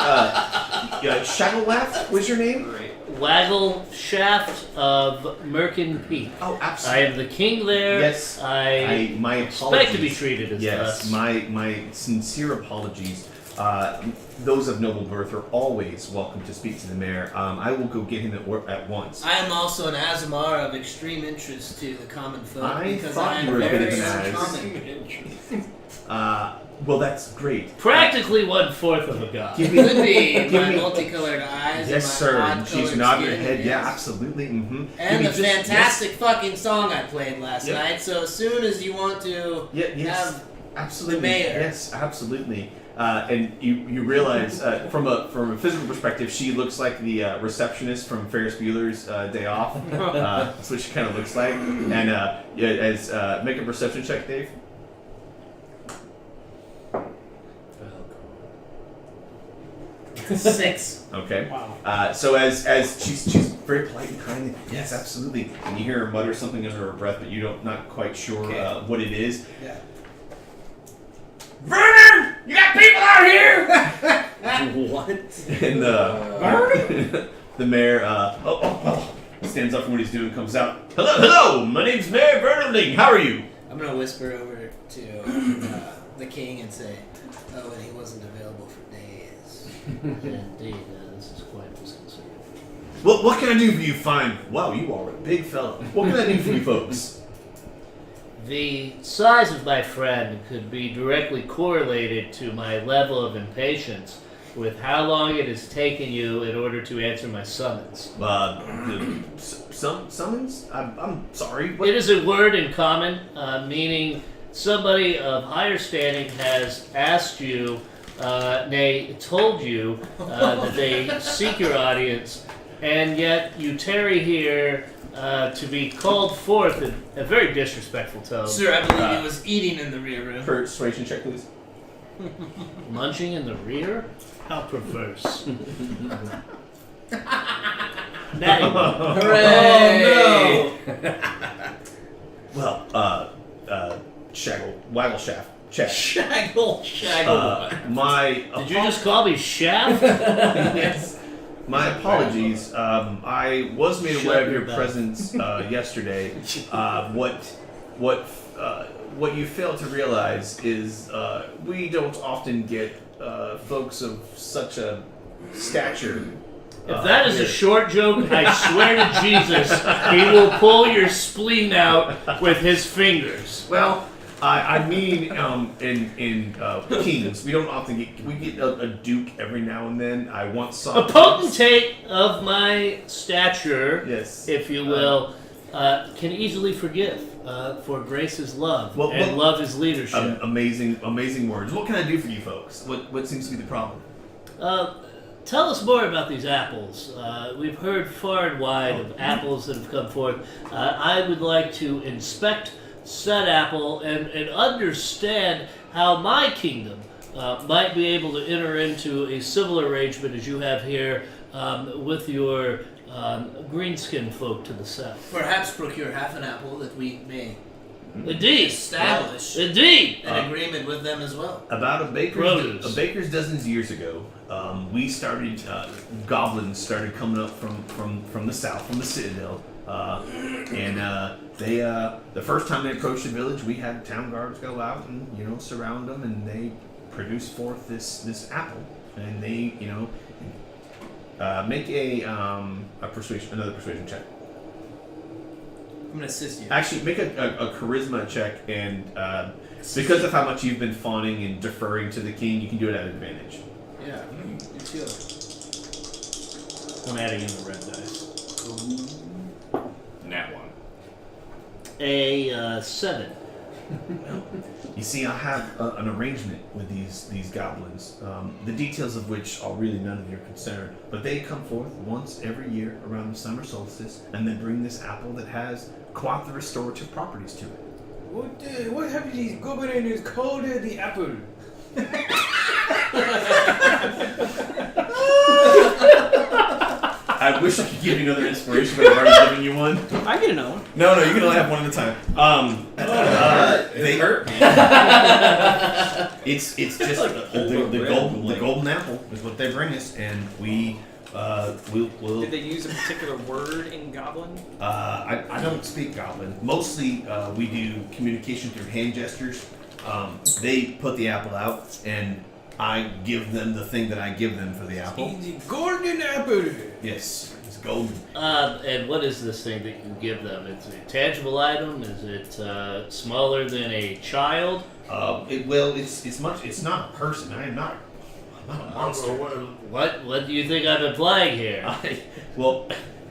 Shadowlaugh was your name? Waggle Shaft of Merkin Peak. Oh, I absolutely. am the king there. Yes. My expect to be apologies. treated as Yes, such. my sincere apologies. Those of noble birth are always welcome to speak to the mayor. I will go get him at once. I am also an Azamar of extreme interest to the common folk I because thought I you am were a bit very of an uncommon. Well, that's great. Practically 1/4 of a god. Give me, Could be give my me- multicolored eyes Yes, and sir. my And she's odd-colored nodding her skin, head. Yeah, yes. absolutely. Mm-hmm. And the fantastic fucking song I played last Yep. night. So as soon as you want to Yes, have absolutely. the mayor. Yes, absolutely. And you realize from a physical perspective, she looks like the receptionist from Ferris Bueller's Day Off. That's what she kind of looks like. And make a perception check, Dave. six. Okay. Wow. So as she's very polite and kind. Yes, absolutely. And you hear her mutter something under her breath, but not quite sure Okay. what it is. Yeah. Vernon, you got people out here. What? And the mayor stands up from what he's doing, comes out. Hello, my name's Mayor Vernon. How are you? I'm gonna whisper over to the king and say, "Oh, and he wasn't available for days." Indeed, this is quite disconcerting. What can I do for you, fine? Wow, you are a big fella. What can I do for you folks? The size of my friend could be directly correlated to my level of impatience with how long it has taken you in order to answer my summons. Summons? I'm sorry. What? It is a word in common, meaning somebody of higher standing has asked you, nay, told you that they seek your audience, and yet you tarry here to be called forth in a very disrespectful tone. Sir, I believe he was eating in the rear room. Persuasion check, please. Munching in the rear? How perverse. Natty one. Hooray! Well, waggle shaft, check. Shaggle. My Did you just call me Shaft? Yes. My apologies. I was made aware of your Shut your presence yesterday. What you fail to realize is we don't often get folks of such a stature. If that is a here. short joke, I swear to Jesus, he will pull your spleen out with his fingers. Well, I mean, in kings, we don't often get a duke every now and then. I once saw A potentate of my stature, Yes. if you will, can easily forgive, for grace is love, Well, and love is leadership. Amazing words. What can I do for you folks? What seems to be the problem? Tell us more about these apples. We've heard far and wide of apples that have come forth. I would like to inspect said apple and understand how my kingdom might be able to enter into a civil arrangement as you have here with your green-skinned folk to the south. Perhaps procure half an apple that we may Indeed. establish Indeed. an agreement with them as well. About a Produce. baker's dozens years ago, we started. Goblins started coming up from the south, from the Citadel, and they the first time they approached the village, we had town guards go out and surround them, and they produced forth this apple, and they make another persuasion check. I'm gonna assist you. Actually, make a charisma check, and because of how much you've been fawning and deferring to the king, you can do it at advantage. Yeah. You too. I'm adding in the red dice. Nat one. A 7. You see, I have an arrangement with these goblins, the details of which are really none of your concern. But they come forth once every year around the summer solstice, and then bring this apple that has quite the restorative properties to it. What have these goblins called the apple? I wish I could give you another inspiration, but I've already given you one. I get another one. No, you can only have one at a time. It hurt me. It's just the golden apple is what they bring us, and we'll. Did they use a particular word in Goblin? I don't speak Goblin. Mostly, we do communication through hand gestures. They put the apple out, and I give them the thing that I give them for the apple. The golden apple. Yes, it's golden. And what is this thing that you give them? It's a tangible item? Is it smaller than a child? It's not a person. I'm not a monster. What do you think I'm implying here?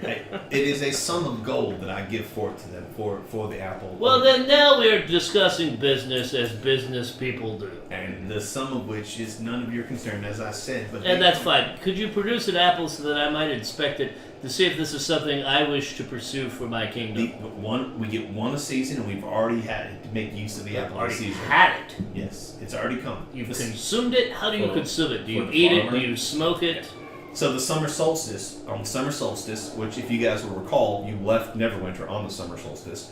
It is a sum of gold that I give forth to them for the apple. Well, then now we're discussing business as business people do. And the sum of which is none of your concern, as I said. And that's fine. Could you produce an apple so that I might inspect it to see if this is something I wish to pursue for my kingdom? We get one a season, and we've already had it to make use of the apple Already a season. had it. Yes, it's already come. You've consumed it? How do you For- consume it? Do you for the eat it? farmer? Do you smoke it? So the summer solstice, on the summer solstice, which if you guys will recall, you left Neverwinter on the summer solstice.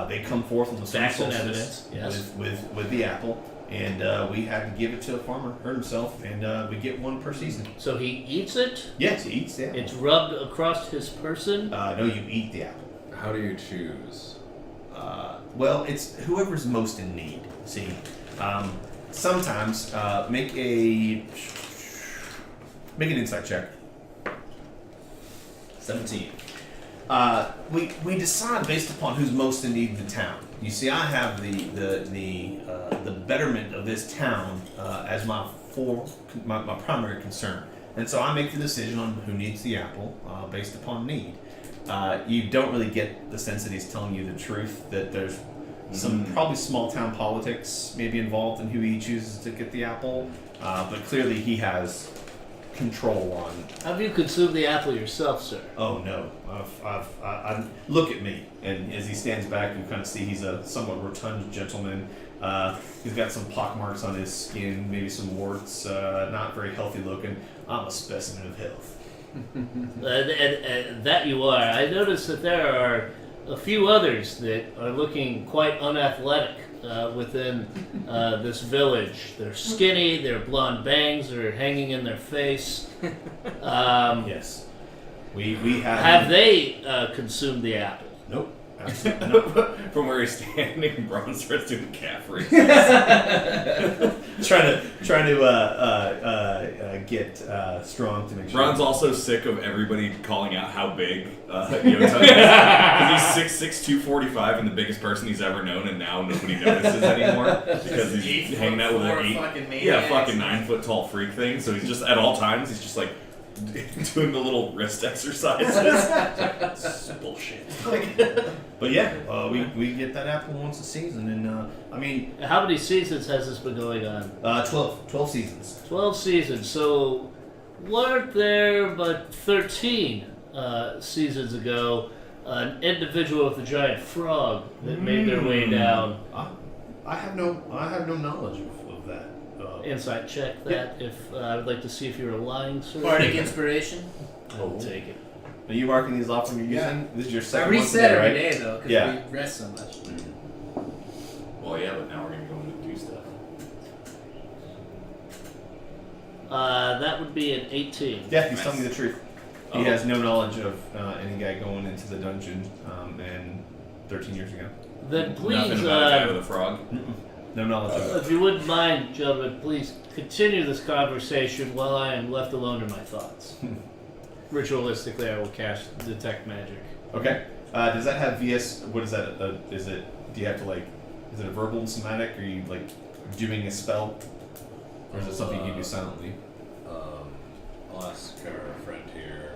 They come forth on the summer Facts and solstice evidence, yes. with the apple, and we had to give it to a farmer, hurt himself, and we get one per season. So he eats it? Yes, he eats the apple. It's rubbed across his person? No, you eat the apple. How do you choose? Well, it's whoever's most in need. See, sometimes make an insight check. 17. We decide based upon who's most in need in the town. You see, I have the betterment of this town as my primary concern, and so I make the decision on who needs the apple based upon need. You don't really get the sense that he's telling you the truth, that there's some probably small town politics maybe involved in who he chooses to get the apple, but clearly he has control on. Have you consumed the apple yourself, sir? Oh no, I look at me, and as he stands back, you kind of see he's a somewhat rotund gentleman. He's got some pockmarks on his skin, maybe some warts, not very healthy looking. I'm a specimen of health. And that you are. I notice that there are a few others that are looking quite unathletic within this village. They're skinny, their blonde bangs are hanging in their face. Yes, we have. Have they consumed the apple? Nope, absolutely not. From where he's standing, Braun starts doing calf raises. trying to get strong to make sure. Braun's also sick of everybody calling out how big, because he's 6'6", 245, and the biggest person he's ever known, and now nobody notices anymore because he's hanging out with an fucking 9 foot tall freak thing. So he's just at all times he's just like doing the little wrist exercises. It's bullshit. But yeah, we get that apple once a season, and I mean, How many seasons has this been going on? 12 seasons. 12 seasons. So weren't there but 13 seasons ago an individual with a giant frog that made their way down? I have no knowledge of that. Insight check that. If I would like to see if you're lying, sir. Bardic inspiration. I'll take it. Are you marking these off when you're using? This is your I second one reset today, every right? day though, because Yeah. we rest so much. Well, yeah, but now we're gonna go into do stuff. That would be an 18. Yeah, he's telling me the truth. He Oh. has no knowledge of any guy going into the dungeon and 13 years ago. Then Nothing please, about a guy with a frog. No knowledge of it. if you wouldn't mind, gentlemen, please continue this conversation while I am left alone to my thoughts. Ritualistically, I will cast Detect Magic. Okay. Does that have VS? What is that? Is it? Do you have to is it a verbal and somatic? Or are you doing a spell? Or is it something you can do silently? I'll ask our friend here.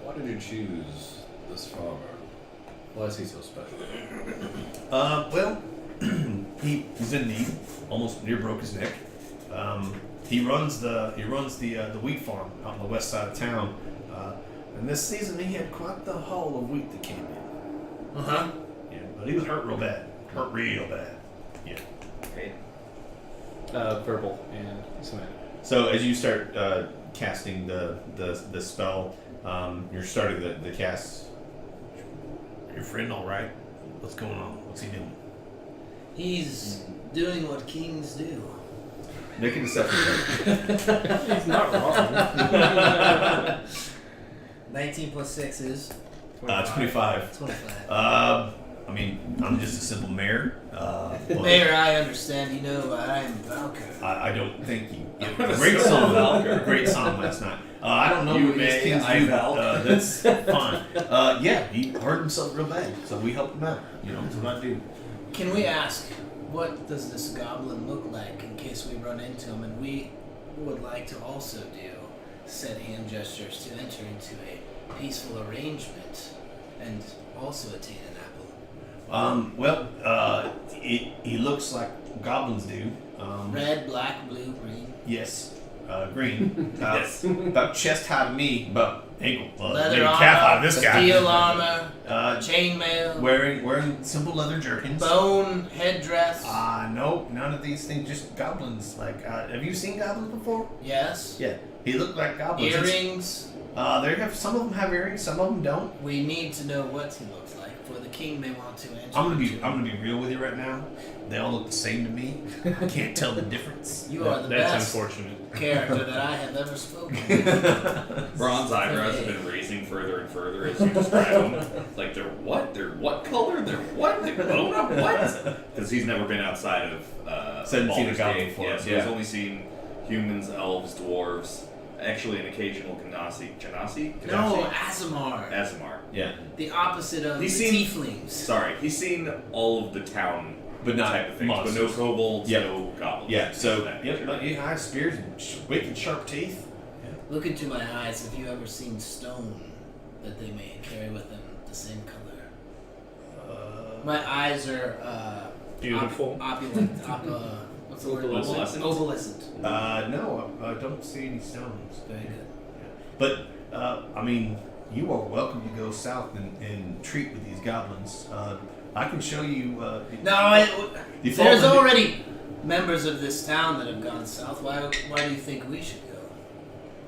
Why did you choose this farmer? Why is he so special? Well, he's in need. Almost near broke his neck. He runs the wheat farm out on the west side of town. And this season he had quite the haul of wheat that came in. Yeah, but he was hurt real bad. Hurt real bad. Yeah. Okay. Verbal and Semantic. So as you start casting the spell. You're starting the cast. Your friend, all right? What's going on? What's he doing? He's doing what kings do. Make a deception check. He's not wrong. 19 plus 6 is 25. 25. I mean, I'm just a simple mayor. Well, Mayor, I understand. You know, I'm Valkyr. I don't think you. Great song, great song last night. I don't know You what these may, kings I do. Valk. That's fine. Yeah, he hurt himself real bad, so we helped him out. You know, that's what I do. Can we ask, what does this goblin look like in case we run into him? And we would like to also do said hand gestures to enter into a peaceful arrangement and also attain an apple. Well, he looks like goblins do. Red, black, blue, green. Yes, green. Yes. About chest high to me, about ankle. Leather maybe calf high to armor, this guy. steel armor, Uh, chainmail, wearing simple leather jerkins. bone headdress. No, none of these things. Just goblins. Like, have you seen goblins before? Yes. Yeah, he looked like goblins. Earrings. They have some of them have earrings, some of them don't. We need to know what he looks like, for the king may want to enter. I'm gonna be real with you right now. They all look the same to me. I can't tell the difference. You are the That's best unfortunate. character that I have ever spoken. Bron's eyebrows have been raising further and further as you describe them. Like, they're what? They're what color? They're what? They're blown up? What? Because he's never been outside of So hadn't seen a Baldur's goblin Gate. before, Yeah, so yeah. he's only seen humans, elves, dwarves, actually an occasional Genasi? No, Azamar. Azamar. Yeah, The opposite of He's the seen- tieflings. Sorry, he's seen all of the town but not type of things, monsters. but no kobolds, Yep. no goblins. Yeah, so That yep, nature. but he has spears and wicked sharp teeth. Look into my eyes. Have you ever seen stone that they may carry with them the same color? My eyes are Beautiful. opulent. What's the word? Opalescent? Opalescent. No, I don't see any stones. Very good. But I mean, you are welcome to go south and treat with these goblins. I can show you. No, the there's fallen- already members of this town that have gone south. Why do you think we should go?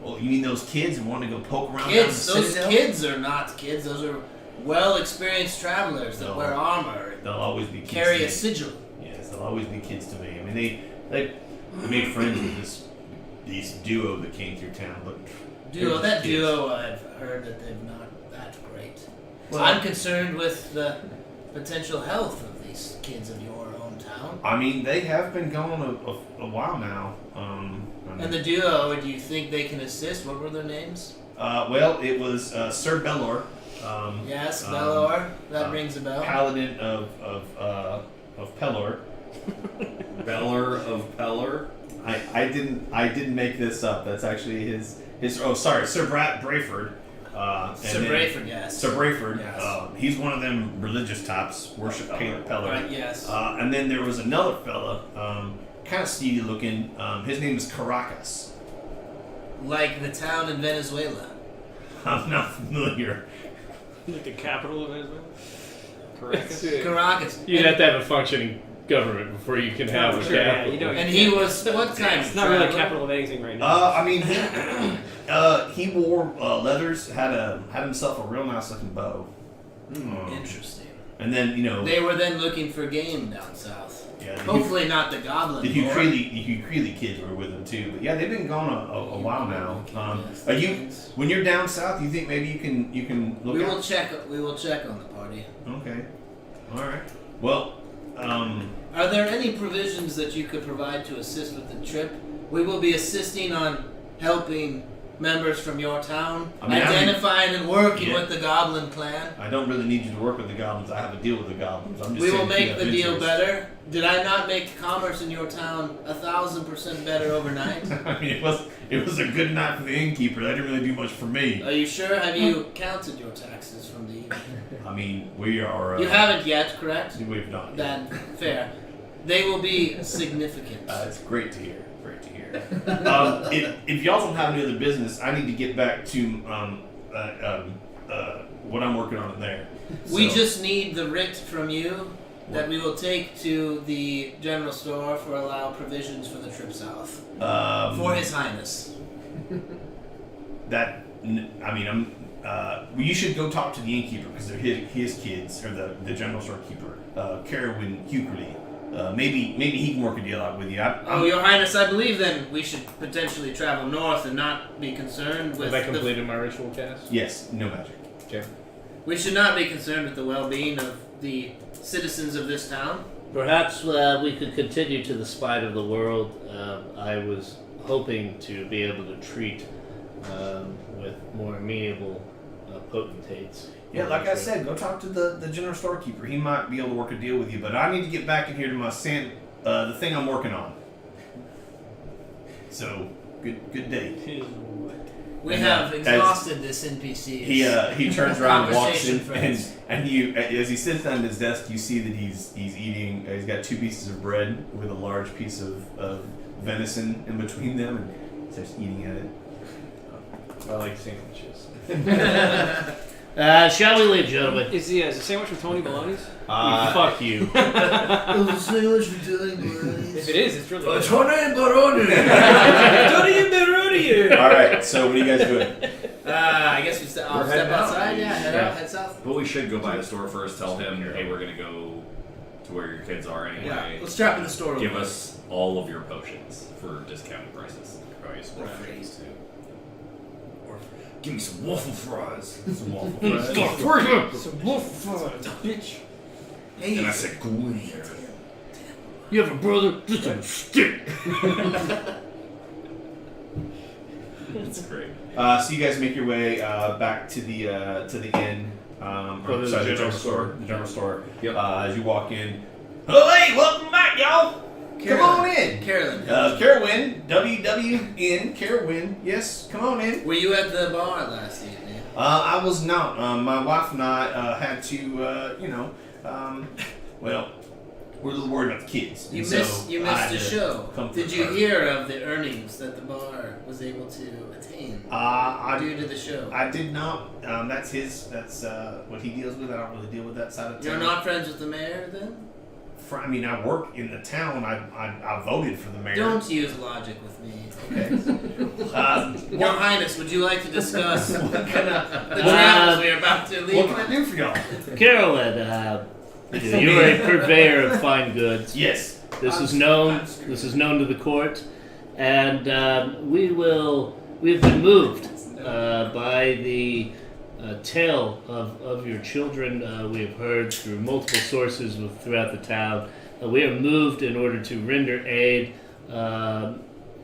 Well, you mean those kids who want to go poke around? Kids, down the those citadel? kids are not kids. Those are well-experienced travelers that No. wear armor They'll always be and kids. carry to a me. sigil. Yes, they'll always be kids to me. I mean, they made friends with this duo that came through town, but Duo, they're that just kids. duo, I've heard that they're not that great. Well- I'm concerned with the potential health of these kids of your own town. I mean, they have been going a while now. And the duo, do you think they can assist? What were their names? Well, it was Sir Belor. Yes, Belor. That uh, rings a bell. Paladin of Pelor. Beller of Peller. I didn't make this up. That's actually his. Oh, sorry, Sir Brayford. Sir Brayford, yes. Sir Brayford. Yes. He's one of them religious tops. Worship Pelor. Right, yes. And then there was another fella, kind of steely looking. His name is Caracas. Like the town in Venezuela. I'm not familiar. Like the capital of Venezuela? Caracas? Caracas. You'd have to have a functioning government before you can have a Sure, yeah, capital. you don't- And he was what kind of It's not really a traveler? capital of anything right now. I mean, he wore leathers. Had himself a real nice looking bow. Interesting. And then They were then looking for game down south. yeah, Hopefully not the goblin. the lord. Hukreely kids were with him too. But yeah, they've been gone a while now. Are you when you're down south? You think maybe you can look We out? will check. We will check on the party. Okay. All right. Well, Are there any provisions that you could provide to assist with the trip? We will be assisting on helping members from your town, I mean, identifying and working Yeah. with the goblin clan. I don't really need you to work with the goblins. I have a deal with the goblins. I'm just We will saying if you make have the deal interest. better. Did I not make commerce in your town 1,000% better overnight? I mean, it was a good night for the innkeeper. That didn't really do much for me. Are you sure? Have you counted your taxes from the? I mean, we are. You haven't yet, correct? We've not. Then fair. They will be significant. It's great to hear. Great to hear. If y'all don't have any other business, I need to get back to what I'm working on in there. We So- just need the writ from you that we will take to the general store for allow provisions for the trip south. For His Highness. you should go talk to the innkeeper because they're his kids, or the general store keeper, Carowin Hughley. Maybe he can work a deal out with you. Your Highness, I believe then we should potentially travel north and not be concerned with. Have I completed my ritual cast? Yes, no magic. Okay. We should not be concerned with the well-being of the citizens of this town. Perhaps we could continue to the spite of the world. I was hoping to be able to treat with more amenable potentates. Yeah, like I said, go talk to the general storekeeper. He might be able to work a deal with you. But I need to get back in here to my the thing I'm working on. So, good day. We And, have exhausted this NPC. He turns around and walks in, Conversation and you, as he sits down at his desk, you see that he's eating. He's got 2 pieces of bread with a large piece of venison in between them, and starts eating at it. I like sandwiches. Shall we leave, gentlemen? Is the sandwich with Tony Baloney's? Fuck you. If it is, it's really good. Tony Baroni! Tony Baloney! All right, so what are you guys doing? I guess I'll We're step heading out. outside. Yeah, head south. But we should go by the store first. Tell him, hey, we're gonna go to where your kids are anyway. Yeah, let's drop in the store. Give us all of your potions for discounted prices. Christ, Or what free. happens to- Give me some waffle fries. Some waffle Some wolf bitch. Hey, And I said, go in here. You have a brother? Just a stick. That's great. So you guys make your way back to the inn. the general store. The general store. Yep. As you walk in, oh hey, welcome back, y'all. Come on in. Carolyn. Carowin, WWN, Carowin. Yes, come on in. Were you at the bar last evening? I was not. My wife and I had to, well, we're a little worried about the kids. You and missed so you I missed had the to show. come Did for you her. hear of the earnings that the bar was able to attain due to the show? I did not. That's what he deals with. I don't really deal with that side of town. You're not friends with the mayor then? I mean, I work in the town. I voted for the mayor. Don't use logic with me. Okay. Your Highness, would you like to discuss the What travels we are about to leave? what can I do for y'all? Carolyn, you are a purveyor of fine goods. Yes. This is known. This is known to the court, and we have been moved by the tale of your children. We have heard through multiple sources throughout the town. We are moved in order to render aid,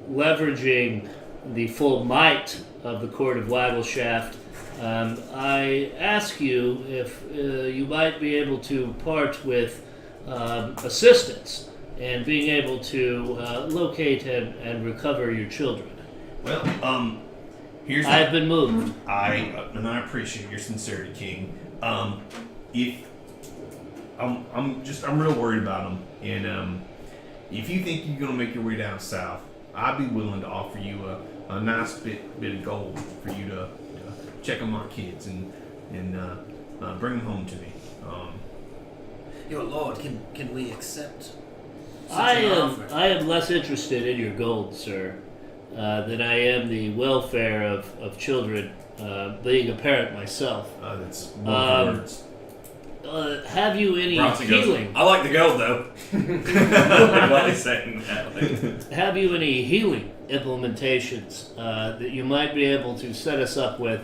leveraging the full might of the court of Waggleshaft. I ask you if you might be able to part with assistance and being able to locate and recover your children. Well, here's. I have been moved. And I appreciate your sincerity, King. If I'm real worried about them, and if you think you're gonna make your way down south, I'd be willing to offer you a nice bit of gold for you to check on my kids and bring them home to me. Your lord, can we accept such I an am offer? less interested in your gold, sir, than I am the welfare of children. Being a parent myself, That's wonderful words. have you any Bronson goes, healing? I like the gold though. Why are they saying that? Have you any healing implementations that you might be able to set us up with?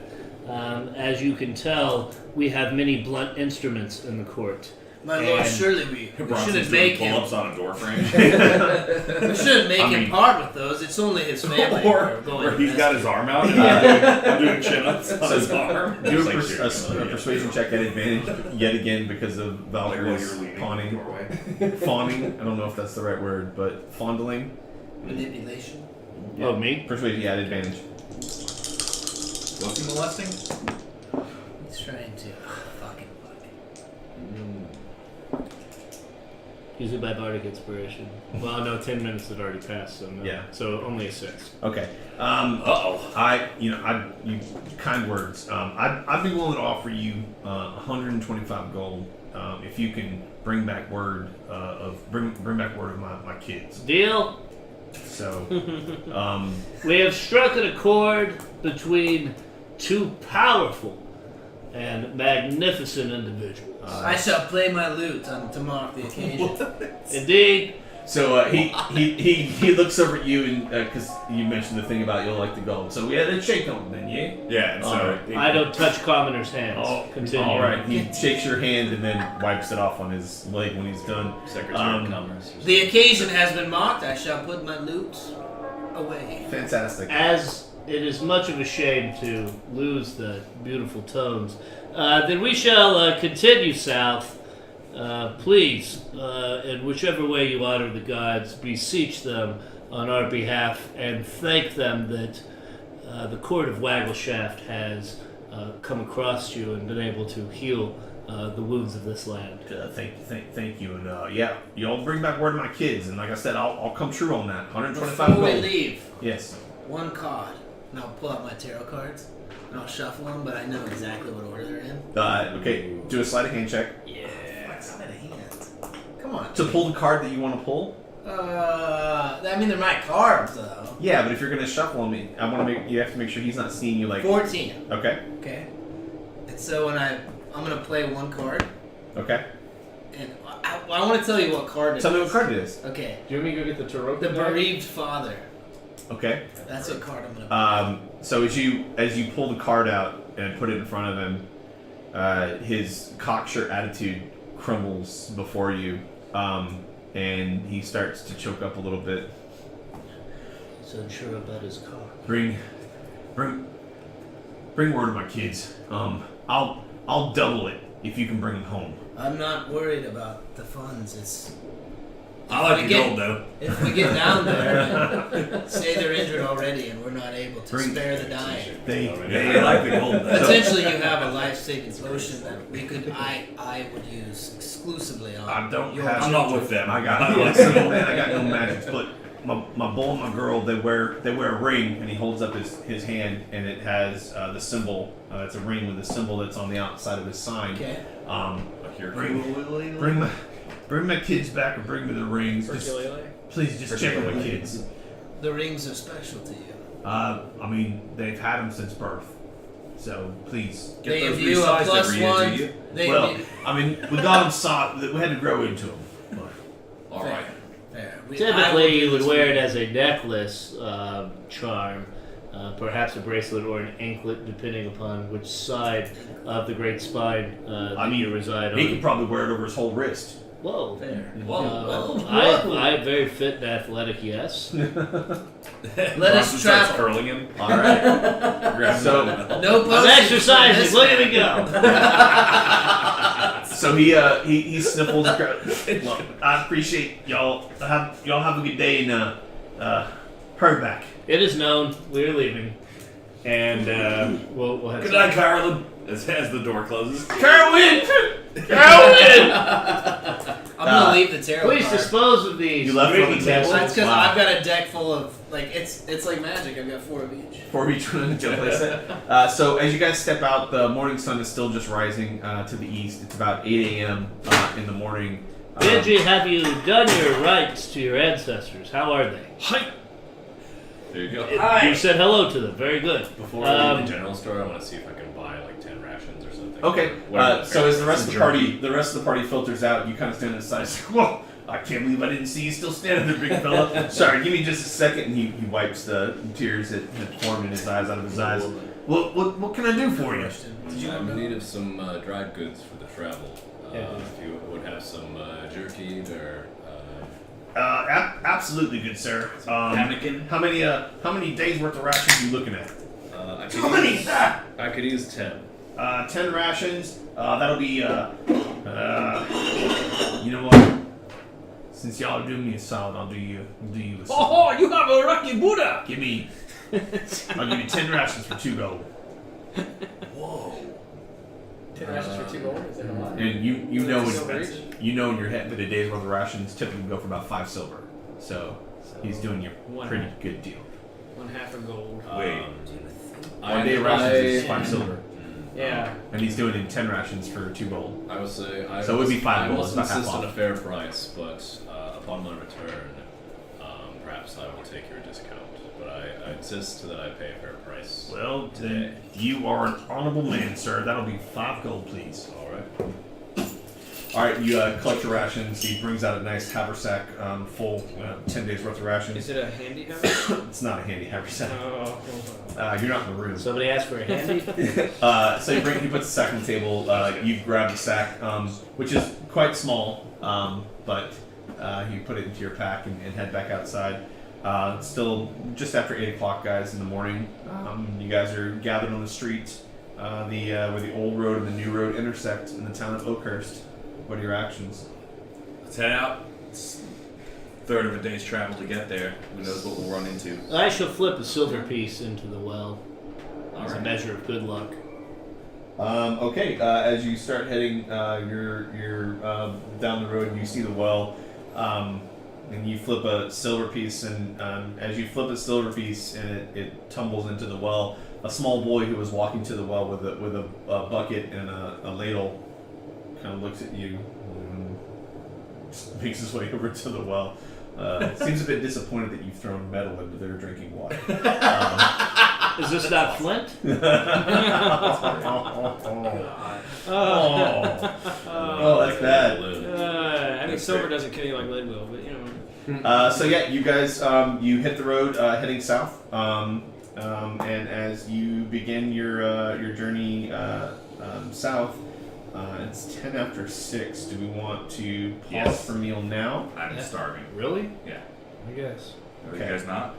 As you can tell, we have many blunt instruments in the court. My lord, And- surely we Bronson's shouldn't doing make him. pull-ups on a door frame. We shouldn't make I him mean- part with those. It's only his family. or we're going where he's to got his arm out and I'm doing chin-ups on his arm. Do It's a, like, a persuasion check at advantage yet again because of Like while Valkyrie's you're leaving the fawning. doorway. Fawning. I don't know if that's the right word, but fondling. manipulation. Oh, me? Persuasion, yeah, at advantage. Was he molesting? He's trying to fucking fuck. Using my bardic inspiration. Well, no, 10 minutes had already passed, so no. Yeah. So only a 6. Okay. Uh-oh. You kind words. I'd be willing to offer you 125 gold if you can bring back word of my kids. Deal? So, We have struck an accord between two powerful and magnificent individuals. I shall play my lute to mark the occasion. Indeed. so he looks over at you and because you mentioned the thing about you'll like the gold. So we had a shake on then, yeah. Yeah, and so I don't touch commoners' hands. Continue. All right. He shakes your hand and then wipes it off on his leg when he's done. Secretary of Commerce. The occasion has been marked. I shall put my lute away. Fantastic. As it is much of a shame to lose the beautiful tones, then we shall continue south. Please, in whichever way you honor the gods, beseech them on our behalf and thank them that the court of Waggleshaft has come across you and been able to heal the wounds of this land. Thank you, and yeah, y'all bring back word to my kids, and like I said, I'll come true on that. 125 Before we gold. leave, Yes. one card, and I'll pull out my tarot cards, and I'll shuffle them, but I know exactly what order they're in. Okay. Do a sleight of hand check Sleight of hand. Come on. to pull the card that you want to pull. I mean, they're my cards, though. Yeah, but if you're gonna shuffle them, I want to make you have to make sure he's not seeing you like. 14. Okay. Okay. And so when I'm gonna play one card, Okay. and I want to tell you what card it Tell me is. what card it is. Okay. Do you want me to go get the tarot? The deck? bereaved father. Okay. That's what card I'm gonna play. So as you pull the card out and put it in front of him, his cocksure attitude crumbles before you, and he starts to choke up a little bit. He's unsure about his car. Bring word to my kids. I'll double it if you can bring them home. I'm not worried about the funds. It's I like we the get- gold though. if we get down there and say they're injured already and we're not able to spare the dying. They I like the gold though. Potentially, you have a life-saving potion that we could. I would use exclusively on. I don't your have- I'm not with them. I got no magic, but my boy and my girl they wear a ring, And he holds up his hand, and it has the symbol. It's a ring with a symbol that's on the outside of his sign. Okay. Bring my kids back and bring me the rings. Please just check on my kids. The rings are special to you. I mean, they've had them since birth. So please. They those give you a resized plus every year, one. do you? They Well, give- I mean, we got them soft. We had to grow into them. All right. fair. I will Typically, do you would this wear for it as a necklace charm, perhaps a bracelet or an anklet, depending upon which side of the great spine that you reside He on. could probably wear it over his whole wrist. Whoa. Fair. I am very fit and athletic, yes. Let Bronson us starts travel. curling him. All right. Grabs So- him by the- No I'm postage for exercising. this Look at me man. go. So he sniffles. Well, I appreciate y'all. Y'all have a good day and hurry back. It is known we're leaving, and we'll head. Good night, Carolyn. As the door closes. Carolyn! I'm gonna leave the tarot Please card. dispose of these. You left it on the drinking table? vessels. That's because Wow. I've got a deck full of it's like magic. I've got 4 of each. Before we turn to place it. So as you guys step out, the morning sun is still just rising to the east. It's about 8 a.m. In the morning. Benji, have you done your rites to your ancestors? How are they? Hi. There you go. You said hello to them. Very good. Before we leave the general store, I want to see if I can buy like 10 rations or something. Okay. Whatever So as the rest of the party, jerky. filters out, you kind of stand on the side. It's like, whoa! I can't believe I didn't see you still standing there, big fella. Sorry, give me just a second. And he wipes the tears that had formed in his eyes out of his eyes. What can I do for you? I'm in need of some dried goods for the travel. Yeah. If you would have some jerky or. Absolutely, good sir. Anakin? How many days worth of rations are you looking at? I How many? I could use 10. 10 rations. That'll be, you know what? Since y'all are doing me a solid, I'll do you a solid. Oh, you have a lucky Buddha. I'll give you 10 rations for 2 gold. 10 rations for 2 gold? Is that a lot? And you know Is it silver each? you know in your head that a day's worth of rations typically go for about 5 silver. So he's doing you a pretty good deal. 1/2 a gold. Wait. One day rations is 5 silver. Yeah. And he's doing in 10 rations for 2 gold. I would say So it would be 5 I gold, must it's about half insist on off. a fair price, but upon my return, perhaps I will take your discount. But I insist that I pay a fair price. Well, today. you are an honorable man, sir. That'll be 5 gold, please. All right. All right, you collect your rations. He brings out a nice haversack full, 10 days worth of rations. Is it a handy hammer? It's not a handy haversack. Oh. You're not in the room. Somebody asked for a handy. So he puts the sack on the table. You grab the sack, which is quite small, but you put it into your pack and head back outside. It's still just after 8 o'clock, guys, in the morning. You guys are gathered on the street where the old road and the new road intersect in the town of Oakhurst. What are your actions? Let's head out. It's a third of a day's travel to get there. Who knows what we'll run into? I shall flip a silver piece into the well as a Alright. measure of good luck. Okay, as you start heading, you're down the road and you see the well, and you flip a silver piece, and as you flip a silver piece and it tumbles into the well, a small boy who was walking to the well with a bucket and a ladle kind of looks at you and makes his way over to the well. Seems a bit disappointed that you've thrown metal into their drinking water. Is this not Flint? Oh, that's bad. I mean, silver doesn't kill you like lead will, but you know. So yeah, you guys, you hit the road heading south, and as you begin your journey south, it's 10 after 6. Do we want to pause Yes. for meal now? I'm starving. Really? Yeah. I guess. Are Okay. you guys not?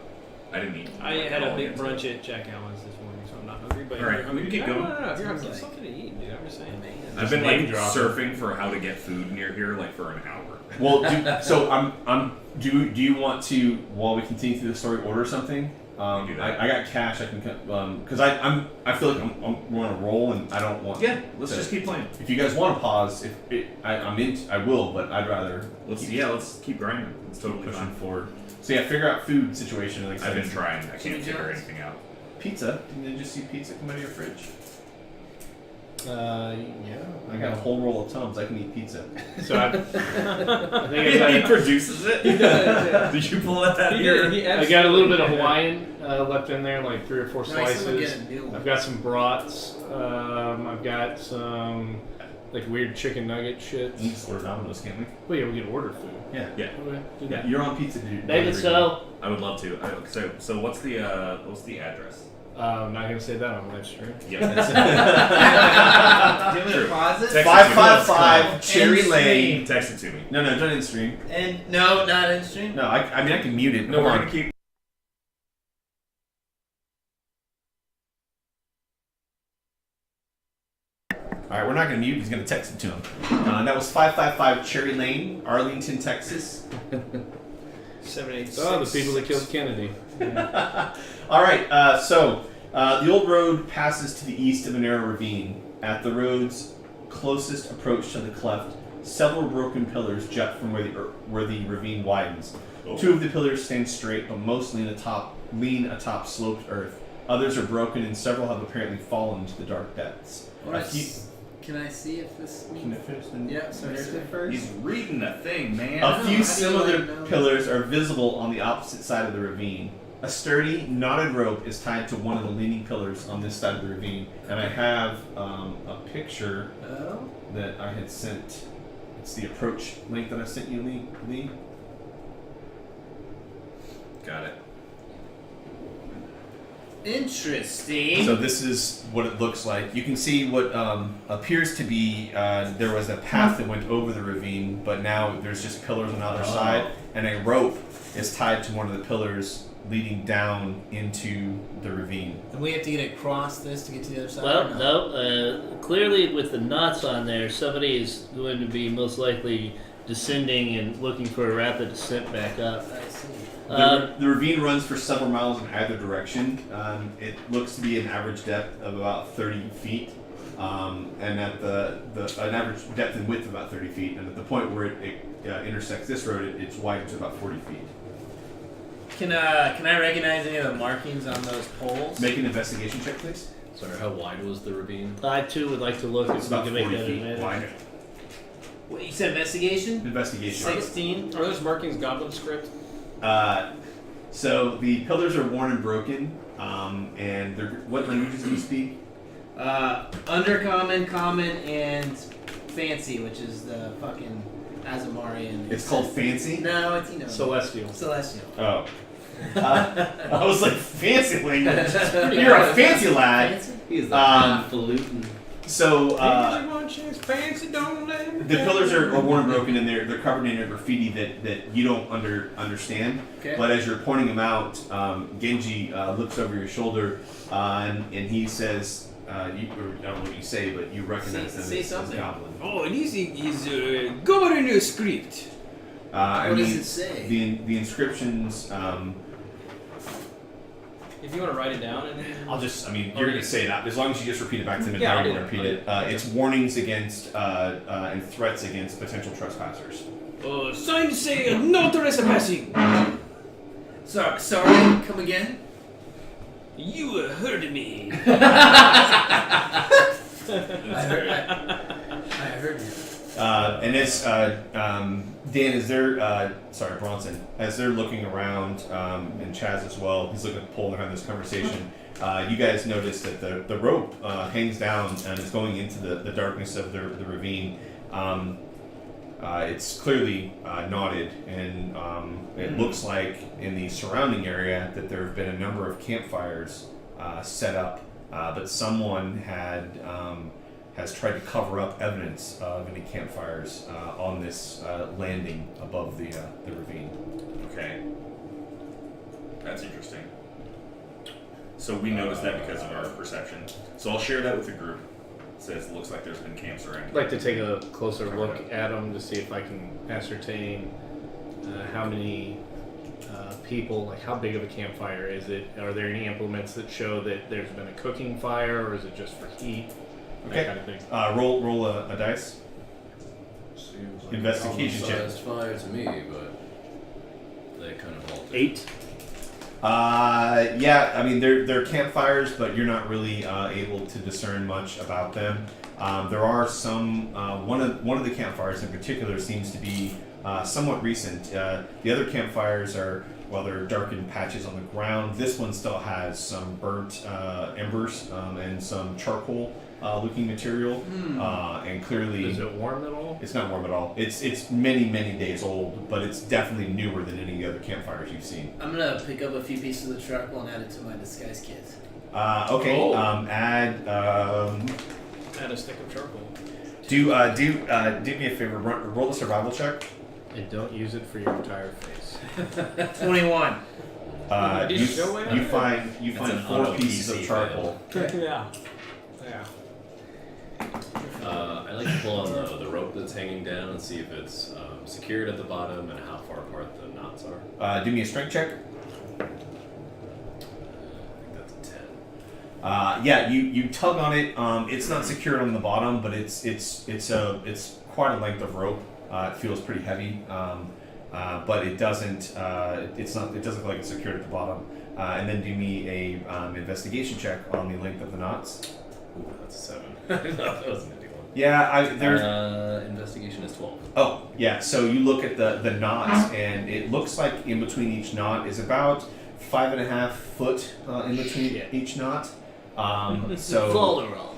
I didn't eat. I had a big brunch at Jack Allen's this morning, so I'm not hungry. But All right, if you're hungry, we can keep no, going. No, if you're hungry, Sounds get like- something to eat, dude. I'm just saying. I've been name like dropping. surfing for how to get food near here like for an hour. Well, do you want to, while we continue through the story, order something? We do that. I got cash. I can because I feel like we're on a roll and I don't want. Yeah, let's to- just keep playing. If you guys want to pause, I will, but I'd rather Let's keep grinding. It's totally pushing fine. forward. So yeah, figure out food situation. Like I I've said. been trying. I Jimmy can't figure John's? anything out. Pizza. Didn't you just see pizza come out of your fridge? Yeah. I got a whole roll of Tums. I can eat pizza. So I think He I produces it. Did you pull that out of your? got a little bit of Hawaiian left in there, like 3 or 4 No, I still slices. get a new one. I've got some brats. I've got some like weird chicken nugget shit. We can just order Domino's, can't we? Well, yeah, we can order food. Yeah. Yeah, Okay, do Yeah, that. you're on pizza. Dude. Maybe so. I would love to. So what's the address? I'm not gonna say that on live stream. Yep. Do you want me to pause it? Text it to me. 555 Cherry End Lane. Text it to me. No, don't in stream. And no, not in stream. No, I mean I can mute it. No, Hold we're on. gonna keep. All right, we're not gonna mute. He's gonna text it to him. That was 555 Cherry Lane, Arlington, Texas. 786. Oh, the people that killed Kennedy. All right, so the old road passes to the east of a narrow ravine. At the road's closest approach to the cleft, several broken pillars jut from where the ravine widens. Oh. 2 of the pillars stand straight, but most lean atop sloped earth. Others are broken, and several have apparently fallen to the dark depths. A few- Can I see if this Can I finish the- Yeah, so here's it first. He's reading a thing, man. A know, few how do you similar know? pillars are visible on the opposite side of the ravine. A sturdy, knotted rope is tied to one of the leaning pillars on this side of the ravine, and I have a picture Oh. that I had sent. It's the approach link that I sent you, Lee. Got it. Interesting. So this is what it looks like. You can see what appears to be there was a path that went over the ravine, but now there's just pillars on the other side, and a rope is tied to one of the pillars leading down into the ravine. and we have to get across this to get to the other side. Well, or no. Clearly, with the knots on there, somebody is going to be most likely descending and looking for a rapid descent back up. I see. The ravine runs for several miles in either direction. It looks to be an average depth of about 30 feet, and at an average depth and width of about 30 feet. And at the point where it intersects this road, it's widened to about 40 feet. Can I recognize any of the markings on those poles? Make an investigation check, please. Sorry, how wide was the ravine? I too would like to look It's if we about can make 40 that feet advantage. wide. What, you said investigation? Investigation. 16. Are those markings goblin script? So the pillars are worn and broken, and what languages do you speak? Undercommon, common, and fancy, which is the fucking Azamarian. It's called fancy? No, it's, Celestial. Celestial. Oh. I was like, fancy language. You're a fancy lad. Fancy? He's the highfalutin. So, fancy, don't let me the pillars are worn and broken, and they're covered in a graffiti that you don't understand. Okay. But as you're pointing them out, Genji looks over your shoulder and he says, I don't know what you say, but you recognize them Say as something. Goblin. Oh, this is governor script. I What mean, does it say? The inscriptions. If you want to write it down, and You're going to say that as long as you just repeat it back to me. Yeah, I I'll will do repeat that. it. It's warnings against and threats against potential trespassers. signs say no trespassing. Sorry, come again? You heard me. I heard you. And as Dan, as they're Bronson, as they're looking around, and Chaz as well, he's looking pulling around this conversation. You guys notice that the rope hangs down and is going into the darkness of the ravine. It's clearly knotted, and it looks like in the surrounding area that there have been a number of campfires set up, but someone has tried to cover up evidence of any campfires on this landing above the ravine. Okay. That's interesting. So we noticed that because of our perception. So I'll share that with the group. It says it looks like there's been camps around. I'd like to take a closer look at them to see if I can ascertain how many people, like how big of a campfire is it? Are there any implements that show that there's been a cooking fire, or is it just for heat? Okay. That kind of thing. Roll a dice. Seems like Investigation a check. common-sized fire to me, but they kind of halted. 8. Yeah, I mean they're campfires, but you're not really able to discern much about them. There are some. One of the campfires in particular seems to be somewhat recent. The other campfires are, well, they're darkened patches on the ground. This one still has some burnt embers and some charcoal looking material, and clearly Is it warm at all? it's not warm at all. It's many days old, but it's definitely newer than any other campfires you've seen. I'm gonna pick up a few pieces of the charcoal and add it to my disguise kit. Okay. Oh. Add. Add a stick of charcoal. Do me a favor. Roll a survival check. And don't use it for your entire face. 21. Did you show it? You find It's an 4 auto pieces of PC charcoal. Yeah. I like to pull on the rope that's hanging down and see if it's secured at the bottom and how far apart the knots are. Do me a strength check. I think that's a 10. Yeah, you tug on it. It's not secured on the bottom, but it's quite a length of rope. It feels pretty heavy, but it doesn't. It doesn't look like it's secured at the bottom. And then do me a investigation check on the length of the knots. Ooh, that's a 7. No, that was an empty one. Yeah, there's. Investigation is 12. Oh, yeah. So you look at the knots, and it looks like in between each knot is about 5.5 foot in between Shit. each knot. So Folderol.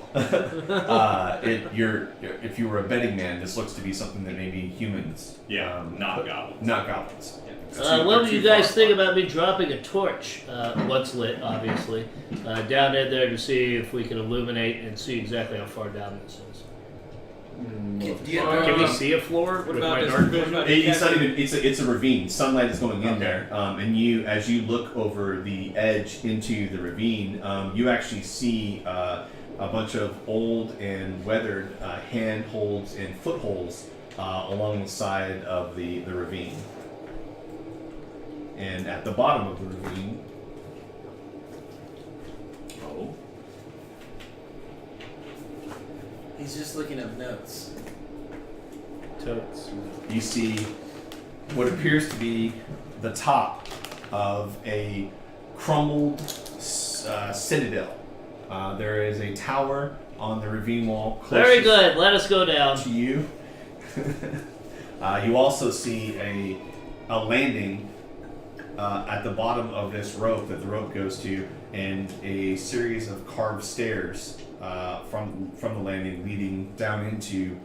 if you were a betting man, this looks to be something that maybe humans. Yeah, not goblins. Not goblins. What do you guys think about me dropping a torch, once lit, obviously, down in there to see if we can illuminate and see exactly how far down this is? Can we see a floor with about my this- dark what vision? about- It's not even. It's a ravine. Sunlight is going in Okay. there, and as you look over the edge into the ravine, you actually see a bunch of old and weathered handholds and footholds along the side of the ravine. And at the bottom of the ravine, He's just looking up notes. Totes. you see what appears to be the top of a crumbled citadel. There is a tower on the ravine wall. Very closest good. Let us go down. to you. You also see a landing at the bottom of this rope that the rope goes to, and a series of carved stairs from the landing leading down into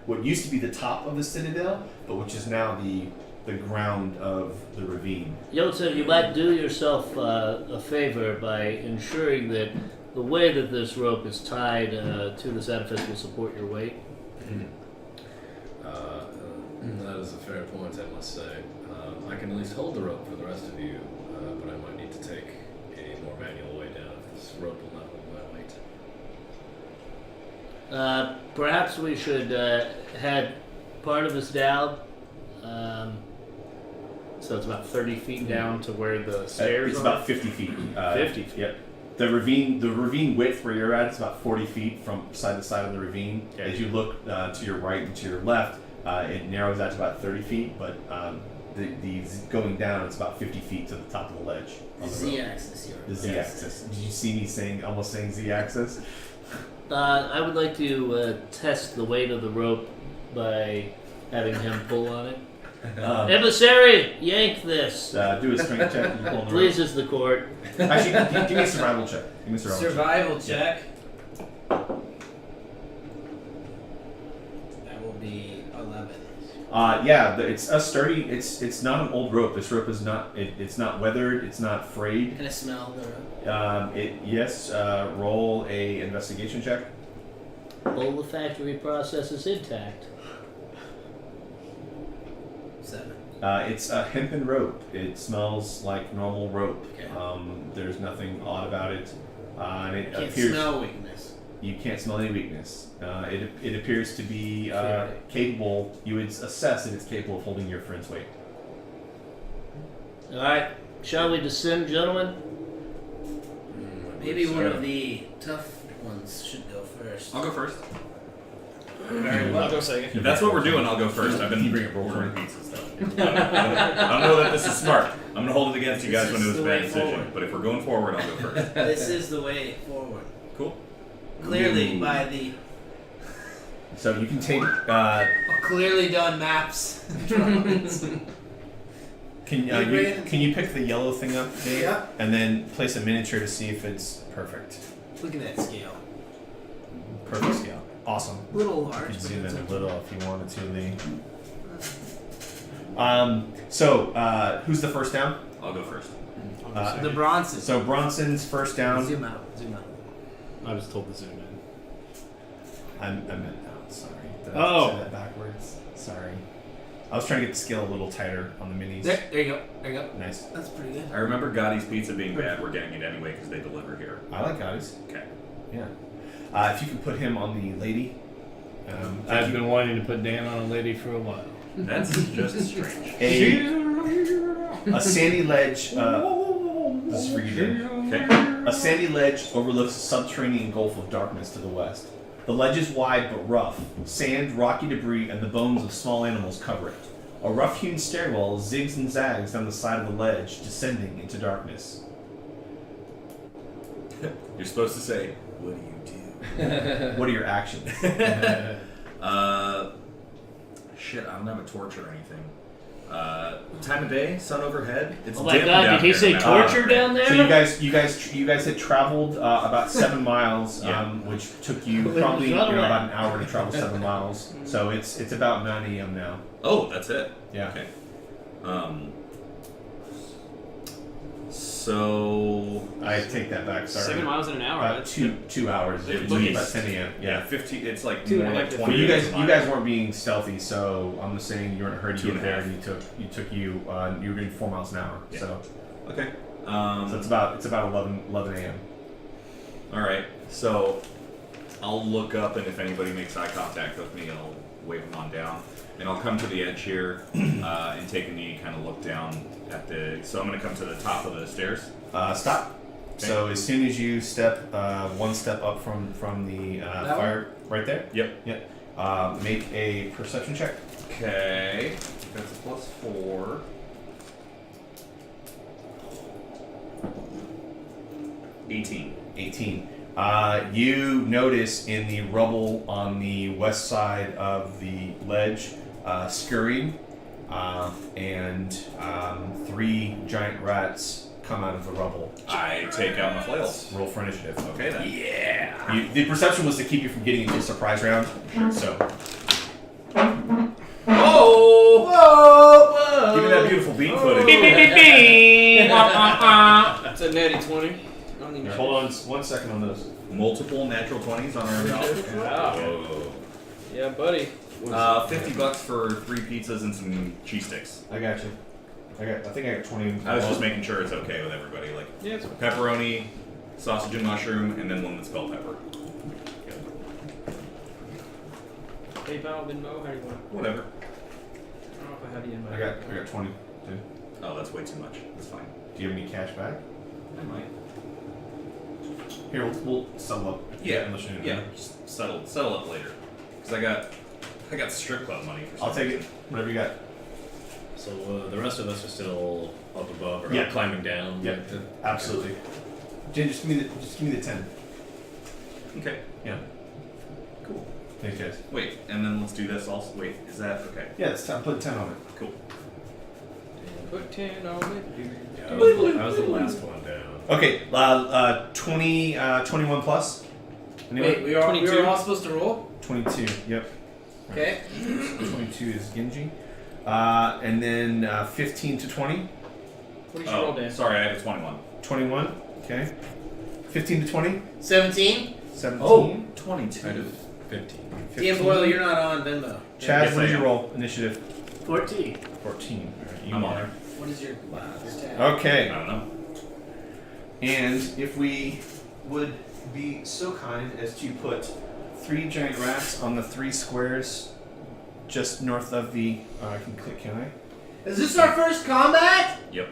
what used to be the top of the citadel, but which is now the ground of the ravine. Yotun, you might do yourself a favor by ensuring that the way that this rope is tied to this edifice will support your weight. That is a fair point, I must say. I can at least hold the rope for the rest of you, but I might need to take a more manual way down if this rope will not hold my weight. Perhaps we should head part of us down. So it's about 30 feet down to where the stairs It's are? about 50 feet. 50 feet. Yep. The ravine width where you're at is about 40 feet from side to side of the ravine. Okay. As you look to your right and to your left, it narrows out to about 30 feet, but the going down, it's about 50 feet to the top of the ledge. The On the rope. Z-axis here. The Z-axis. Did you see me almost saying Z-axis? I would like to test the weight of the rope by having him pull on it. Emissary, yank this. Do a strength check. You pull on the Please, is the court. rope. Actually, give me a survival check. Give me a survival check. Survival check. That will be 11. It's a sturdy. It's not an old rope. This rope is not. It's not weathered. It's not frayed. Can I smell the rope? Roll a investigation check. All the factory process is intact. 7. It's a hempen rope. It smells like normal rope. Okay. There's nothing odd about it. And it Can't appears smell weakness. you can't smell any weakness. It appears to be Fair. capable. You would assess that it's capable of holding your friend's weight. All right, shall we descend, gentlemen? Maybe one of the tough ones should go first. I'll go first. Very I'll well. go second. If that's what we're doing, I'll go first. I've been ordering pizza stuff. I don't know that this is smart. I'm gonna hold it against you guys This when it is was a the bad way decision. forward. But if we're going forward, I'll go first. This is the way forward. Cool. Clearly Ooh. by the So you can take. clearly done maps. drawings. Can you pick the yellow thing up, Dave? Yeah. And then place a miniature to see if it's perfect. Look at that scale. Perfect scale. Awesome. Little You large. could but zoom it's in a okay. little if you wanted to, Lee. Who's the first down? I'll go first. The Bronson. So Bronson's first down. Zoom out. Zoom out. I was told to zoom in. I meant down. Sorry. Did I Oh. say that backwards? Sorry. I was trying to get the scale a little tighter on the minis. There you go. There you go. Nice. That's pretty good. I remember Gotti's Pizza being bad. We're getting it anyway because they deliver here. I like guys. Okay. Yeah. If you could put him on the lady. I've been wanting to put Dan on a lady for a while. That's just strange. A sandy ledge. This is for you, Dan. Okay. A sandy ledge overlooks a subterranean gulf of darkness to the west. The ledge is wide but rough. Sand, rocky debris, and the bones of small animals cover it. A rough-hewn stairwell zigs and zags down the side of the ledge, descending into darkness. You're supposed to say, "What do you do?" What are your actions? Shit, I don't have a torch or anything. Time of day, sun overhead. It's Oh my dim God! down Did he here say now. torture down there? So you guys had traveled about 7 miles, Yeah. which took you Wait, probably run away. about an hour to travel 7 miles. So it's about 9 a.m. now. Oh, that's it. Yeah. Okay. So I take that back. Sorry. 7 miles in an hour. About That's 2 hours. At It took you about least. 10 a.m. yeah, 15. It's like Two and more a like half. 20. Well, you minutes a guys mile. weren't being stealthy, so I'm just saying you weren't in a hurry to Two get and a there, half. and you took you were doing 4 miles an hour. Yeah. So Okay. it's about 11 a.m. All right. So I'll look up, and if anybody makes eye contact with me, I'll wave them on down, and I'll come to the edge here and take a knee, kind of look down at the. So I'm going to come to the top of the stairs. Stop. Okay. So as soon as you step one step up from the fire, right there. Yep. Make a perception check. Okay. That's a +4. $18. 18. You notice in the rubble on the west side of the ledge, scurrying, and 3 giant rats come out of the rubble. I take out my flails. Roll for initiative. Okay then. Yeah. The perception was to keep you from getting into a surprise round. So. Oh! Whoa! Give me that beautiful bean footing. Beep, beep, beep, beep. It's a natty 20. I don't even Hold on 1 second on those. Multiple natural 20s on our initiative. Wow. Whoa. Yeah, buddy. $50 for 3 pizzas and some cheese sticks. I got you. I think I got 20. I was just making sure it's okay with everybody. Like Yeah, it's pepperoni, sausage and mushroom, and then one that's bell pepper. PayPal, Venmo, how do you want? Whatever. I don't know if I have you in my. I got 20 too. Oh, that's way too much. That's fine. Do you have any cash back? I might. Here, we'll settle up. Yeah. Unless you Yeah. Just settle it later. Cause I got strip club money. For some I'll take it. reason. Whatever you got. So the rest of us are still up above or Yeah. climbing down. Yeah. Absolutely. Jen, just give me the 10. Okay. Yeah. Cool. Thanks, guys. Wait, and then let's do this also. Wait, is that okay? Yeah, it's time. Put 10 on it. Cool. Put 10 on it. Yeah, I was the last one down. Okay. 21 plus. Anyone? Wait, we were 22. all supposed to roll? 22. Yep. Okay. 22 is Genji. And then 15 to 20. What did you roll, Dan? Sorry, I had a 21. 21. Okay. 15 to 20. 17. 17. 22. I did 15. Dan Boyle, you're not on Venmo. Chaz, Yes, what I did you am. roll? Initiative. 14. 14. All right, you I'm are. on it. What is your tab? Okay. I don't know. And if we would be so kind as to put 3 giant rats on the 3 squares just north of the. I can click, can I? Is this our first combat? Yep.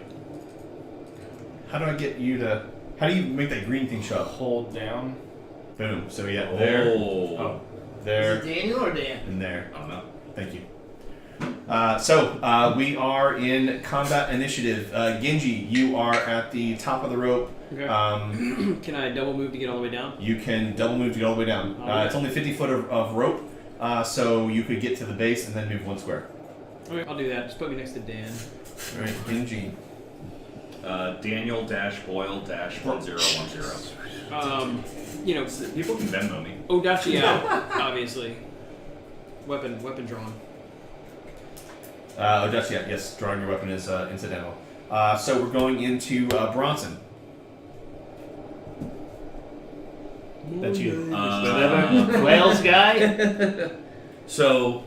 How do I get you to. How do you make that green thing show up? Hold down. Boom. So yeah, there. Oh. Oh, Is there. it Daniel or Dan? And there. I don't know. Thank you. We are in combat initiative. Genji, you are at the top of the rope. Okay. Can I double move to get all the way down? You can double move to get all the way down. It's only 50 foot of rope, so you could get to the base and then move 1 square. Okay, I'll do that. Just put me next to Dan. All right, Genji. Daniel Boyle 1010. You know, People can Venmo me. Odachi out, obviously. Weapon drawn. Odachi, yes, drawing your weapon is incidental. So we're going into Bronson. That's you. Wales guy? So,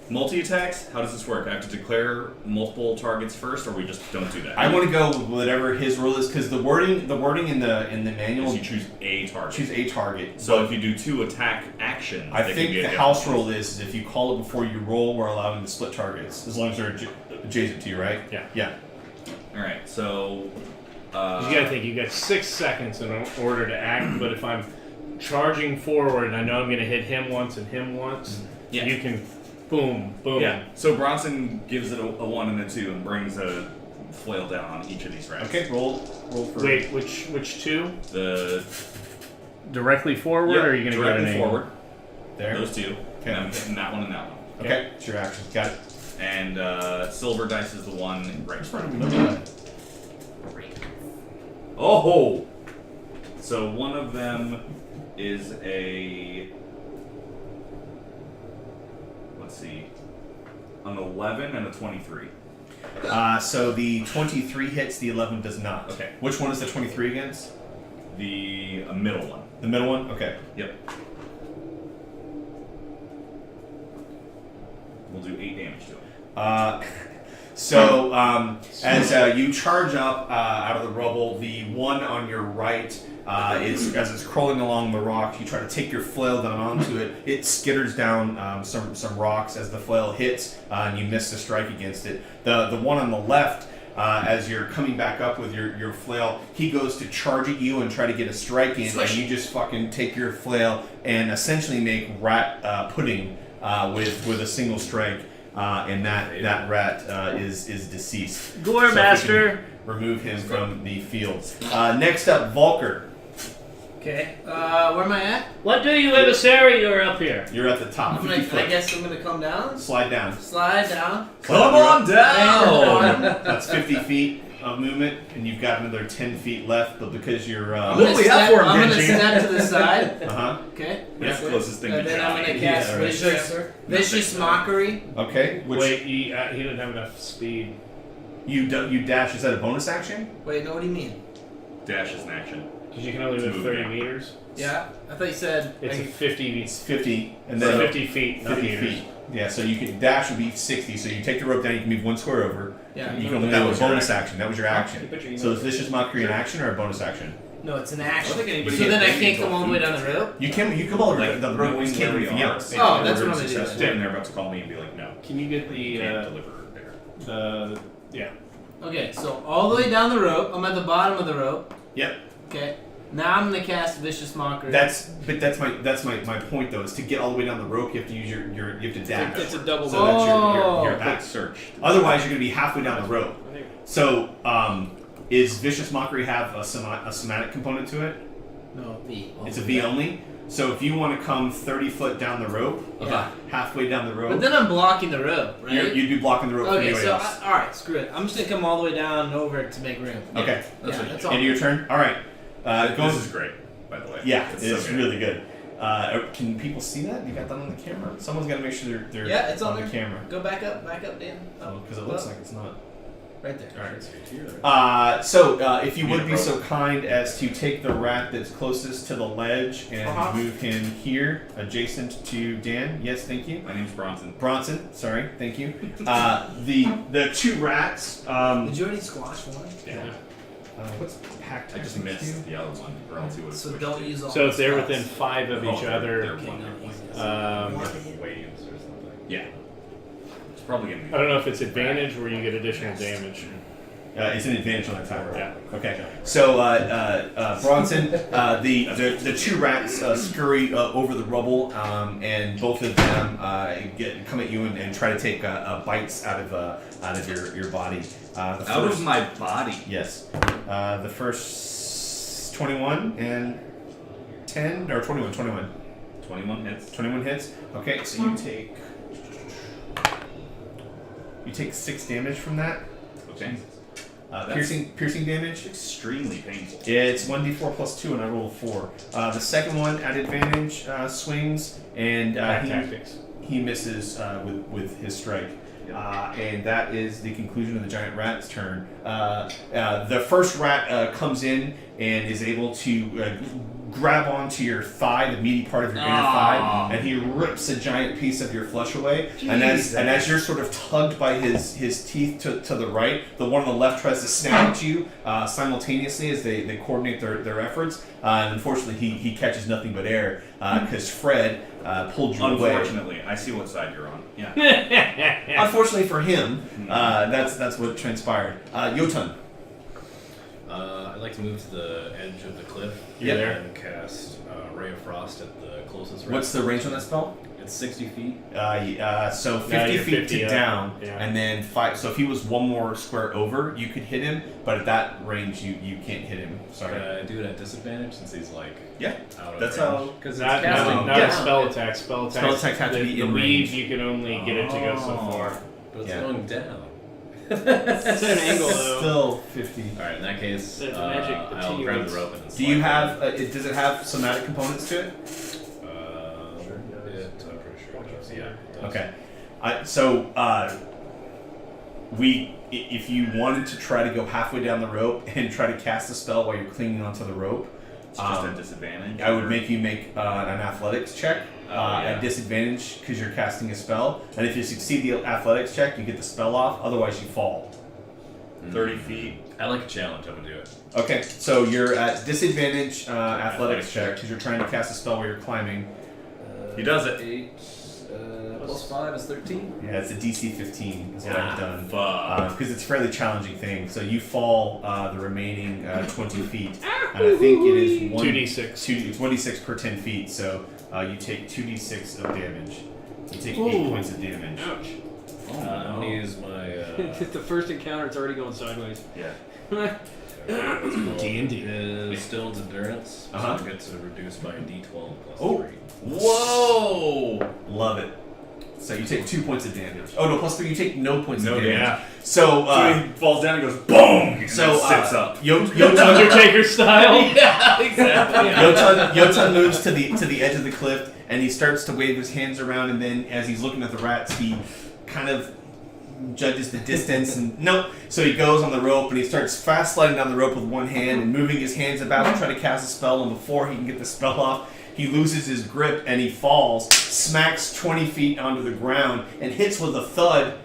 multi-attacks, how does this work? I have to declare multiple targets first, or we just don't do that? I want to go with whatever his rule is because the wording in the manual Is you choose a target. choose a target. So if you do 2 attack actions, I they can think be the different house ones. rule is if you call it before you roll, we're allowing to split targets as long as they're adjacent to you, right? Yeah. Yeah. Alright, so... You gotta think, you got 6 seconds in order to act, but if I'm charging forward and I know I'm gonna hit him once and him once, Yeah. you can boom, boom. Yeah, so Bronson gives it a 1 and a 2 and brings a flail down on each of these rats. Okay. Roll for. Wait, which 2? The... Directly forward, or are you gonna go directly an angle? forward. There. Those 2. Okay. And I'm hitting that one and that one. Okay. It's your action. Got it. And silver dice is the one right in front of me. Look at that. Oh! So one of them is a... Let's see. An 11 and a 23. So the 23 hits, the 11 does not. Okay. Which one is the 23 against? The middle one. The middle one? Okay. Yep. We'll do 8 damage to it. As you charge up out of the rubble, the one on your right, as it's crawling along the rocks, you try to take your flail down onto it. It skitters down some rocks as the flail hits, and you miss the strike against it. The one on the left, as you're coming back up with your flail, he goes to charge at you and try to get a strike in, and you just fucking take your flail and essentially make rat pudding with a single strike. And that rat is deceased. Gore So if we Master. can remove him from the field. Next up, Volker. Okay. Where am I at? What do you, emissary? You're up here. You're at the top. I'm 50 gonna, foot. I guess I'm gonna come down. Slide down. Slide down. Come on down! That's 50 feet of movement, and you've got another 10 feet left. But because you're I'm What gonna do we have step, for him, I'm gonna Genji? step to the side. Okay. That's the closest thing And to then I'm try. gonna cast Yeah, right. vicious mockery. Okay. Which Wait, he didn't have enough speed. you dash. Is that a bonus action? Wait, no, what do you mean? Dash is an action. Because you can only move Move 30 down. meters. Yeah, I thought you said. It's a 50, It's 50, and so then 50 feet, not 50 meters. feet. Yeah. So you can dash would be 60. So you take the rope down. You can move one square over. Yeah. You can only That move a was your bonus action. That was your action. You put your So email- is vicious mockery an action or a bonus action? No, it's an I action. don't think anybody So gets then I paid can't until come all the way food. down the rope. You come all the way Like down the rope. You knowing just can't where do we anything are. else. Oh, that's what I'm Success. gonna do. Standing there about to call me and be like, no, Can you get you the, can't deliver there. yeah. Okay, so all the way down the rope. I'm at the bottom of the rope. Yep. Okay. Now I'm gonna cast vicious mockery. That's my point though. Is to get all the way down the rope, you have to use you have to dash. It's a double. So that's Oh. your Quick act. search. Otherwise, you're going to be halfway down the rope. I think- So, is Vicious Mockery have a somatic component to it? no V. It's a V only. So if you want to come 30 foot down the rope, Yeah. halfway down the rope, But then I'm blocking the rope, right? you'd be blocking the rope for Okay, anybody so else. all right, screw it. I'm just gonna come all the way down and over to make room. Okay. Yeah, that's all. End of your turn. All right. Going. This is great, by the way. Yeah, It's it's so good. really good. Can people see that? You got that on the camera? Someone's got to make sure they're Yeah, it's on the there. camera. Go back up, Dan. Oh, Because it looks like it's not. right there. All right. So if you would be so kind as to take the rat that's closest to the ledge and move him here, adjacent to Dan. Yes, thank you. My name's Bronson. Bronson, sorry, thank you. The two rats. Did you already squash one? Yeah. What's packed? I just missed the other one, or else you would have So switched don't it. use all. So if the they're spots. within 5 of each they're other, one, they're one. Waves or something. Yeah. It's probably going to be. I don't know if it's advantage where you get additional damage. It's an advantage on that time. Yeah. Okay. So Bronson, the two rats scurry over the rubble, and both of them come at you and try to take bites out of your body. Out of my body. Yes. The first 21 and 10 or 21. 21 hits. 21 hits. Okay. So you take 6 damage from that. Okay. That's Piercing damage. extremely painful. It's 1d4 plus 2, and I roll a 4. The second one at advantage swings, and Tactics. he misses with his strike. And that is the conclusion of the giant rat's turn. The first rat comes in and is able to grab onto your thigh, the meaty part of your inner thigh, and he rips a giant piece of your flesh away. And as you're sort of tugged by his teeth to the right, the one on the left tries to snap at you simultaneously as they coordinate their efforts. And unfortunately, he catches nothing but air because Fred pulled you away. Unfortunately, I see what side you're on. Yeah. Unfortunately for him, that's what transpired. Jotun. I'd like to move to the edge of the cliff Yep. and cast Ray of Frost at the closest rat. What's the range on that spell? It's 60 feet. So 50 Yeah, you're feet 50 to up. down, Yeah. and then 5. So if he was one more square over, you could hit him, but at that range, you can't hit him. Sorry. Can I do it at disadvantage since he's like Yeah. out of That's range? how. Because it's not casting a down. spell attack. Spell attacks attacks have to the, be the in weave, range. you can only get it to go so far. But it's Yeah. going down. It's an angle though. Still 50. Alright, in that case, It's a magic I'll grab attenuates. the rope and Do you slide have? Does it have somatic components to it? down. I'm pretty sure it does. Yeah. it does. Okay. If you wanted to try to go halfway down the rope and try to cast a spell while you're clinging onto the rope, It's just a disadvantage. I would make you make an athletics check yeah. at disadvantage because you're casting a spell. And if you succeed the athletics check, you get the spell off. Otherwise, you fall. 30 feet. I like a challenge, I'm gonna do it. Okay, so you're at disadvantage athletics check because you're trying to cast a spell while you're climbing. He does it. 8 plus 5 is 13. Yeah, it's a DC 15 is what I've done. Fuck. Because it's a fairly challenging thing. So you fall the remaining 20 feet. And I think it is 2d6. It's 1d6 per 10 feet. So you take 2d6 of damage. You take 8 Ooh. points of damage. Ouch. I'm gonna use my. The first encounter, it's already going sideways. Yeah. D&D is still endurance. Uh-huh. So it gets reduced by a D12 plus Oh. 3. Whoa! Love it. So you take 2 points of damage. Oh no, plus 3. You take no points No of damage. damage. So, So he falls down and goes boom. And so then sits up. Yotun Undertaker style. Yeah, exactly. Yotun moves to the edge of the cliff, and he starts to wave his hands around. And then, as he's looking at the rats, he kind of judges the distance. And so he goes on the rope, and he starts fast sliding down the rope with one hand and moving his hands about to try to cast a spell. And before he can get the spell off, he loses his grip and he falls, smacks 20 feet onto the ground, and hits with a thud.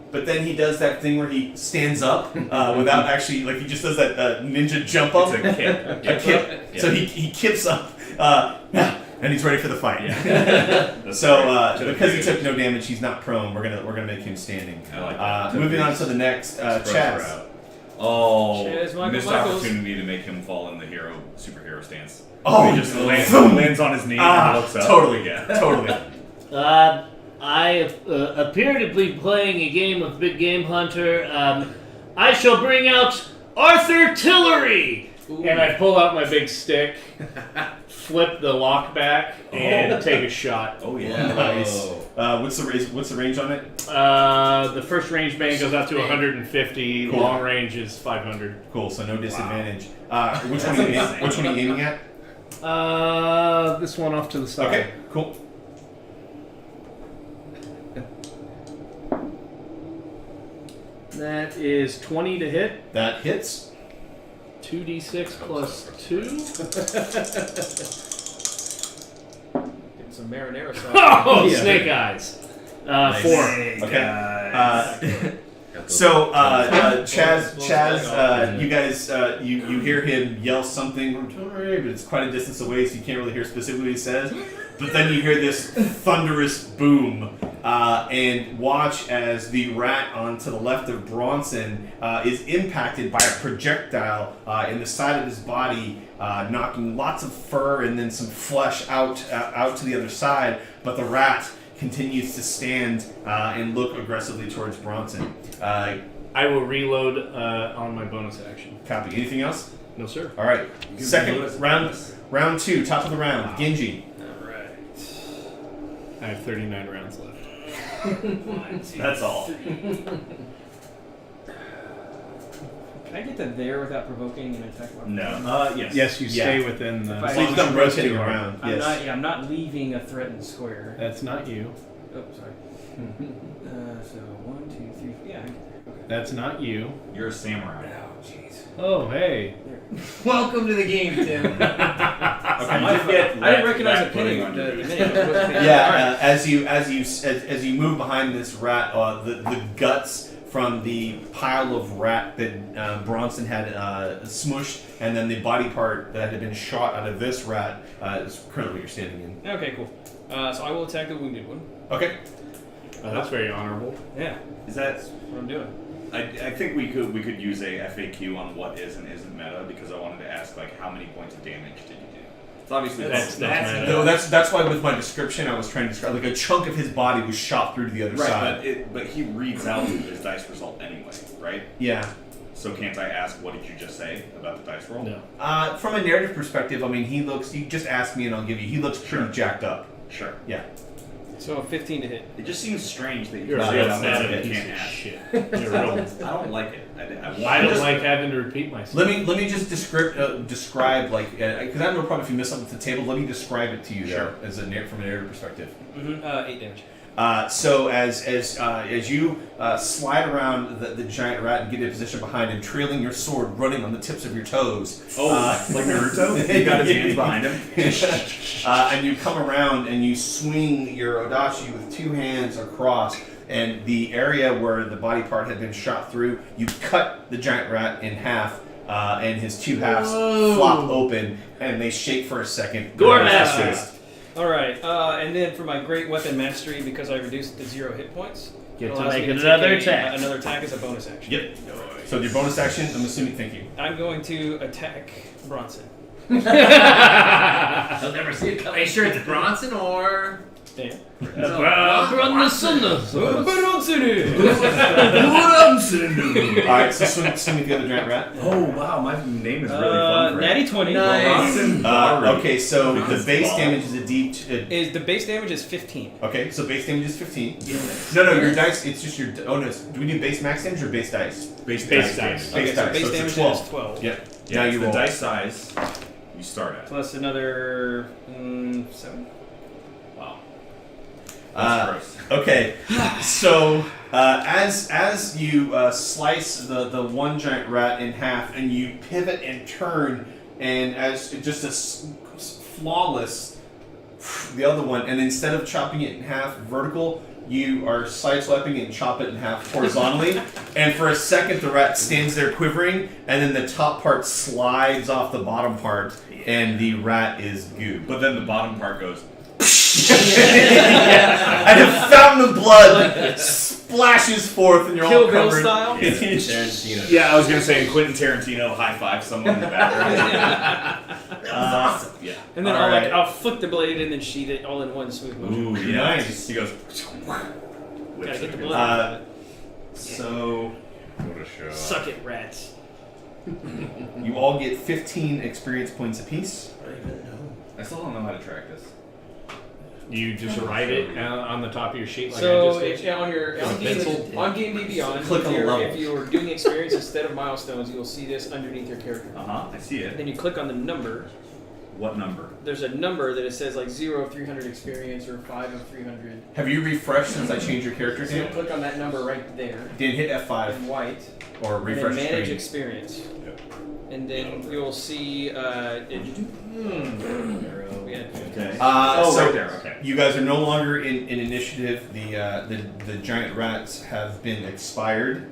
But then he does that thing where he stands up without actually, like he just does that ninja jump up. It's a kip. A kip. Yeah. So he kips up, and he's ready for the fight. Yeah. So Should've because he figured. took no damage, he's not prone. We're gonna make him standing. I like that. Moving on to the next, Express Chaz. route. Oh, Cheers, Michael missed Michaels. opportunity to make him fall in the superhero stance. Oh, he just boom. lands on his knee and looks up. Totally, Yeah. totally. I appear to be playing a game of Big Game Hunter. I shall bring out Arthur Tillery! And I pull out my big stick, flip the lock back, and take a shot. Oh yeah. Nice. What's the range on it? The first range bang goes out to 150. Cool. Long range is 500. Cool. So no disadvantage. Which one are you aiming at? This one off to the side. Okay. Cool. That is 20 to hit. That hits. 2d6 plus 2. Getting some marinara sauce. Oh, Yeah. snake eyes. 4. Okay. So Chaz, you guys, you hear him yell something, but it's quite a distance away, so you can't really hear specifically what he says. But then you hear this thunderous boom, and watch as the rat on to the left of Bronson is impacted by a projectile in the side of his body, knocking lots of fur and then some flesh out to the other side. But the rat continues to stand and look aggressively towards Bronson. I will reload on my bonus action. Copy. Anything else? No, sir. All right. You Second can round 2, top of the round. Genji. Alright. I have 39 rounds left. That's all. Can I get to there without provoking an attack? No. Yes. Yes, you Yeah. stay within the. If I- So you've done rotating hard. around. I'm Yes. not. Yeah, I'm not leaving a threatened square. That's not you. Oh, sorry. So 1, 2, 3. Yeah. Okay. That's not you. You're a samurai. Oh, jeez. Oh, hey. Welcome to the game, Tim. Okay. I didn't recognize the pinning on the mini. Yeah. As you move behind this rat, the guts from the pile of rat that Bronson had smushed, and then the body part that had been shot out of this rat is currently what you're standing in. Okay, cool. So I will attack the wounded one. Okay. That's very honorable. Yeah, Is that? that's what I'm doing. I think we could use a FAQ on what is and isn't meta, because I wanted to ask like how many points of damage did you do? It's obviously That's meta. No, that's why with my description I was trying to describe like a chunk of his body was shot through to the other right, side. but he reads out his dice result anyway, right? Yeah. So can't I ask what did you just say about the dice roll? No. From a narrative perspective, I mean, he looks. You just ask me and I'll give you. He looks pretty Sure. jacked up. Sure. Yeah. So 15 to hit. It just seems strange that You're you No, a real that's bad not piece can't of ask. shit. You're real. I don't like it. I don't like having to repeat myself. Let me just describe like because I don't know probably if you missed something at the table. Let me describe it to you Sure. there as from a narrative perspective. 8 damage. So as you slide around the giant rat and get in position behind him, trailing your sword, running on the tips of your toes. Like Naruto? He got his hands behind him. And you come around and you swing your odachi with two hands across, and the area where the body part had been shot through, you cut the giant rat in half, and his two halves flop open, and they shake for a second. Gore Master. Master. Alright, and then for my great weapon mastery, because I reduced it to 0 hit points, Get it to allows make me to another take attack. another attack as a bonus action. Yep. So your bonus action, I'm assuming. Thank you. I'm going to attack Bronson. He'll never see it coming. Are you sure it's Bronson or Stand. Alright, so swing with the other giant rat. Oh wow, my name is really fun. For Natty it. 20. Nice. Okay, so the base ball. damage is a D. Is the base damage is 15. Okay, so base damage is 15. No, your dice. It's just your. Oh no, do we do base max damage or base dice? Base Base dice. dice. Okay, Base so dice. base So it's a damage 12. is 12. Yep. Yeah, Now it's you the roll. dice size you start at. Plus another 7. Wow. That's gross. Okay, so as you slice the one giant rat in half, and you pivot and turn, and as just a flawless the other one, and instead of chopping it in half vertical, you are sideswiping it and chop it in half horizontally. And for a second, the rat stands there quivering, and then the top part slides off the bottom part, and the rat is goo. But then the bottom part goes. And a fountain of blood splashes forth, and you're Kill all Bill covered. style? Tarantino. Yeah, I was gonna say Quentin Tarantino high five someone in the background. Awesome. Yeah. And then All I'll right. I'll flick the blade and then sheath it all in one smooth motion. Ooh, yeah. Nice. He goes. Gotta get the blood Uh, out of it. So What a show. Suck it, rats. you all get 15 experience points apiece. I still don't know how to track this. You just write it on the top of your sheet like So I just did. if, on your on pencil? Game Day Beyond, Click if on the you're, level. if you're doing experience instead of milestones, you'll see this underneath your character. I see And it. then you click on the number. What number? There's a number that it says like 0 of 300 experience or 5 of 300. Have you refreshed since I changed your character So you name? click on that number right there Dan, hit F5 in white, or and then refresh manage screen. experience. And then you'll see. Okay. So right there. Okay. you guys are no longer in initiative. The giant rats have been expired.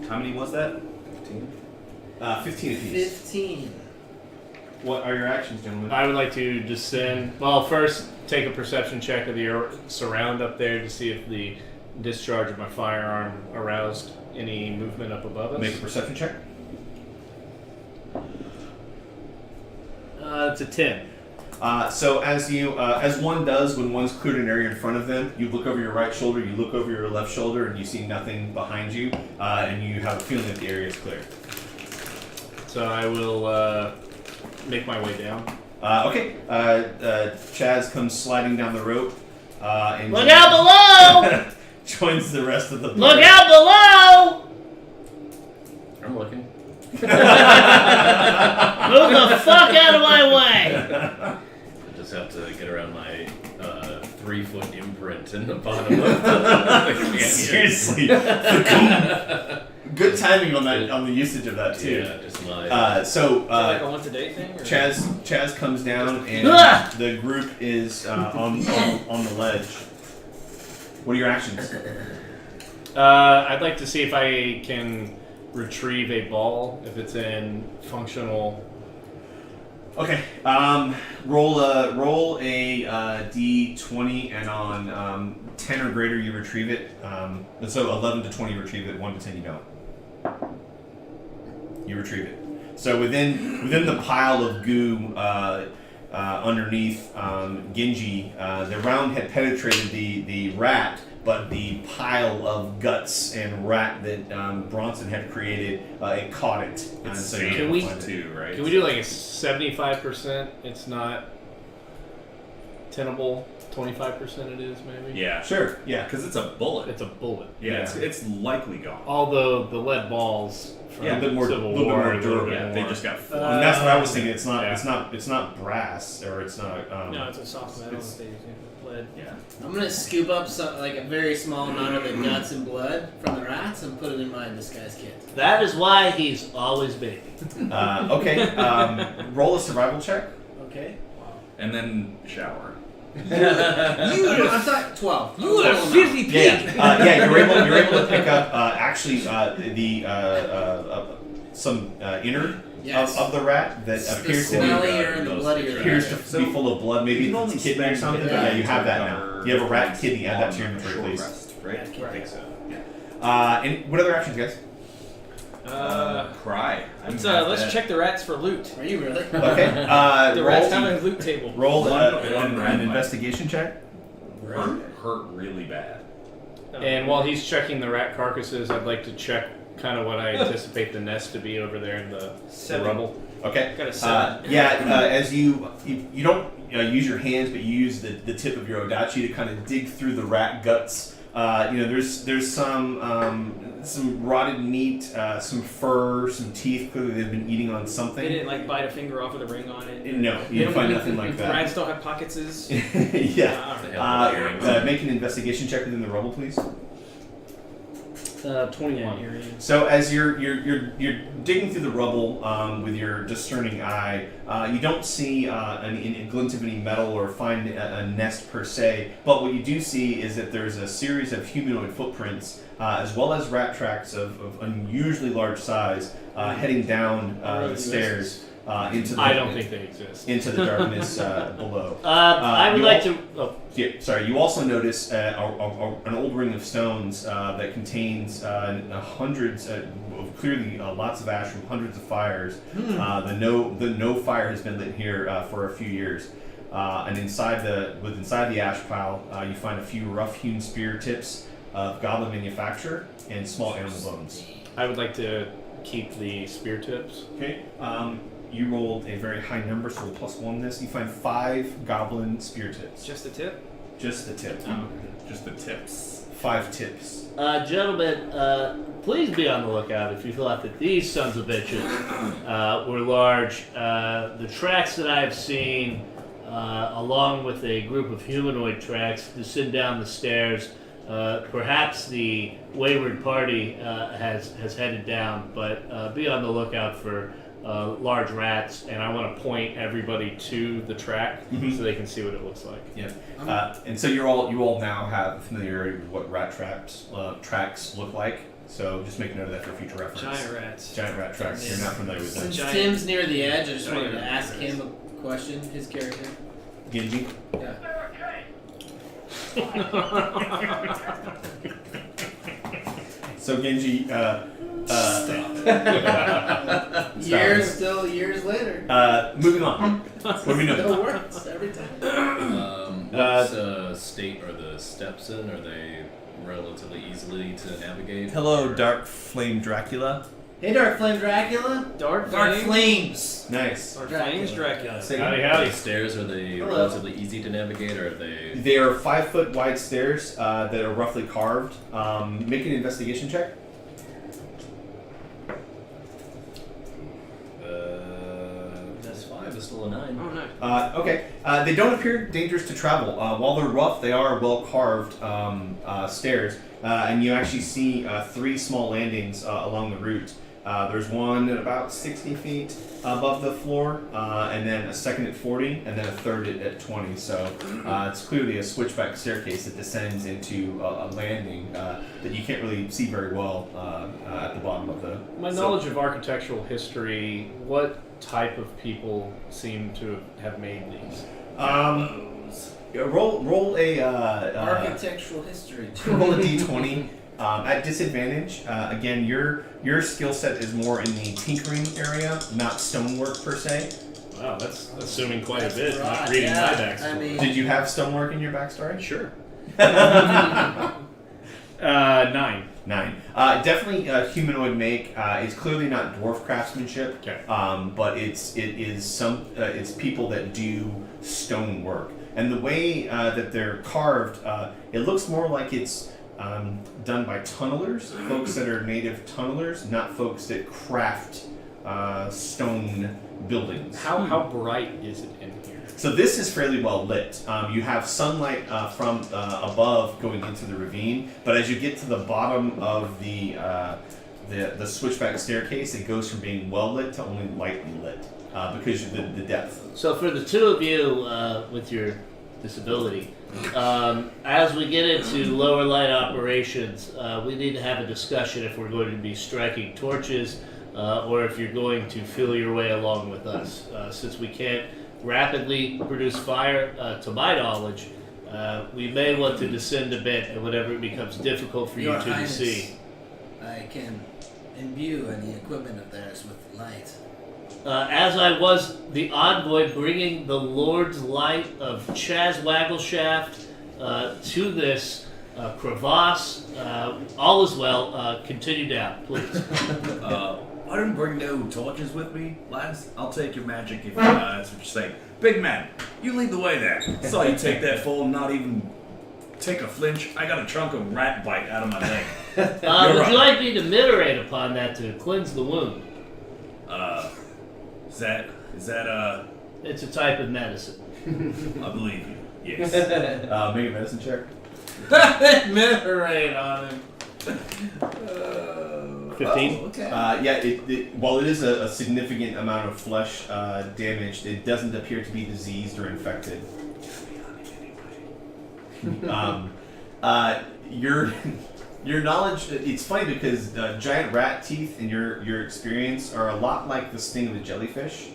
How many was that? 15 apiece. 15. What are your actions, gentlemen? I would like to descend. Well, first take a perception check of the surround up there to see if the discharge of my firearm aroused any movement up above us. Make a perception check. It's a 10. So as one does when one's cleared an area in front of them, you look over your right shoulder, you look over your left shoulder, and you see nothing behind you, and you have a feeling that the area is clear. So I will make my way down. Okay. Chaz comes sliding down the rope. And Look out below! joins the rest of the party. Look out below! I'm looking. Move the fuck out of my way! I just have to get around my 3-foot imprint in the bottom of the canyon. Seriously. Good timing on the usage of that too. Yeah, just my. Is it like a once a day thing? Or? Chaz comes down and the group is on the ledge. What are your actions? I'd like to see if I can retrieve a ball if it's in functional. Okay. Roll a d20, and on 10 or greater you retrieve it. And so 11 to 20 you retrieve it. 1 to 10 you don't. You retrieve it. So within the pile of goo underneath Genji, the round had penetrated the rat, but the pile of guts and rat that Bronson had created, it caught it. And It's so sand you Can we- find it. too, right? Can we do like a 75%? It's not tenable. 25% it is maybe. Yeah. Sure. Yeah. Because it's a bullet. It's a bullet. Yeah, it's likely gone. Although the lead balls from Yeah, a bit more- Civil little bit War more are a little durable. bit Yeah, they more- just got flung. And that's what I was thinking. It's not. Yeah. It's not brass, or it's not. No, it's a soft metal it's- that they use. Lead. Yeah. I'm gonna scoop up some, like a very small amount of the guts and blood from the rats and put it in my disguise kit. That is why he's always baby. Okay. Roll a survival check. Okay. And then shower. I thought 12. You a filthy pig! Yeah. You're able to pick up actually some innard Yes. of the rat that The appears to be smellier and the bloodier. appears to be full of blood. Maybe You can it's only kidney or spend something. it But yeah, you have that cover now. You have a rat kidney. Add that to your on a inventory, short please. rest, right? Yeah, I think so. Yeah. And what other actions, guys? Cry. Let's check the rats for loot. Are you really? Okay. The rats have a loot table. Roll One rat an might- investigation check. Hurt really bad. And while he's checking the rat carcasses, I'd like to check kind of what I anticipate the nest to be over there in the 7. rubble. Okay. Got a 7. As you don't use your hands, but you use the tip of your odachi to kind of dig through the rat guts. There's some rotted meat, some fur, some teeth. Clearly, they've been eating on something. They didn't like bite a finger off of the ring on it. No, you didn't find nothing like that. Rats don't have pocketses. Yeah. Make an investigation check within the rubble, please. 21. So as you're digging through the rubble with your discerning eye, you don't see a glint of any metal or find a nest per se. But what you do see is that there's a series of humanoid footprints, as well as rat tracks of unusually large size, heading down the stairs into the. I don't think they exist. Into the darkness below. I would you like al- to. Oh, Yeah, sorry. You also notice an old ring of stones that contains hundreds, clearly lots of ash from hundreds of fires. The no fire has been lit here for a few years. And inside the ash pile, you find a few rough-hewn spear tips of goblin manufacture and small animal bones. I would like to keep the spear tips. Okay. You rolled a very high number, so we'll +1 this. You find 5 goblin spear tips. Just a tip? Just the tip. Just the tips. 5 tips. Gentlemen, please be on the lookout if you thought that these sons of bitches were large. The tracks that I've seen, along with a group of humanoid tracks, descend down the stairs. Perhaps the wayward party has headed down, but be on the lookout for large rats, and I want to point everybody to the track so they can see what it looks like. Yeah. And so you all now have familiarity with what rat tracks look like. So just make note of that for future reference. Giant rats. Giant rat tracks. You're not familiar with them. Since Giant- Tim's near the edge, I just wanted to giant ask rats. him a question. His character. Genji. Yeah. So Genji. Years later. Moving on. What do we know? Still works every time. What state are the steps in? Are they relatively easily to navigate? Hello, Dark Flame Dracula. Hey, Dark Flame Dracula. Dark Flames. Nice. Dark Flames Dracula. Say- Howdy, Are howdy. the stairs, are they Hello. relatively easy to navigate, or are they... They are 5-foot wide stairs that are roughly carved. Make an investigation check. That's 5, it's still a 9. Oh, nice. Okay. They don't appear dangerous to travel. While they're rough, they are well carved stairs, and you actually see 3 small landings along the route. There's one at about 60 feet above the floor, and then a second at 40, and then a third at 20. So it's clearly a switchback staircase that descends into a landing that you can't really see very well at the bottom of the. My knowledge of architectural history, what type of people seem to have made these? Roll a Architectural history. roll a d20 at disadvantage. Again, your skill set is more in the tinkering area, not stonework per se. Wow, that's assuming quite a bit, Right, not reading yeah. my backstory. I mean- Did you have stonework in your backstory? Sure. 9. 9. Definitely humanoid make. It's clearly not dwarf craftsmanship, Okay. but it's people that do stone work. And the way that they're carved, it looks more like it's done by tunnelers, folks that are native tunnelers, not folks that craft stone buildings. How bright is it in here? So this is fairly well lit. You have sunlight from above going into the ravine, but as you get to the bottom of the switchback staircase, it goes from being well lit to only lightly lit because of the depth. So for the two of you with your disability, as we get into lower light operations, we need to have a discussion if we're going to be striking torches or if you're going to feel your way along with us. Since we can't rapidly produce fire, to my knowledge, we may want to descend a bit and whenever it becomes difficult for you Your two to Highness, see. I can imbue any equipment of theirs with light. As I was the envoy bringing the Lord's light of Chaz Waggleshaft to this crevasse, all is well. Continue down, please. I didn't bring no torches with me, lads. I'll take your magic if that's what you say. Big man, you lead the way there. Saw you take that fall and not even take a flinch. I got a chunk of rat bite out of my leg. Would you like me to miterate upon that to cleanse the wound? Is that It's a type of medicine. I believe you. Yes. Make a medicine check. Minerate on him. 15. Okay. While it is a significant amount of flesh damaged, it doesn't appear to be diseased or infected. Your knowledge, it's funny because giant rat teeth in your experience are a lot like the sting of a jellyfish.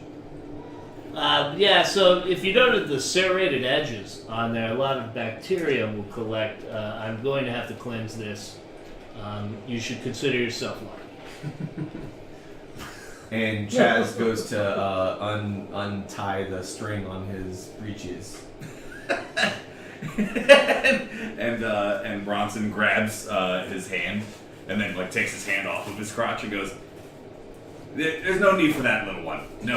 So if you noted the serrated edges on there, a lot of bacteria will collect. I'm going to have to cleanse this. You should consider yourself lucky. And Chaz goes to untie the string on his breeches. and Bronson grabs his hand and then like takes his hand off of his crotch and goes, "There's no need for that, little one. No.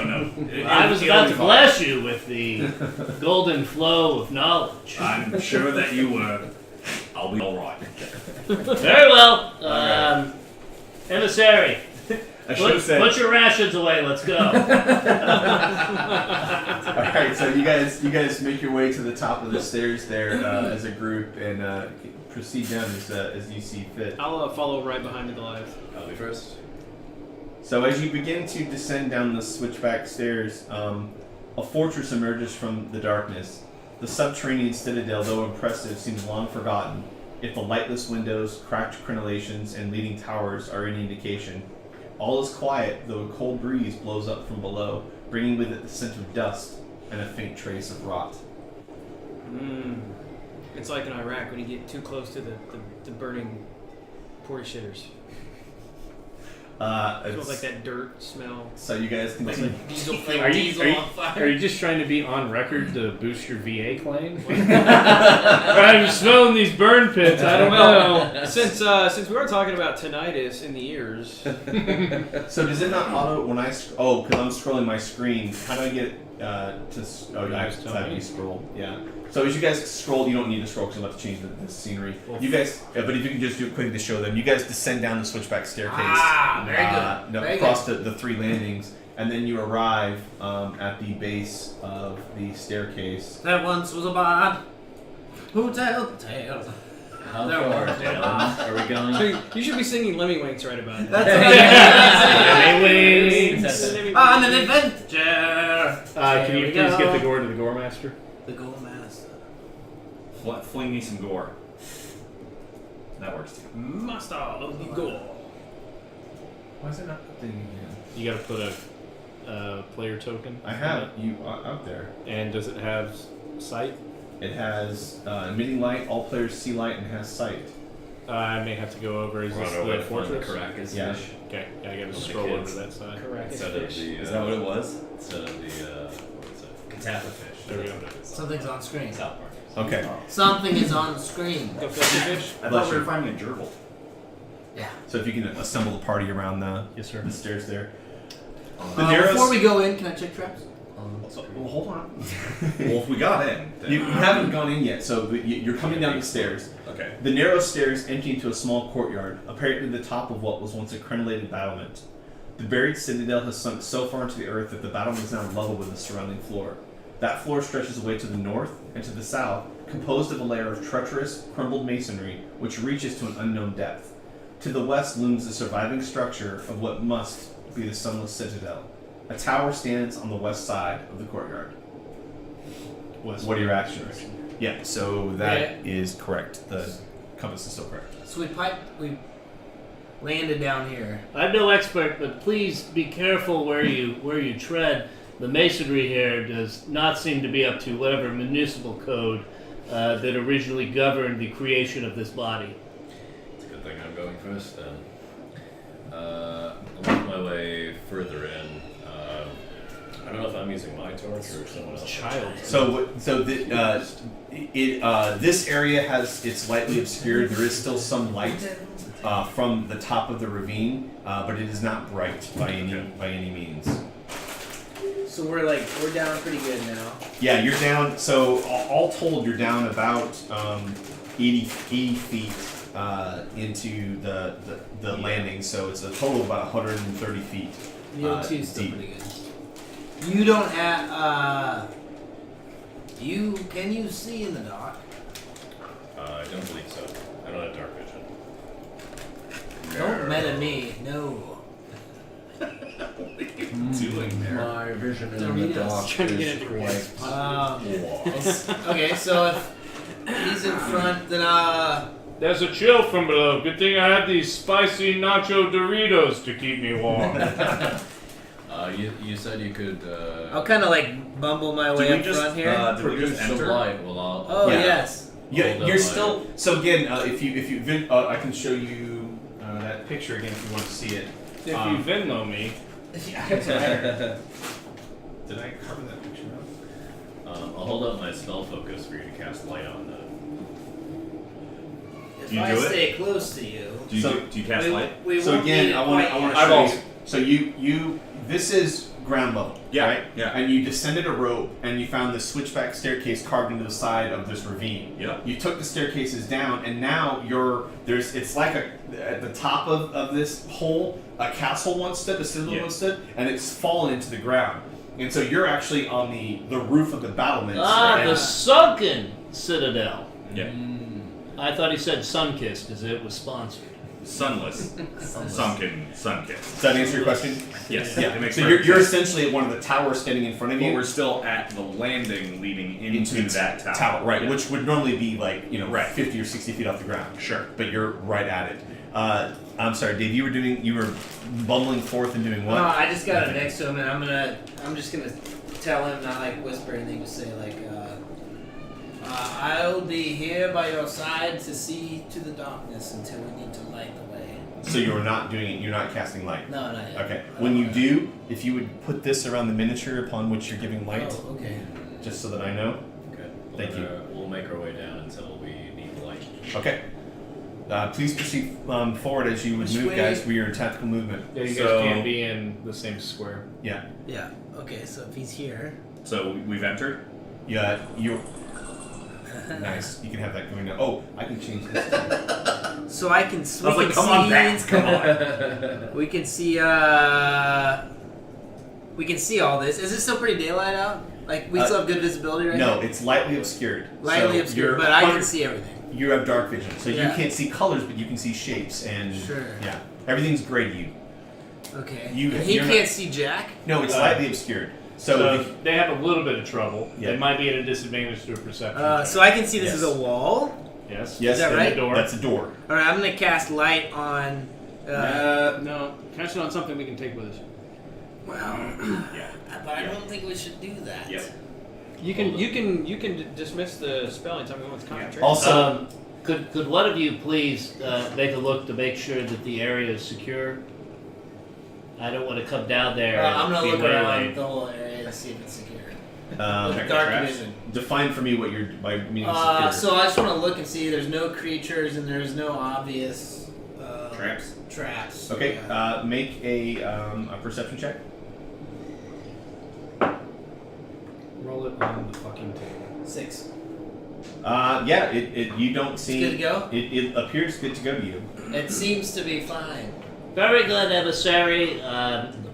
I was about to bless you with the golden flow of knowledge. I'm sure that you were. I'll be all right." Very well. Emissary, I should have said. put your rations away. Let's go. All right, so you guys make your way to the top of the stairs there as a group and proceed down as you see fit. I'll follow right behind the Goliath. I'll be first. So as you begin to descend down the switchback stairs, a fortress emerges from the darkness. The subterranean citadel, though impressive, seems long forgotten, if the lightless windows, cracked crenellations, and leaning towers are any indication. All is quiet, though a cold breeze blows up from below, bringing with it the scent of dust and a faint trace of rot. It's like in Iraq when you get too close to the burning porta shitters. It smells like that dirt smell. So you guys continue. Like diesel on fire. Are you just trying to be on record to boost your VA claim? I'm smelling these burn pits. I don't know. Since we were talking about tinnitus in the ears. So does it not auto when I because I'm scrolling my screen? How do I get to? I have to scroll. Yeah. So as you guys scroll, you don't need to scroll because I'm about to change the scenery. You guys, but if you can just do it quickly to show them, you guys descend down the switchback staircase. Very good. Across the three landings, and then you arrive at the base of the staircase. There once was a bard who told the tale. How There far were down are we going? So you should be singing Lemmy Winks right about now. That's what Lemmy I'm on an adventure. Can you we please go. get the gore to the gore master? The Gold Master. Fling me some gore. That works too. Master of the Gore. Why is it not updating again? You got to put a player token. I have you out there. And does it have sight? It has emitting light. All players see light and has sight. I may have to go over. Is this Run away the from the fortress? Caracas Yeah. fish. Okay, yeah, I got to Those are scroll over kids. to that side. Correct. Instead of Fish. the Is that what it was? Instead of the what is it? Catappa fish. There we That's go. what it is. Something's on screen. South Park. Okay. Something is on screen. Go filthy fish. I Bless thought we you. were finding a gerbil. Yeah. So if you can assemble a party around the Yes, sir. stairs there. The Before we go in, can I check traps? Well, hold on. Well, if we got in, then You haven't gone in yet, so you're coming down the stairs. Okay. The narrow stairs empty into a small courtyard, apparently the top of what was once a crenellated battlement. The buried citadel has sunk so far into the earth that the battlement is now level with the surrounding floor. That floor stretches away to the north and to the south, composed of a layer of treacherous, crumbled masonry which reaches to an unknown depth. To the west looms the surviving structure of what must be the sunless citadel. A tower stands on the west side of the courtyard. What are your actions? Yeah, so that is correct. The compass is still correct. So we landed down here. I'm no expert, but please be careful where you tread. The masonry here does not seem to be up to whatever municipal code that originally governed the creation of this body. It's a good thing I'm going first then. I'll make my way further in. I don't know if I'm using my torch or someone else. This area it's lightly obscured. There is still some light from the top of the ravine, but it is not bright by any means. So we're down pretty good now. Yeah, you're down. So all told, you're down about 80 feet into the landing. So it's a total of about 130 feet. The O2 is still deep. pretty good. You don't have. Can you see in the dark? I don't believe so. I don't have dark vision. Don't meta me. No. Doing there. My vision in the Doritos. dark Trying to get is into quite Okay, so if he's in front, then There's a chill from below. Good thing I have these spicy nacho Doritos to keep me warm. You said you could. I'll kind of bumble my way up front here. Did we just Produce some enter? light. Well, I'll. Oh Yeah. yes. Yeah, Hold up you're my- still. So again, I can show you that picture again if you want to see it. If you Venmo me, Did I cover that picture up? I'll hold up my spell focus for you to cast light on that. If Do you I do it? stay close to you, Do you cast light? we So won't again, need it I want quite to yet. show you. So you this is ground level, Yeah, right? yeah. And you descended a rope and you found this switchback staircase carved into the side of this ravine. Yeah. You took the staircases down, and now it's like at the top of this hole, a castle once stood, a citadel Yeah. once stood, and it's fallen into the ground. And so you're actually on the roof of the battlements. and- The sunken citadel. Yeah. I thought he said sun-kissed because it was sponsored. Sunless. Sunken. Sun-kissed. Does that answer your question? Yes. Yeah. It makes So perfect you're sense. essentially at one of the towers standing in front of But you. we're still at the landing leading into that tower. Right, Yeah. which would normally be like, Right. 50 or 60 feet off the ground. Sure. But you're right at it. I'm sorry, Dave, you were bumbling forth and doing what? No, I just got it next to him, and I'm just gonna tell him, not whisper anything, just say I'll be here by your side to see to the darkness until we need to light the way. So you're not doing it, you're not casting light. No, not yet. Okay. When you do, if you would put this around the miniature upon which you're giving light, Oh, okay. just so that I know. Okay. Thank you. We'll make our way down until we need light. Okay. Please proceed forward as you would Which move, way? guys. We are in tactical movement. yeah, you So- guys can't be in the same square. Yeah. Yeah. Okay, so if he's here. So we've entered. Yeah, you're... Nice. You can have that going now. Oh, I can change this too. So I can. I was like, come on back. Come on. We can see. We can see all this. Is it still pretty daylight out? Like we still have good visibility right now. No, it's lightly obscured. Lightly So obscured, you're but I can 100 see everything. You have dark vision, so Yeah. you can't see colors, but you can see shapes and Sure. yeah, everything's gray to you. Okay. You- And he you're can't not- see Jack. No, it's lightly obscured. So, So if- they have a little bit of trouble. Yeah. They might be at a disadvantage through perception. So I can see this Yes. is a wall. yes. yes, is that then right? Door. That's a door. All right, I'm gonna cast light on. No, cast it on something we can take with us. Well, Yeah. but I don't think we should do that. Yep. You can dismiss the spell anytime you want to concentrate. Also, Could one of you please make a look to make sure that the area is secure? I don't want to come down there. I'm and gonna be look around waylaid. the whole area to see if it's secure. check Dark traps. vision. Define for me what you're by meaning secure. So I just want to look and see. There's no creatures and there's no obvious Traps. Traps. Okay, Yeah. make a perception check. Roll it on the fucking table. 6. Yeah, you don't see. It's good to go? It appears good to go to you. It seems to be fine. Very good, emissary.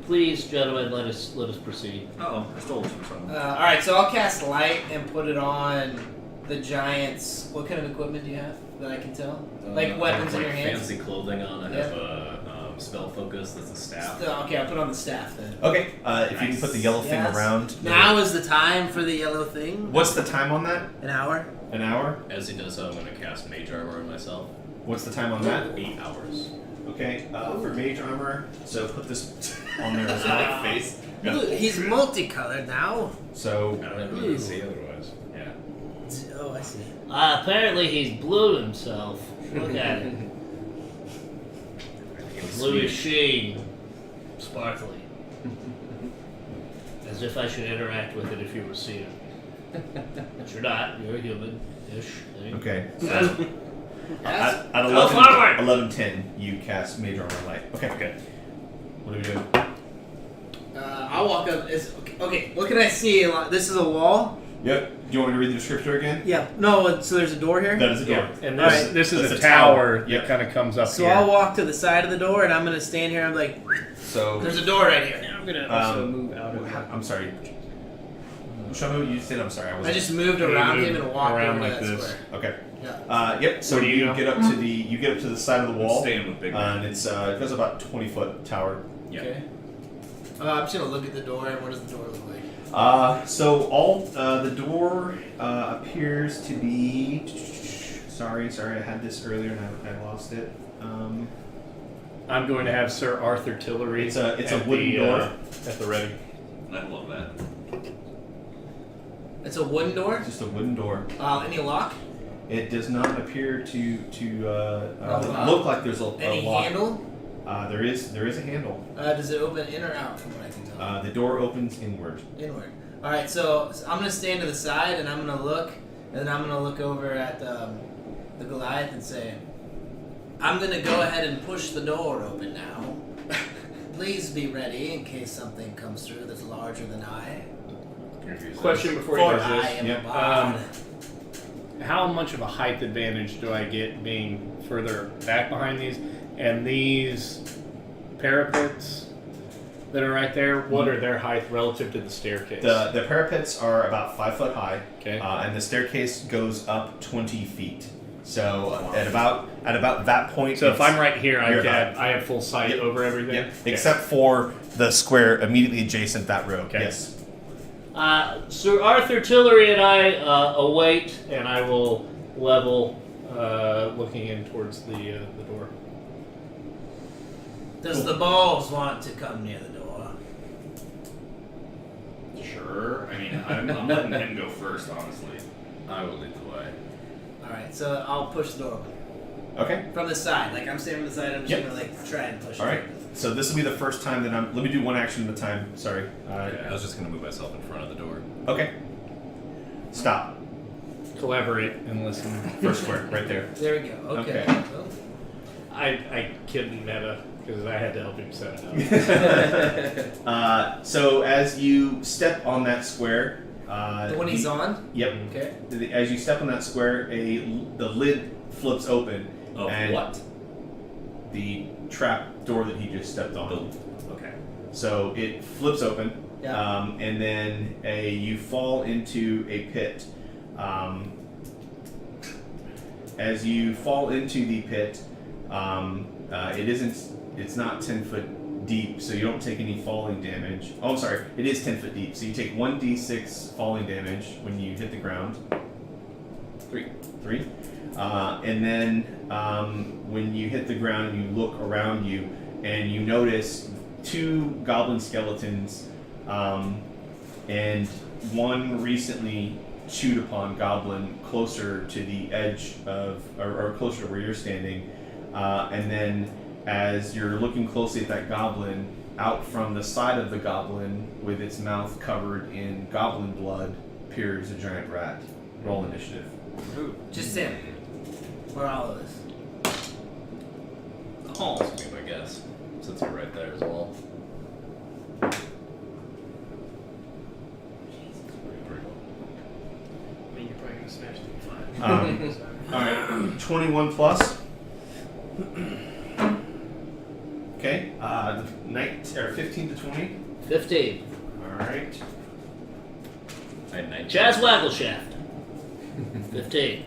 Please, gentlemen, let us proceed. Oh, I stole some from him. All right, so I'll cast light and put it on the giants. What kind of equipment do you have that I can tell? Like weapons in like your hands. Fancy clothing on. I Yeah. have a spell focus. That's a staff. Okay, I'll put on the staff then. Okay, if you can put the yellow thing Yes. around. Now is the time for the yellow thing. What's the time on that? An hour. An hour? As he does so, I'm going to cast Mage Armor on myself. What's the time on that? 8 hours. Okay, for mage armor, so put this on there as well. Face. Look, he's multicolored now. So, I don't have any AC otherwise. Yeah. Oh, I see. Apparently he's blew himself. Look at it. bluish sheen, sparkly. As if I should interact with it if you were seeing it. But you're not. You're a human-ish thing. Okay. Yes. At Go forward! 11:10, you cast Major Armor Light. Okay. What are we doing? I'll walk up. Okay, what can I see? This is a wall? Yep. Do you want me to read the descriptor again? Yeah. No, so there's a door here? That is a door. Yeah, and Alright. this is That's a a tower tower. that Yep. kind of comes up So here. I'll walk to the side of the door, and I'm going to stand here. I'm like, So. there's a door right here. I'm gonna also Um, move out of that. I'm sorry. Shamu, you said I'm sorry. I just moved around him and walked around over like that this. square. Okay. Yeah. Yep. So Where do you go? get up to the side of the I'm wall, staying with Big and it's it goes about 20-foot tower. Yeah. Okay. I'm just going to look at the door, and what does the door look like? So all the door appears to be. Sorry, I had this earlier and I lost it. I'm going to have Sir Arthur Tillery. It's a at wooden the, door. at the ready. I love that. It's a wooden door? Just a wooden door. Any lock? It does not appear to lock. look like there's a Any lock. handle? There is a handle. Does it open in or out from what I can tell? The door opens inward. Inward. Alright, so I'm going to stand to the side, and I'm going to look, and then I'm going to look over at the Goliath and say, I'm going to go ahead and push the door open now. Please be ready in case something comes through that's larger than I. Question before you For guys I this. am Yep. a god. How much of a height advantage do I get being further back behind these? And these parapets that are right there, what are their height relative to the staircase? The parapets are about 5 foot high, Okay. and the staircase goes up 20 feet. So at about that point, So if it's- I'm right here, you're I have full sight Yep. over everything? Yep. Okay. Except for the square immediately adjacent that row. Okay. Yes. Sir Arthur Tillery and I await, and I will level, looking in towards the door. Does the balls want to come near the door? Sure. I mean, I'm letting him go first, honestly. I will lead the way. Alright, so I'll push the door open. Okay. From the side. Like, I'm standing on the side, I'm just Yep. going to, like, try and push All it right. open. So this will be the first time that I'm. Let me do one action at a time. Sorry. Okay, I was just going to move myself in front of the door. Okay. Stop. Collaborate and listen. First square, right there. There we go. Okay. Okay. Well, I couldn't meta because I had to help him set it up. So as you step on that square, the one he's on? Yep. Okay. As you step on that square, the lid flips open. Of and what? The trap door that he just stepped on. Okay. So it flips open, Yeah. and then you fall into a pit. As you fall into the pit, it's not 10 foot deep, so you don't take any falling damage. Oh, I'm sorry, it is 10 foot deep, so you take 1d6 falling damage when you hit the ground. Three. And then when you hit the ground, you look around you, and you notice 2 goblin skeletons, and one recently chewed upon goblin closer to the edge of, or closer to where you're standing. And then as you're looking closely at that goblin, out from the side of the goblin, with its mouth covered in goblin blood, peers a giant rat. Roll initiative. Just him. Or all of us. Oh, that's gonna be my guess, since you're right there as well. I mean, you're probably gonna smash through 5. All right, 21 plus. Okay, 15 to 20. 15. All right. I had 19. Chaz Waggleshaft. 15.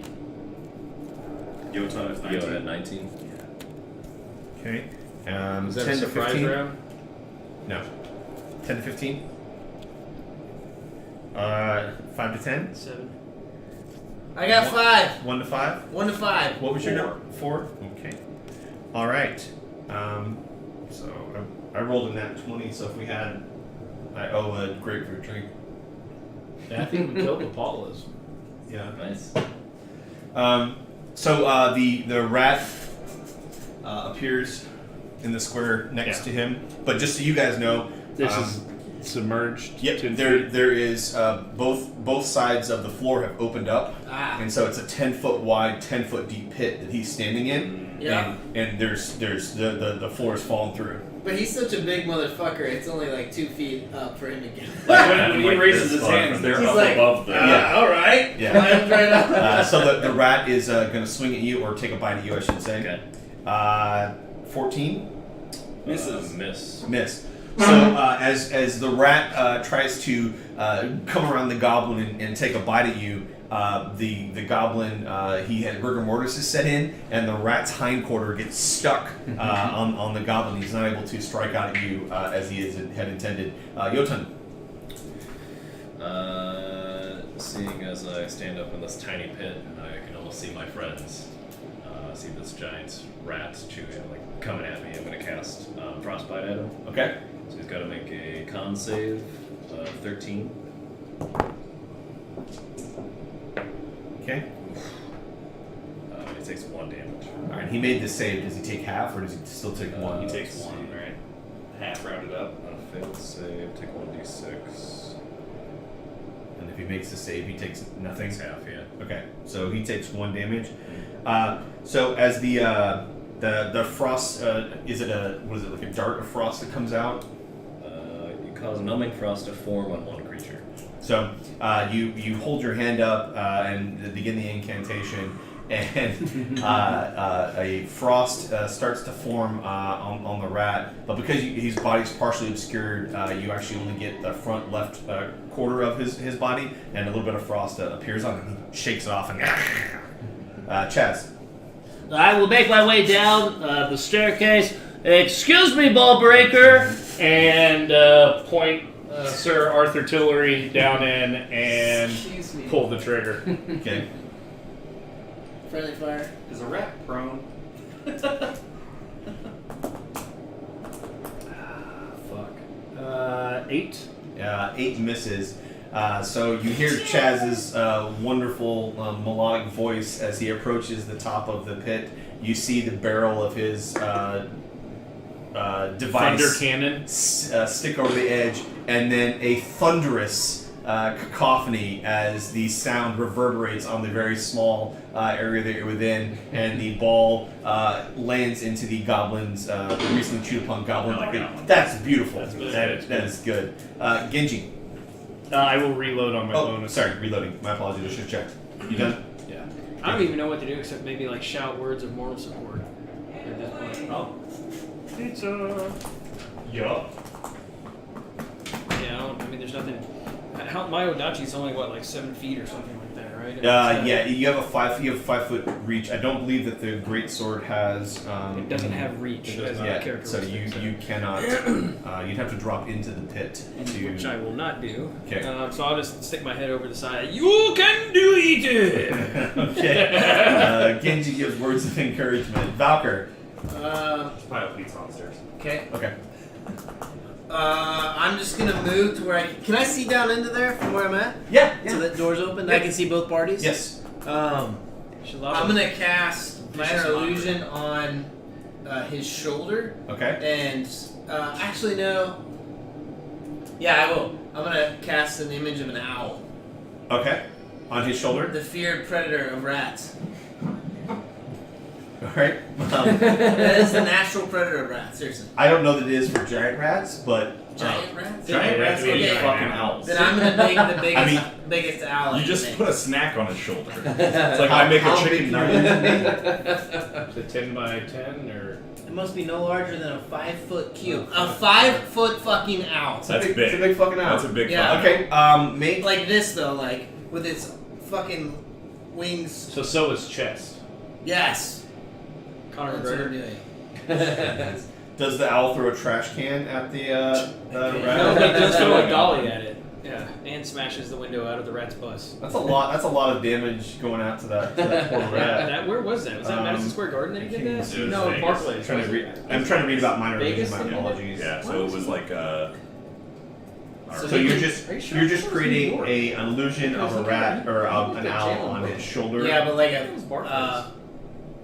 Yota is Yo 19. had 19. Okay. Is that 10 a to surprise 15. round? No. 10 to 15. 5 to 10. 7. I got 5. 1 to 5. 1 to 5. What was your number? 4. Okay. All right. So I rolled a nat 20. So if we had, I owe a grapefruit drink. Yeah, I think we killed the Paulas. Yeah. Nice. So the rat appears in the square next to him. But just so you guys know, This is submerged. yep, 10 there feet. there is both sides of the floor have opened up, and so it's a 10-foot wide, 10-foot deep pit that he's standing in. Yeah. And there's the floor is falling through. But he's such a big motherfucker. It's only like 2 feet up for him to get. When he raises his hands, they're He's up like, above the. Yeah. all right. Yeah. Climbs right up. So the rat is going to swing at you or take a bite at you, I should say. Okay. 14. Miss. Miss. So as the rat tries to come around the goblin and take a bite at you, the goblin he had rigor mortis is set in, and the rat's hindquarter gets stuck on the goblin. He's not able to strike out at you as he had intended. Jotun. Seeing as I stand up in this tiny pit and I can almost see my friends, see this giant rat coming at me, I'm going to cast Frostbite at him. Okay. So he's got to make a con save, 13. Okay. He takes 1 damage. All right. He made the save. Does he take half or does he still take one? He takes 1, right? Half rounded up. On a failed save, take 1d6. And if he makes the save, he takes nothing. Takes half, yeah. Okay, so he takes 1 damage. So as the frost, is it like a dart of frost that comes out? You cause numbing frost to form on one creature. So you hold your hand up and begin the incantation, and a frost starts to form on the rat. But because his body's partially obscured, you actually only get the front left quarter of his body, and a little bit of frost appears on him. He shakes it off and Chaz. I will make my way down the staircase. Excuse me, ball breaker, and point Sir Arthur Tillery down in and Excuse me. pull the trigger. Okay. Friendly fire. Is a rat prone? Fuck. 8. 8 misses. So you hear Chaz's wonderful melodic voice as he approaches the top of the pit. You see the barrel of his device Thunder cannon. stick over the edge, and then a thunderous cacophony as the sound reverberates on the very small area that you're within, and the ball lands into the goblin's recently chewed upon goblin. That's beautiful. That is good. Genji. I will reload on my Oh, bonus. sorry, reloading. My apologies. I should have checked. You done? Yeah. I don't even know what to do except maybe like shout words of moral support at this point. Oh. Pizza. Yup. Yeah, I mean, there's nothing. My Odachi's only what, like 7 feet or something like that, right? Yeah, you have a 5-foot reach. I don't believe that the great sword has. It doesn't have reach It does as not. a Yeah, characteristic. so you cannot. You'd have to drop into the pit to. Which I will not do. Okay. So I'll just stick my head over the side. You can do it! Okay. Genji gives words of encouragement. Valkyr. Pile of pizza on the stairs. Okay. Okay. I'm just gonna move to where can I see down into there from where I'm at? Yeah. So that door's open. I can see both parties. Yes. I'm gonna cast minor illusion on his shoulder, Okay. and actually no. Yeah, I will. I'm gonna cast an image of an owl, Okay. On his shoulder. the feared predator of rats. All right. That is the natural predator of rats. Seriously. I don't know that it is for giant rats, but Giant rats. Giant rats Okay. eat fucking owls. Then I'm gonna make the biggest, I biggest owl. I You can just make. put a snack on his shoulder. It's like I make a How big chicken do you nugget. Is it 10 by 10 or? It must be no larger than a 5-foot cube. A 5-foot fucking owl. That's big. It's a big fucking owl. That's a big Yeah. fucking Okay. Make. Like this though, like with its fucking wings. So is chest. Yes. Conor That's what I'm McGregor. doing. Does the owl throw a trash can at the rat? No, he does throw a dolly at it. Yeah, and smashes the window out of the rat's bus. That's a lot. That's a lot of damage going out to that poor rat. Where was that? Was that Madison Square Garden that he did that? It was No, Vegas. Barclays. I'm trying to read about minor Vegas illusion. My did that? apologies. Yeah, so it was like So you're just Are you sure you're it just was creating New York? an illusion of a rat or an owl on his shoulder. Yeah, but like It was Barclays.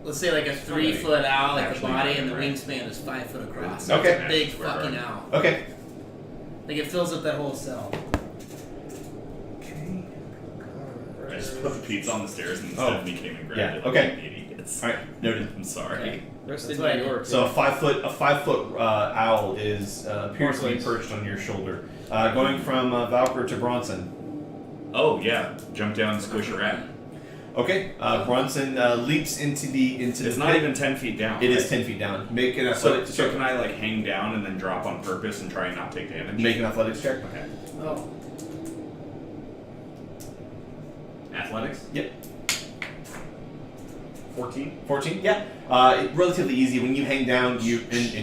let's say like a 3-foot owl, like the Actually, body, and the right. wingspan is 5 foot across. Okay. It's a big Square, fucking right. owl. Okay. Like it fills up that whole cell. I just put the pizza on the stairs and Oh. Stephanie came and grabbed Yeah, it. okay. Idiots. All right. Noted. I'm sorry. Okay. Rest That's in what I New did. York. So a 5-foot owl is appears to be Barclays. perched on your shoulder. Going from Valkyr to Bronson. Oh yeah, jump down and squish a rat. Okay. Bronson leaps into the It's not even 10 feet down. It right? is 10 feet down. Make an So athletics check. can I like hang down and then drop on purpose and try and not take damage? Make an athletics check. Okay. Oh. Athletics? Yep. 14. 14. Yeah. Relatively easy. When you hang down, and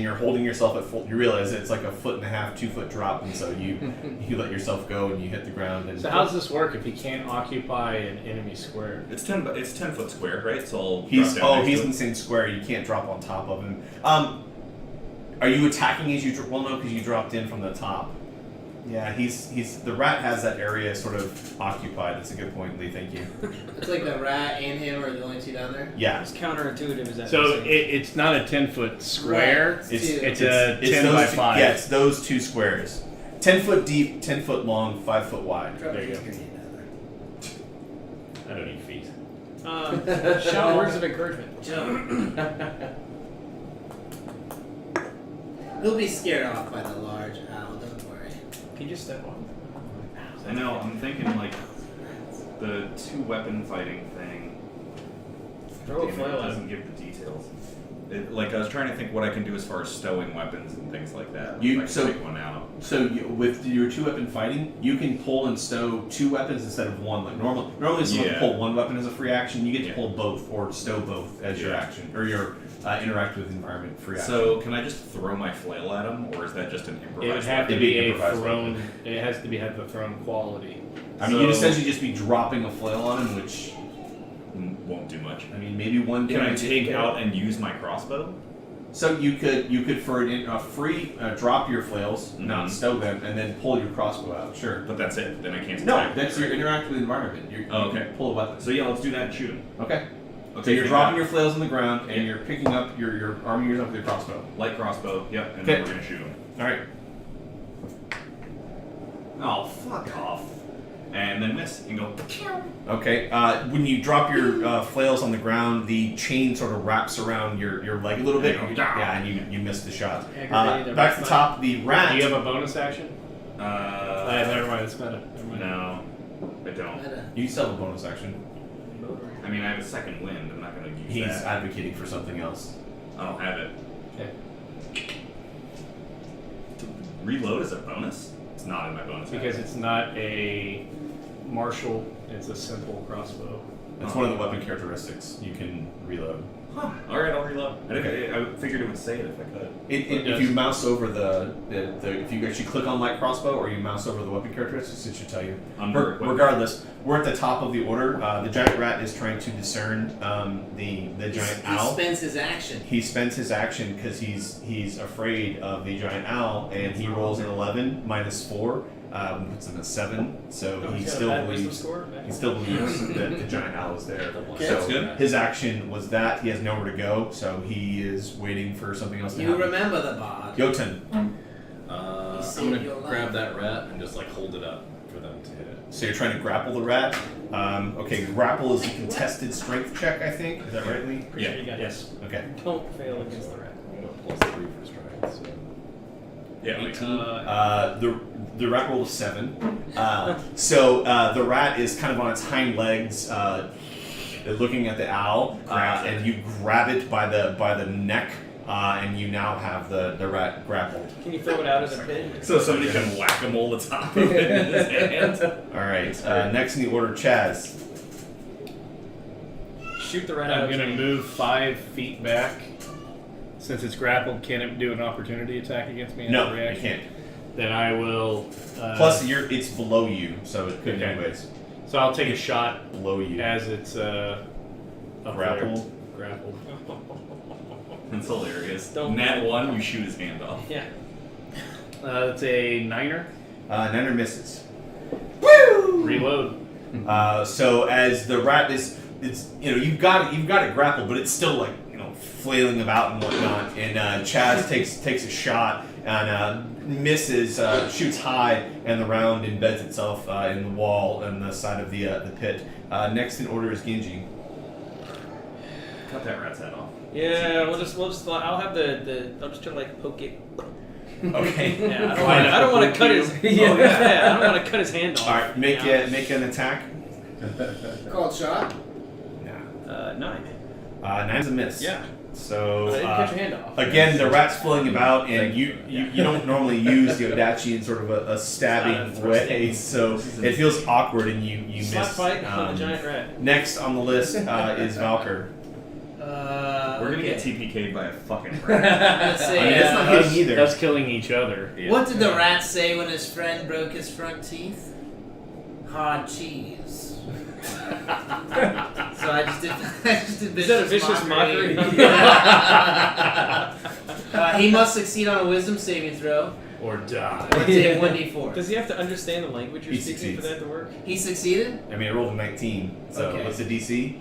you're holding yourself at full. You realize it's like a 1.5 2 foot drop, and so you let yourself go and you hit the ground. And So how does this work if he can't occupy an enemy square? It's 10 foot square, right? So I'll He's drop down next he's to in it. the same square. You can't drop on top of him. Are you attacking as you? Well, no, because you dropped in from the top. Yeah, he's the rat has that area sort of occupied. That's a good point, Lee. Thank you. It's like the rat and him are the only two down there. Yeah, It's counterintuitive, is that? So it's not a 10-foot square. Right. it's Two. It's a 10 those by two, 5. Yeah, it's those two squares. 10 foot deep, 10 foot long, 5 foot wide. There you go. I don't need feet. Shout words of encouragement. Jump. He'll be scared off by the large owl. Don't worry. Can you just step on? I know, I'm thinking like the 2-weapon fighting thing. Throw a Damn it, flail it at him. doesn't give the details. Like I was trying to think what I can do as far as stowing weapons and things like that. You- If I can so- take one out. So with your 2-weapon fighting, you can pull and stow 2 weapons instead of 1. Like normally someone Yeah. pull 1 weapon as a free action. You get to Yeah. pull both or stow both as your Yeah. action or your interact with the environment free action. So can I just throw my flail at him, or is that just an It would improvised have to It'd be be a improvised thrown. It has to be have the thrown quality. I mean, you'd So- essentially just be dropping a flail on him, which Won't do much. I mean maybe one. Can I damage take hit. out and use my crossbow? So you could for a free drop your flails, not Mhm. stow them, and then pull your crossbow out. Sure. But that's it. Then I can't No, attack. that's your interact with the environment. Oh, you okay. can pull a weapon. So yeah, let's do that and shoot him. Okay. Okay. So you're take dropping that. your flails on the ground, and Yeah. you're picking up you're arming yourself with your crossbow. light crossbow. Yep, and Okay. then we're gonna shoot him. All right. Oh, fuck off. And then miss and go. Okay. When you drop your flails on the ground, the chain sort of wraps around your leg a little bit. Yeah. Yeah, and you miss the shot. Aggravated Back to the every top. The rat. Do you have a bonus action? Never mind. It's meta. Never mind. No, I don't. You still have a bonus action. I mean, I have a second wind. I'm not gonna use He's that. advocating for something else. I don't have it. Okay. Reload is a bonus? It's not in my bonus. Because it's not a martial. It's a simple crossbow. It's one of the weapon characteristics. You can reload. Huh. All right, I'll reload. I figured it would say it if I could. If you mouse over the if you actually click on light crossbow or you mouse over the weapon characteristics, it should tell you. Under equipment. Regardless, we're at the top of the order. The giant rat is trying to discern the giant owl. He spends his action. He spends his action because he's afraid of the giant owl, and he rolls an 11 minus 4, puts him at 7. So he He's got a still bad wisdom believes score? he still believes that the giant owl is there. Okay. So That's good. his action was that he has nowhere to go, so he is waiting for something else to You happen. remember the bod. Jotun. You saved I'm gonna your life. grab that rat and just like hold it up for them to hit it. So you're trying to grapple the rat. Okay, grapple is a contested strength check, I think. Is that right, Lee? Pretty sure you got Yes. Okay. it. Don't fail against the rat. I'm gonna plus 3 for strength. So. Yeah, like, 18. The rat rolled a 7. So the rat is kind of on its hind legs, looking at the owl, and you grab it by the neck, and you now have the rat grappled. Can you throw it out of the pit? so somebody can whack-a-mole the top of it in his hand. All right. Next in the order, Chaz. Shoot the rat out I'm of gonna the move 5 feet back. Since it's grappled, can it do an opportunity attack against me? as a No, you reaction? can't. Then I will. Plus, it's below you, so it could Okay. anyways. So I'll take a shot Below you. as it's up Grappled? there. Grappled. That's hilarious. Don't- Nat 1, you shoot his hand off. Yeah. That's a 9er. Niner misses. Reload. So as the rat is it's you've got it grappled, but it's still like flailing about and whatnot. And Chaz takes a shot and misses, shoots high, and the round embeds itself in the wall on the side of the pit. Next in order is Genji. Cut that rat's head off. Yeah, we'll just I'll have I'll just try to like poke it. Okay. Yeah, I don't want to cut his. Yeah, I don't want to cut his hand off. All right, make an attack. Called shot. Nah. 9. 9's a miss. Yeah. So I didn't cut your hand off. again, the rat's flailing about, and you don't normally use the Odachi in sort of a stabbing way, so it feels awkward, and you Slap miss. fight on the giant rat. Next on the list is Valkyr. We're gonna get TPK'd by a fucking rat. Let's see. It's not hitting either. That's killing each other. Yeah. What did the rat say when his friend broke his front teeth? Hard cheese. So I just did Is that a vicious mockery? He must succeed on a wisdom saving throw. Or die. Or take 1d4. Does he have to understand the language you're He speaking for succeeds. that to work? He succeeded? I mean, I rolled a 19, so Okay. what's the DC?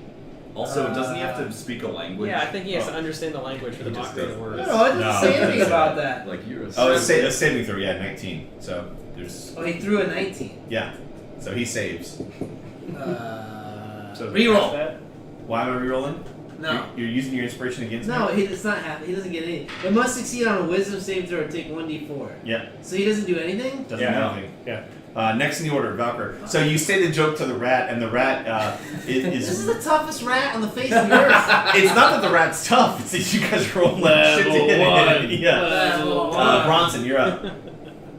Also, doesn't he have to speak a language? Yeah, I think he has to understand the language for the He just mockery to doesn't. work. No, it doesn't No, say it anything doesn't. about that. Like you're a. Oh, it's a saving throw, yeah, 19. So there's, Oh, he threw a 19. yeah. So he saves. So Reroll. that? Why am I rerolling? No. You're using your inspiration against No, me? it's not happening. He doesn't get any. It must succeed on a wisdom saving throw or take 1d4. Yeah, So he doesn't do anything? doesn't Yeah. do anything. Yeah. Next in the order, Valkyr. So you say the joke to the rat, and the rat This is is. the toughest rat on the face of the earth. It's not that the rat's tough, it's that you guys roll like shit to hit Level it. Yeah. Level Bronson, you're up.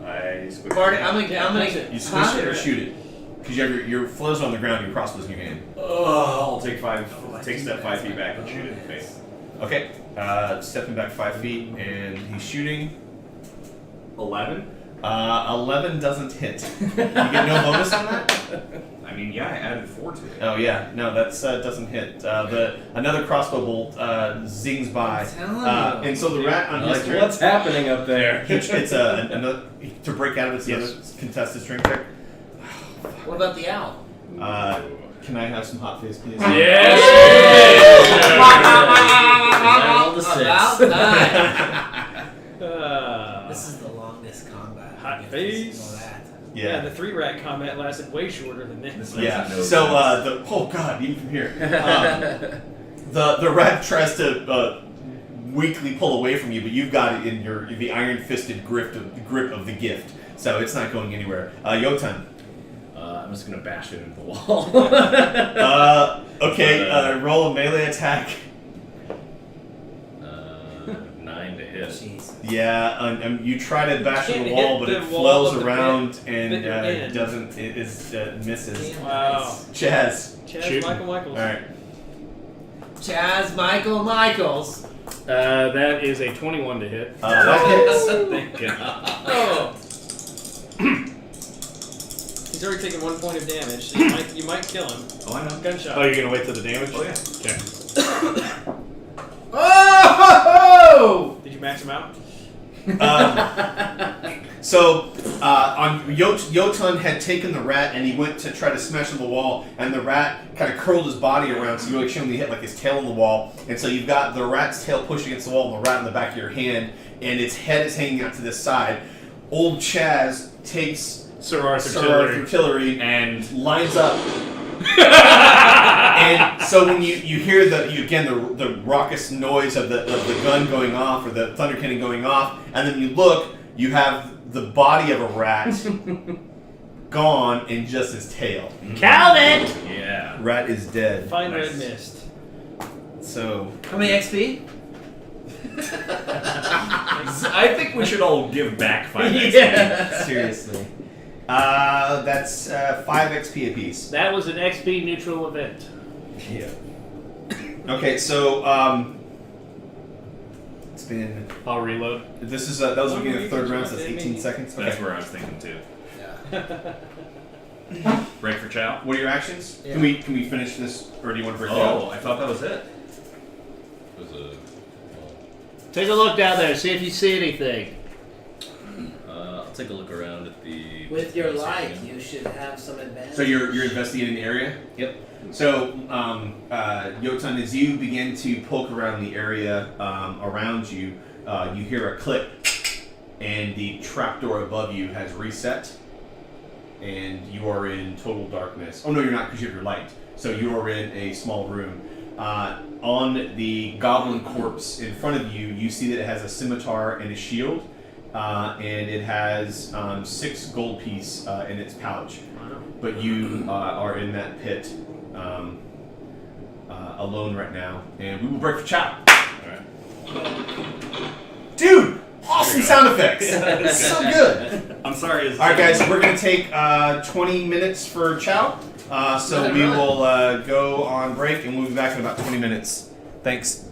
I squish Barney, it. I'm gonna. You squish it or shoot it? Because you have your flow's on the ground, your crossbow's in your hand. I'll take step 5 feet back and shoot it in the face. Okay, stepping back 5 feet, and he's shooting. 11. 11 doesn't hit. You get no bonus on that? I mean, yeah, I added 4 to it. Oh yeah, no, that's doesn't hit. Another crossbow bolt zings by, I'm telling you. and so the rat on his Like, turn. what's happening up there? It's another to break out of its another contested strength check. What about the owl? Can I have some hot face, please? Yes! I rolled a 6. About this is the longest combat. Hot You face. know that. Yeah, the 3 rat combat lasted way shorter than this. Yeah. No So sense. oh god, even from here, the rat tries to weakly pull away from you, but you've got it in the iron-fisted grip of the gift, so it's not going anywhere. Yotan. I'm just gonna bash it into the wall. Okay. Roll a melee attack. 9 to hit. Jeez. Yeah, you try to bash Can't the wall, hit but it the wall flails of the around pit. and Pit again. doesn't. It is misses. Damn Wow. Chaz. Chaz Shoot. Michael Michaels. All right. Chaz Michaels. That is a 21 to hit. That hits. Thank God. Oh. He's already taken 1 point of damage. So you might kill him. Oh, I know. Gunshot. Oh, you're gonna wait till the damage? Oh, yeah. Okay. Oh! Did you max him out? So, Yotan had taken the rat and he went to try to smash on the wall, and the rat kind of curled his body around, so you actually only hit like his tail on the wall, and so you've got the rat's tail pushed against the wall and the rat in the back of your hand, and its head is hanging out to this side. Old Chaz takes Sir Arthur Tillery And lines up. And so when you hear the raucous noise of the gun going off or the thunder cannon going off, and then you look, you have the body of a rat gone and just his tail. Count it! yeah. Rat is dead. Fine Nice. red mist. So How many XP? I think we should all give back 5 XP. Yeah. seriously, that's 5 XP apiece. That was an XP neutral event. Yeah. Okay, so it's been. I'll reload. This is that was the beginning of the third round, so that's 18 seconds. That's Okay. where I was thinking too. Break for chow. What are your actions? Yeah. Can we finish this, or do you want to break it Oh, up? I thought that was it. It was a. Take a look down there, see if you see anything. I'll take a look around at the. With your the light, area. you should have some advantage. So you're investigating the area. Yep. So, Yotun, as you begin to poke around the area around you, you hear a click, and the trapdoor above you has reset, and you are in total darkness. Oh no, you're not, because you have your light. So you are in a small room. On the goblin corpse in front of you, you see that it has a scimitar and a shield, and it has 6 gold piece in its pouch. But you are in that pit alone right now, and we will break for chow. Alright. Dude, awesome sound effects. So good. I'm sorry. All right, guys, we're gonna take 20 minutes for chow. So we will go on break, and we'll be back in about 20 minutes. Thanks.